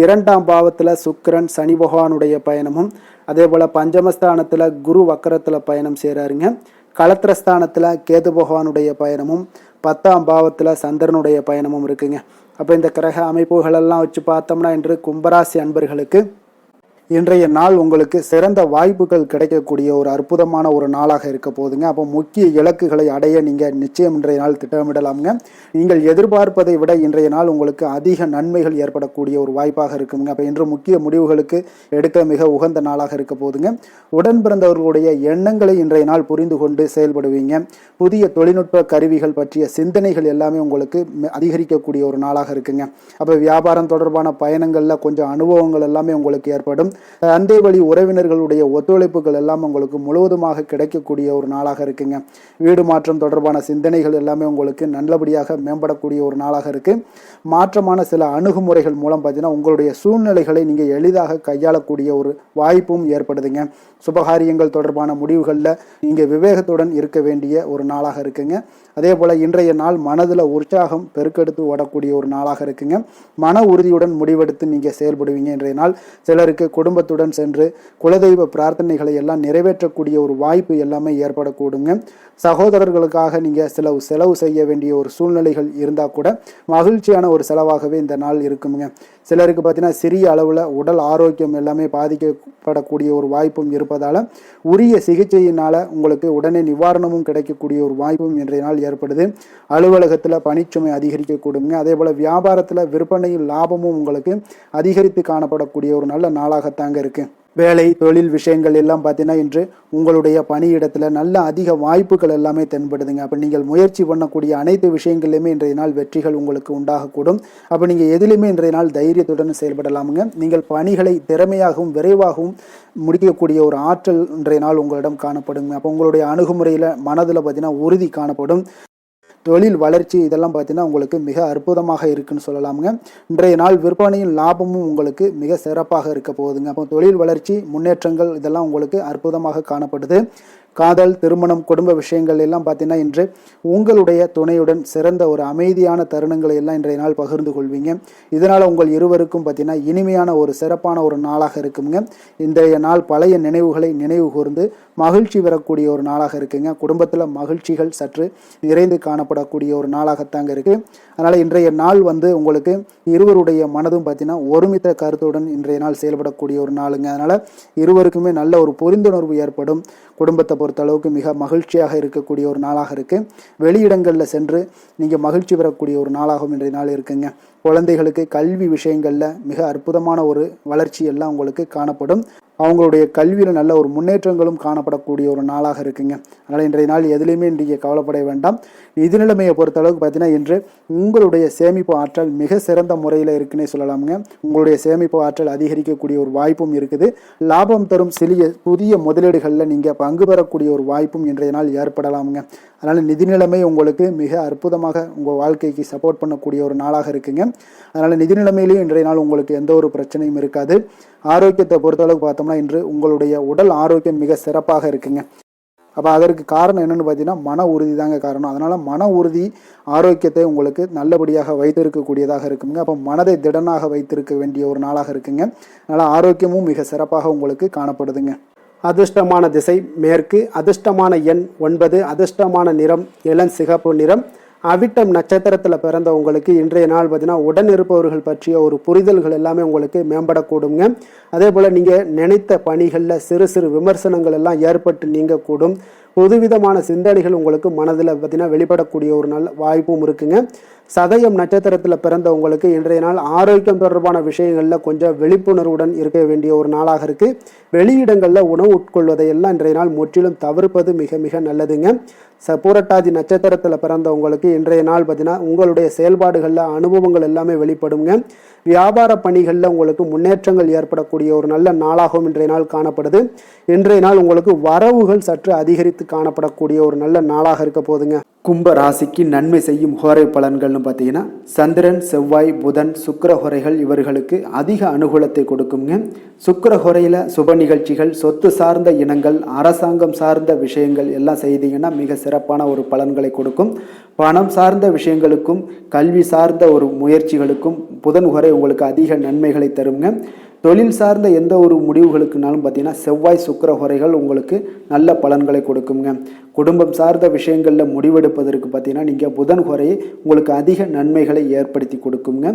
2ஆம் பாவத்தில் சுக்கிரன், சனி பகவானுடைய பயணமும், அதே போல் பஞ்சமஸ்தானத்தில் குரு வக்கரத்தில் பயணம் செய்கிறாருங்க. களத்திரஸ்தானத்தில் கேது பகவானுடைய பயணமும், 10ஆம் பாவத்தில் சந்திரனுடைய பயணமும் இருக்குங்க. அப்போ இந்த கிரக அமைப்புகளெல்லாம் வச்சு பார்த்தோம்னா இன்று கும்பராசி அன்பர்களுக்கு இன்றைய நாள் உங்களுக்கு சிறந்த வாய்ப்புகள் கிடைக்கக்கூடிய ஒரு அற்புதமான ஒரு நாளாக இருக்க போகுதுங்க. அப்போ முக்கிய இலக்குகளை அடைய நீங்கள் நிச்சயம் இன்றைய நாள் திட்டமிடலாமுங்க. நீங்கள் எதிர்பார்ப்பதை விட இன்றைய நாள் உங்களுக்கு அதிக நன்மைகள் ஏற்படக்கூடிய ஒரு வாய்ப்பாக இருக்குங்க. அப்போ இன்று முக்கிய முடிவுகளுக்கு எடுக்க மிக உகந்த நாளாக இருக்க போகுதுங்க. உடன் பிறந்தவர்களுடைய எண்ணங்களை இன்றைய நாள் புரிந்து கொண்டு செயல்படுவீங்க. புதிய தொழில்நுட்ப கருவிகள் பற்றிய சிந்தனைகள் எல்லாமே உங்களுக்கு அதிகரிக்கக்கூடிய ஒரு நாளாக இருக்குங்க. அப்போ வியாபாரம் தொடர்பான பயணங்களில் கொஞ்சம் அனுபவங்கள் எல்லாமே உங்களுக்கு ஏற்படும். தந்தை வழி உறவினர்களுடைய ஒத்துழைப்புகள் எல்லாம் உங்களுக்கு முழுவதுமாக கிடைக்கக்கூடிய ஒரு நாளாக இருக்குங்க. வீடு மாற்றம் தொடர்பான சிந்தனைகள் எல்லாமே உங்களுக்கு நல்லபடியாக மேம்படக்கூடிய ஒரு நாளாக இருக்கு. மாற்றமான சில அணுகுமுறைகள் மூலம் பார்த்தீங்கன்னா உங்களுடைய சூழ்நிலைகளை நீங்கள் எளிதாக கையாளக்கூடிய ஒரு வாய்ப்பும் ஏற்படுதுங்க. சுபகாரியங்கள் தொடர்பான முடிவுகளில் நீங்கள் விவேகத்துடன் இருக்க வேண்டிய ஒரு நாளாக இருக்குங்க. அதே போல் இன்றைய நாள் மனதில் உற்சாகம் பெருக்கெடுத்து ஓடக்கூடிய ஒரு நாளாக இருக்குங்க. மன உறுதியுடன் முடிவெடுத்து நீங்கள் செயல்படுவீங்க. இன்றைய நாள் சிலருக்கு குடும்பத்துடன் சென்று குலதெய்வ பிரார்த்தனைகளை எல்லாம் நிறைவேற்றக்கூடிய ஒரு வாய்ப்பு எல்லாமே ஏற்படக்கூடுங்க. சகோதரர்களுக்காக நீங்கள் செலவு செய்ய வேண்டிய ஒரு சூழ்நிலைகள் இருந்தால் கூட மகிழ்ச்சியான ஒரு செலவாகவே இந்த நாள் இருக்குங்க. சிலருக்கு பார்த்தீங்கன்னா சிறிய அளவில் உடல் ஆரோக்கியம் எல்லாமே பாதிக்கப்படக்கூடிய ஒரு வாய்ப்பும் இருப்பதால் உரிய சிகிச்சையினால் உங்களுக்கு உடனே நிவாரணமும் கிடைக்கக்கூடிய ஒரு வாய்ப்பும் இன்றைய நாள் ஏற்படுது. அலுவலகத்தில் பணிச்சுமை அதிகரிக்கக்கூடுங்க. அதே போல் வியாபாரத்தில் விற்பனையில் லாபமும் உங்களுக்கு அதிகரித்து காணப்படக்கூடிய ஒரு நல்ல நாளாகத்தாங்க இருக்குது. வேலை தொழில் விஷயங்கள் எல்லாம் பார்த்தீங்கன்னா இன்று உங்களுடைய பணியிடத்தில் நல்ல அதிக வாய்ப்புகள் எல்லாமே தென்படுதுங்க. அப்போ நீங்கள் முயற்சி பண்ணக்கூடிய அனைத்து விஷயங்கள்லையுமே இன்றைய நாள் வெற்றிகள் உங்களுக்கு உண்டாகக்கூடும். அப்போ நீங்கள் எதிலுமே இன்றைய நாள் தைரியத்துடன் செயல்படலாமுங்க. நீங்கள் பணிகளை திறமையாகவும் விரைவாகவும் முடிக்கக்கூடிய ஒரு ஆற்றல் இன்றைய நாள் உங்களிடம் காணப்படுங்க. அப்போ உங்களுடைய அணுகுமுறையில் மனதில் பார்த்தீங்கன்னா உறுதி காணப்படும். தொழில் வளர்ச்சி இதெல்லாம் பார்த்தீங்கன்னா உங்களுக்கு மிக அற்புதமாக இருக்குன்னு சொல்லலாமுங்க. இன்றைய நாள் விற்பனையின் லாபமும் உங்களுக்கு மிக சிறப்பாக இருக்க போகுதுங்க. அப்போ தொழில் வளர்ச்சி முன்னேற்றங்கள் இதெல்லாம் உங்களுக்கு அற்புதமாக காணப்படுது. காதல், திருமணம், குடும்ப விஷயங்கள் எல்லாம் பார்த்தீங்கன்னா இன்று உங்களுடைய துணையுடன் சிறந்த ஒரு அமைதியான தருணங்களை எல்லாம் இன்றைய நாள் பகிர்ந்து கொள்வீங்க. இதனால் உங்கள் இருவருக்கும் பார்த்தீங்கன்னா இனிமையான ஒரு சிறப்பான ஒரு நாளாக இருக்குங்க. இன்றைய நாள் பழைய நினைவுகளை நினைவு கூர்ந்து மகிழ்ச்சி பெறக்கூடிய ஒரு நாளாக இருக்குங்க. குடும்பத்தில் மகிழ்ச்சிகள் சற்று நிறைந்து காணப்படக்கூடிய ஒரு நாளாகத்தாங்க இருக்குது. அதனால் இன்றைய நாள் உங்களுக்கு இருவருடைய மனதும் பார்த்தீங்கன்னா ஒருமித்த கருத்துடன் இன்றைய நாள் செயல்படக்கூடிய ஒரு நாளுங்க. அதனால் இருவருக்குமே நல்ல ஒரு புரிந்துணர்வு ஏற்படும். குடும்பத்தை பொறுத்த அளவுக்கு மிக மகிழ்ச்சியாக இருக்கக்கூடிய ஒரு நாளாக இருக்குது. வெளியிடங்களில் சென்று நீங்கள் மகிழ்ச்சி பெறக்கூடிய ஒரு நாளாகவும் இன்றைய நாள் இருக்குங்க. குழந்தைகளுக்கு கல்வி விஷயங்களில் மிக அற்புதமான ஒரு வளர்ச்சி எல்லாம் உங்களுக்கு காணப்படும். அவங்களுடைய கல்வியில் நல்ல ஒரு முன்னேற்றங்களும் காணப்படக்கூடிய ஒரு நாளாக இருக்குங்க. அதனால் இன்றைய நாள் எதுலேயுமே இன்றைய கவலைப்பட வேண்டாம். நிதி நிலைமையை பொறுத்த அளவுக்கு பார்த்தீங்கன்னா இன்று உங்களுடைய சேமிப்பு ஆற்றல் மிக சிறந்த முறையில் இருக்குன்னே சொல்லலாமுங்க. உங்களுடைய சேமிப்பு ஆற்றல் அதிகரிக்கக்கூடிய ஒரு வாய்ப்பும் இருக்குது. லாபம் தரும் புதிய முதலீடுகளில் நீங்கள் பங்கு பெறக்கூடிய ஒரு வாய்ப்பும் இன்றைய நாள் ஏற்படலாமுங்க. அதனால் நிதி நிலைமை உங்களுக்கு மிக அற்புதமாக உங்கள் வாழ்க்கைக்கு சப்போர்ட் பண்ணக்கூடிய ஒரு நாளாக இருக்குங்க. அதனால் நிதி நிலைமையிலையும் இன்றைய நாள் உங்களுக்கு எந்த ஒரு பிரச்சனையும் இருக்காது. ஆரோக்கியத்தை பொறுத்தளவுக்கு பார்த்தோம்னா இன்று உங்களுடைய உடல் ஆரோக்கியம் மிக சிறப்பாக இருக்குங்க. அப்போ அதற்கு காரணம் என்னென்னு பார்த்தீங்கன்னா மன உறுதி தாங்க காரணம். அதனால் மன உறுதி ஆரோக்கியத்தை உங்களுக்கு நல்லபடியாக வைத்திருக்கக்கூடியதாக இருக்குங்க. அப்போ மனதை திடனாக வைத்திருக்க வேண்டிய ஒரு நாளாக இருக்குங்க. அதனால் ஆரோக்கியமும் மிக சிறப்பாக உங்களுக்கு காணப்படுதுங்க. அதிர்ஷ்டமான திசை மேற்கு, அதிர்ஷ்டமான எண் 9, அதிர்ஷ்டமான நிறம் இளம் சிகப்பு நிறம். அவிட்டம் நட்சத்திரத்தில் பிறந்த உங்களுக்கு இன்றைய நாள் பார்த்தீங்கன்னா உடன் இருப்பவர்கள் பற்றிய ஒரு புரிதல்கள் எல்லாமே உங்களுக்கு மேம்படக்கூடுங்க. அதே போல் நீங்கள் நினைத்த பணிகளில் சிறு சிறு விமர்சனங்கள் எல்லாம் ஏற்பட்டு நீங்கக்கூடும். புதுவிதமான சிந்தனைகள் உங்களுக்கு மனதில் பார்த்தீங்கன்னா வெளிப்படக்கூடிய ஒரு நல்ல வாய்ப்பும் இருக்குங்க. சதயம் நட்சத்திரத்தில் பிறந்த உங்களுக்கு இன்றைய நாள் ஆரோக்கியம் தொடர்பான விஷயங்களில் கொஞ்சம் விழிப்புணர்வுடன் இருக்க வேண்டிய ஒரு நாளாக இருக்குது. வெளியிடங்களில் உணவு உட்கொள்வதை எல்லாம் இன்றைய நாள் முற்றிலும் தவிர்ப்பது மிக மிக நல்லதுங்க. பூரட்டாதி நட்சத்திரத்தில் பிறந்த உங்களுக்கு இன்றைய நாள் பார்த்தீங்கன்னா உங்களுடைய செயல்பாடுகளில் அனுபவங்கள் எல்லாமே வெளிப்படுங்க. வியாபார பணிகளில் உங்களுக்கு முன்னேற்றங்கள் ஏற்படக்கூடிய ஒரு நல்ல நாளாகவும் இன்றைய நாள் காணப்படுது. இன்றைய நாள் உங்களுக்கு வரவுகள் சற்று அதிகரித்து காணப்படக்கூடிய ஒரு நல்ல நாளாக இருக்க போதுங்க. கும்ப ராசிக்கு நன்மை செய்யும் ஹோரை பலன்கள்னு பார்த்தீங்கன்னா சந்திரன், செவ்வாய், புதன், சுக்கிர ஹோரைகள் இவர்களுக்கு அதிக அனுகூலத்தை கொடுக்குங்க. சுக்கிர ஹோரையில் சுப நிகழ்ச்சிகள், சொத்து சார்ந்த இனங்கள், அரசாங்கம் சார்ந்த விஷயங்கள் எல்லாம் செய்தீங்கன்னா மிக சிறப்பான ஒரு பலன்களை கொடுக்கும். பணம் சார்ந்த விஷயங்களுக்கும் கல்வி சார்ந்த ஒரு முயற்சிகளுக்கும் புதன் ஹோரை உங்களுக்கு அதிக நன்மைகளை தருங்க. தொழில் சார்ந்த எந்த ஒரு முடிவுகளுக்குனாலும் பார்த்தீங்கன்னா செவ்வாய், சுக்கிர ஹோரைகள் உங்களுக்கு நல்ல பலன்களை கொடுக்குங்க. குடும்பம் சார்ந்த விஷயங்களில் முடிவெடுப்பதற்கு பார்த்தீங்கன்னா நீங்கள் புதன் ஹோரையை உங்களுக்கு அதிக நன்மைகளை ஏற்படுத்தி கொடுக்குங்க.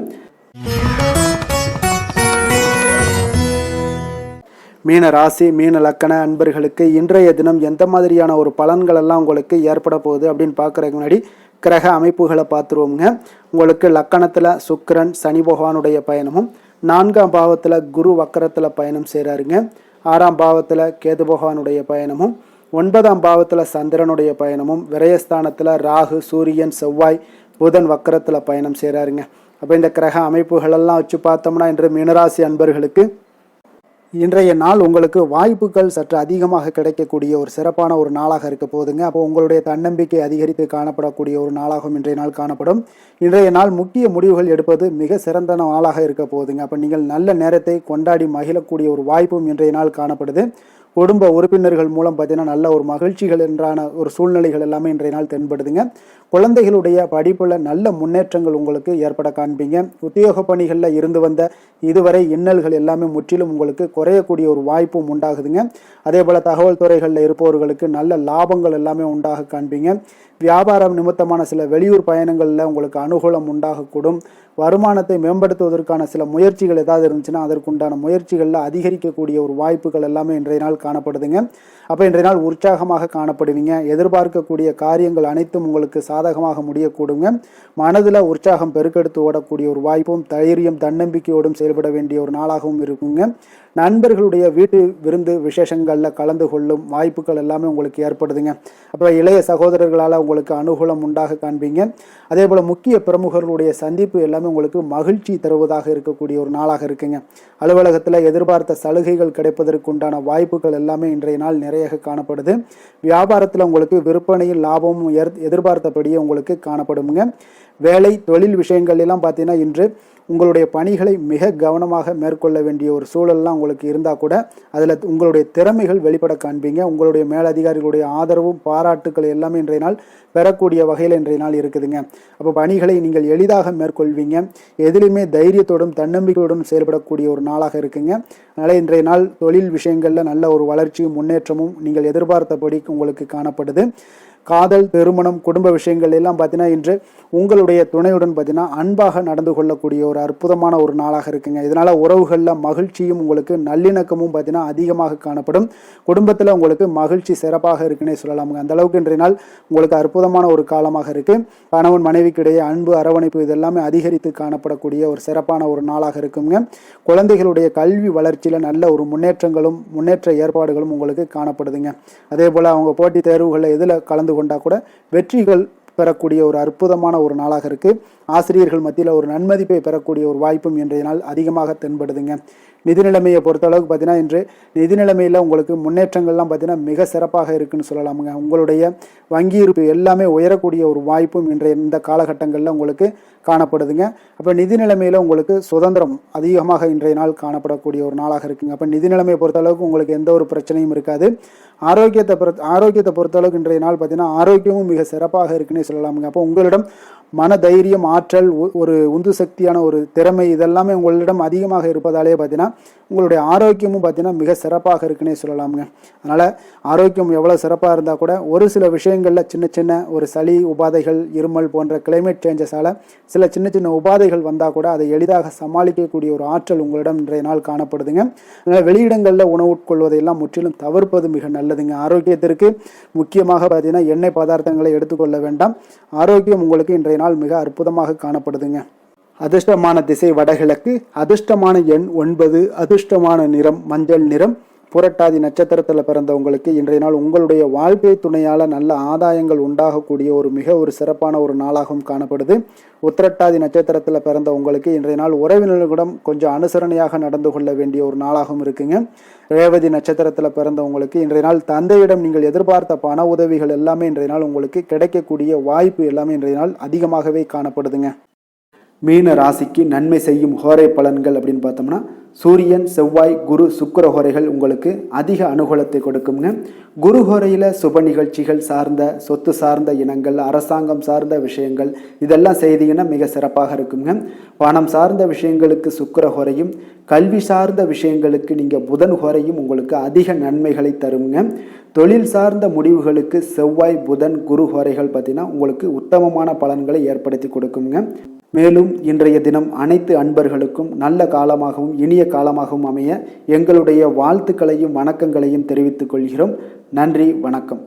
மீன ராசி, மீன லக்கண அன்பர்களுக்கு இன்றைய தினம் எந்த மாதிரியான ஒரு பலன்கள் எல்லாம் உங்களுக்கு ஏற்பட போகுது அப்படின்னு பார்க்குறதுக்கு முன்னாடி கிரக அமைப்புகளை பார்த்துருவோங்க. உங்களுக்கு லக்கணத்தில் சுக்கிரன் சனி பகவானுடைய பயணமும், 4ஆம் பாவத்தில் குரு வக்கரத்தில் பயணம் செய்கிறாருங்க. 6ஆம் பாவத்தில் கேது பகவானுடைய பயணமும், 9ஆம் பாவத்தில் சந்திரனுடைய பயணமும், விரயஸ்தானத்தில் ராகு, சூரியன், செவ்வாய், புதன் வக்கரத்தில் பயணம் செய்கிறாருங்க. அப்போ இந்த கிரக அமைப்புகளெல்லாம் வச்சு பார்த்தோம்னா இன்று மீனராசி அன்பர்களுக்கு இன்றைய நாள் உங்களுக்கு வாய்ப்புகள் சற்று அதிகமாக கிடைக்கக்கூடிய ஒரு சிறப்பான ஒரு நாளாக இருக்க போகுதுங்க. அப்போ உங்களுடைய தன்னம்பிக்கை அதிகரித்து காணப்படக்கூடிய ஒரு நாளாகவும் இன்றைய நாள் காணப்படும். இன்றைய நாள் முக்கிய முடிவுகள் எடுப்பது மிக சிறந்த நாளாக இருக்க போகுதுங்க. அப்போ நீங்கள் நல்ல நேரத்தை கொண்டாடி மகிழக்கூடிய ஒரு வாய்ப்பும் இன்றைய நாள் காணப்படுது. குடும்ப உறுப்பினர்கள் மூலம் பார்த்தீங்கன்னா நல்ல ஒரு மகிழ்ச்சிகள் என்றான ஒரு சூழ்நிலைகள் எல்லாமே இன்றைய நாள் தென்படுதுங்க. குழந்தைகளுடைய படிப்பில் நல்ல முன்னேற்றங்கள் உங்களுக்கு ஏற்பட காண்பீங்க. உத்தியோக பணிகளில் இருந்து வந்த இதுவரை இன்னல்கள் எல்லாமே முற்றிலும் உங்களுக்கு குறையக்கூடிய ஒரு வாய்ப்பும் உண்டாகுதுங்க. அதே போல் தகவல் துறைகளில் இருப்பவர்களுக்கு நல்ல லாபங்கள் எல்லாமே உண்டாக காண்பீங்க. வியாபாரம் நிமித்தமான சில வெளியூர் பயணங்களில் உங்களுக்கு அனுகூலம் உண்டாகக்கூடும். வருமானத்தை மேம்படுத்துவதற்கான சில முயற்சிகள் ஏதாவது இருந்துச்சுன்னா அதற்குண்டான முயற்சிகளில் அதிகரிக்கக்கூடிய ஒரு வாய்ப்புகள் எல்லாமே இன்றைய நாள் காணப்படுதுங்க. அப்போ இன்றைய நாள் உற்சாகமாக காணப்படுவீங்க. எதிர்பார்க்கக்கூடிய காரியங்கள் அனைத்தும் உங்களுக்கு சாதகமாக முடியக்கூடுங்க. மனதில் உற்சாகம் பெருக்கெடுத்து ஓடக்கூடிய ஒரு வாய்ப்பும், தைரியம் தன்னம்பிக்கையோடும் செயல்பட வேண்டிய ஒரு நாளாகவும் இருக்குங்க. நண்பர்களுடைய வீட்டு விருந்து விசேஷங்களில் கலந்து கொள்ளும் வாய்ப்புகள் எல்லாமே உங்களுக்கு ஏற்படுதுங்க. அப்போ இளைய சகோதரர்களால் உங்களுக்கு அனுகூலம் உண்டாக காண்பீங்க. அதே போல் முக்கிய பிரமுகர்களுடைய சந்திப்பு எல்லாமே உங்களுக்கு மகிழ்ச்சி தருவதாக இருக்கக்கூடிய ஒரு நாளாக இருக்குங்க. அலுவலகத்தில் எதிர்பார்த்த சலுகைகள் கிடைப்பதற்கு உண்டான வாய்ப்புகள் எல்லாமே இன்றைய நாள் நிறைய காணப்படுது. வியாபாரத்தில் உங்களுக்கு விற்பனையில் லாபமும் எதிர்பார்த்தபடியே உங்களுக்கு காணப்படுங்க. வேலை தொழில் விஷயங்கள் எல்லாம் பார்த்தீங்கன்னா இன்று உங்களுடைய பணிகளை மிக கவனமாக மேற்கொள்ள வேண்டிய ஒரு சூழல்லாம் உங்களுக்கு இருந்தால் கூட அதில் உங்களுடைய திறமைகள் வெளிப்பட காண்பீங்க. உங்களுடைய மேலதிகாரிகளுடைய ஆதரவும் பாராட்டுக்கள் எல்லாமே இன்றைய நாள் பெறக்கூடிய வகையில் இன்றைய நாள் இருக்குதுங்க. அப்போ பணிகளை நீங்கள் எளிதாக மேற்கொள்வீங்க. எதிலுமே தைரியத்தோடும் தன்னம்பிக்கையோடும் செயல்படக்கூடிய ஒரு நாளாக இருக்குங்க. அதனால் இன்றைய நாள் தொழில் விஷயங்களில் நல்ல ஒரு வளர்ச்சியும் முன்னேற்றமும் நீங்கள் எதிர்பார்த்தபடி உங்களுக்கு காணப்படுது. காதல், திருமணம், குடும்ப விஷயங்கள் எல்லாம் பார்த்தீங்கன்னா இன்று உங்களுடைய துணையுடன் பார்த்தீங்கன்னா அன்பாக நடந்து கொள்ளக்கூடிய ஒரு அற்புதமான ஒரு நாளாக இருக்குங்க. இதனால் உறவுகளில் மகிழ்ச்சியும் உங்களுக்கு நல்லிணக்கமும் பார்த்தீங்கன்னா அதிகமாக காணப்படும். குடும்பத்தில் உங்களுக்கு மகிழ்ச்சி சிறப்பாக இருக்குன்னே சொல்லலாமுங்க. அந்த அளவுக்கு இன்றைய நாள் உங்களுக்கு அற்புதமான ஒரு காலமாக இருக்குது. கணவன் மனைவிக்கிடையே அன்பு, அரவணைப்பு இதெல்லாமே அதிகரித்து காணப்படக்கூடிய ஒரு சிறப்பான ஒரு நாளாக இருக்குங்க. குழந்தைகளுடைய கல்வி வளர்ச்சியில் நல்ல ஒரு முன்னேற்ற ஏற்பாடுகளும் உங்களுக்கு காணப்படுதுங்க. அதே போல் அவங்க போட்டித் தேர்வுகளில் எதில் கலந்து கொண்டா கூட வெற்றிகள் பெறக்கூடிய ஒரு அற்புதமான ஒரு நாளாக இருக்கு. ஆசிரியர்கள் மத்தியில் ஒரு நன்மதிப்பை பெறக்கூடிய ஒரு வாய்ப்பும் இன்றைய நாள் அதிகமாக தென்படுதுங்க. நிதி நிலைமையை பொறுத்தளவுக்கு பார்த்தீங்கன்னா இன்று நிதி நிலைமையில் உங்களுக்கு முன்னேற்றங்கள்லாம் பார்த்தீங்கன்னா மிக சிறப்பாக இருக்குன்னு சொல்லலாமுங்க. உங்களுடைய வங்கி இருப்பு எல்லாமே உயரக்கூடிய ஒரு வாய்ப்பும் இன்றைய இந்த காலகட்டங்களில் உங்களுக்கு காணப்படுதுங்க. அப்போ நிதி நிலைமையில் உங்களுக்கு சுதந்திரம் அதிகமாக இன்றைய நாள் காணப்படக்கூடிய ஒரு நாளாக இருக்குங்க. அப்போ நிதி நிலைமையை பொறுத்தளவுக்கு உங்களுக்கு எந்த ஒரு பிரச்சனையும் இருக்காது. ஆரோக்கியத்தை பொறுத்தளவுக்கு இன்றைய நாள் பார்த்தீங்கன்னா ஆரோக்கியமும் மிக சிறப்பாக இருக்குன்னே சொல்லலாமுங்க. அப்போ உங்களிடம் மன தைரியம், ஆற்றல், ஒரு உந்து சக்தியான ஒரு திறமை இதெல்லாமே உங்களிடம் அதிகமாக இருப்பதாலே பார்த்தீங்கன்னா உங்களுடைய ஆரோக்கியமும் பார்த்தீங்கன்னா மிக சிறப்பாக இருக்குன்னே சொல்லலாமுங்க. அதனால் ஆரோக்கியம் எவ்வளோ சிறப்பாக இருந்தால் கூட ஒரு சில விஷயங்களில் சின்ன சின்ன ஒரு சளி உபாதைகள், இருமல் போன்ற கிளைமேட் சேஞ்சஸால் சில சின்ன சின்ன உபாதைகள் வந்தால் கூட அதை எளிதாக சமாளிக்கக்கூடிய ஒரு ஆற்றல் உங்களிடம் இன்றைய நாள் காணப்படுதுங்க. அதனால் வெளியிடங்களில் உணவு உட்கொள்வதையெல்லாம் முற்றிலும் தவிர்ப்பது மிக நல்லதுங்க. ஆரோக்கியத்திற்கு முக்கியமாக பார்த்தீங்கன்னா எண்ணெய் பதார்த்தங்களை எடுத்துக்கொள்ள வேண்டாம். ஆரோக்கியம் உங்களுக்கு இன்றைய நாள் மிக அற்புதமாக காணப்படுதுங்க. அதிர்ஷ்டமான திசை வடகிழக்கு, அதிர்ஷ்டமான எண் 9, அதிர்ஷ்டமான நிறம் மஞ்சள் நிறம், புரட்டாதி நட்சத்திரத்தில் பிறந்தவங்களுக்கு இன்றைய நாள் உங்களுடைய வாழ்க்கை துணையால் நல்ல ஆதாயங்கள் உண்டாகக்கூடிய ஒரு சிறப்பான ஒரு நாளாகவும் காணப்படுது. உத்திரட்டாதி நட்சத்திரத்தில் பிறந்த உங்களுக்கு இன்றைய நாள் உறவினர்களிடம் கொஞ்சம் அனுசரணையாக நடந்து கொள்ள வேண்டிய ஒரு நாளாகவும் இருக்குங்க. ரேவதி நட்சத்திரத்தில் பிறந்தவங்களுக்கு இன்றைய நாள் தந்தையிடம் நீங்கள் எதிர்பார்த்த பண உதவிகள் எல்லாமே இன்றைய நாள் உங்களுக்கு கிடைக்கக்கூடிய வாய்ப்பு எல்லாமே இன்றைய நாள் அதிகமாகவே காணப்படுதுங்க. மீன ராசிக்கு நன்மை செய்யும் ஹோரை பலன்கள் அப்படின்னு பார்த்தோம்னா, சூரியன், செவ்வாய், குரு, சுக்கிர ஹோரைகள் உங்களுக்கு அதிக அனுகூலத்தை கொடுக்குங்க. குரு ஹோரையில் சுப நிகழ்ச்சிகள் சார்ந்த, சொத்து சார்ந்த இனங்கள், அரசாங்கம் சார்ந்த விஷயங்கள் இதெல்லாம் செய்தீங்கன்னா மிக சிறப்பாக இருக்குங்க. பணம் சார்ந்த விஷயங்களுக்கு சுக்கிர ஹோரையும், கல்வி சார்ந்த விஷயங்களுக்கு நீங்கள் புதன் ஹோரையும் உங்களுக்கு அதிக நன்மைகளை தருங்க. தொழில் சார்ந்த முடிவுகளுக்கு செவ்வாய், புதன், குரு ஹோரைகள் பார்த்தீங்கன்னா உங்களுக்கு உத்தமமான பலன்களை ஏற்படுத்தி கொடுக்குங்க. மேலும் இன்றைய தினம் அனைத்து அன்பர்களுக்கும் நல்ல காலமாகவும் இனிய காலமாகவும் அமைய எங்களுடைய வாழ்த்துக்களையும் வணக்கங்களையும் தெரிவித்துக் கொள்கிறோம். நன்றி, வணக்கம்.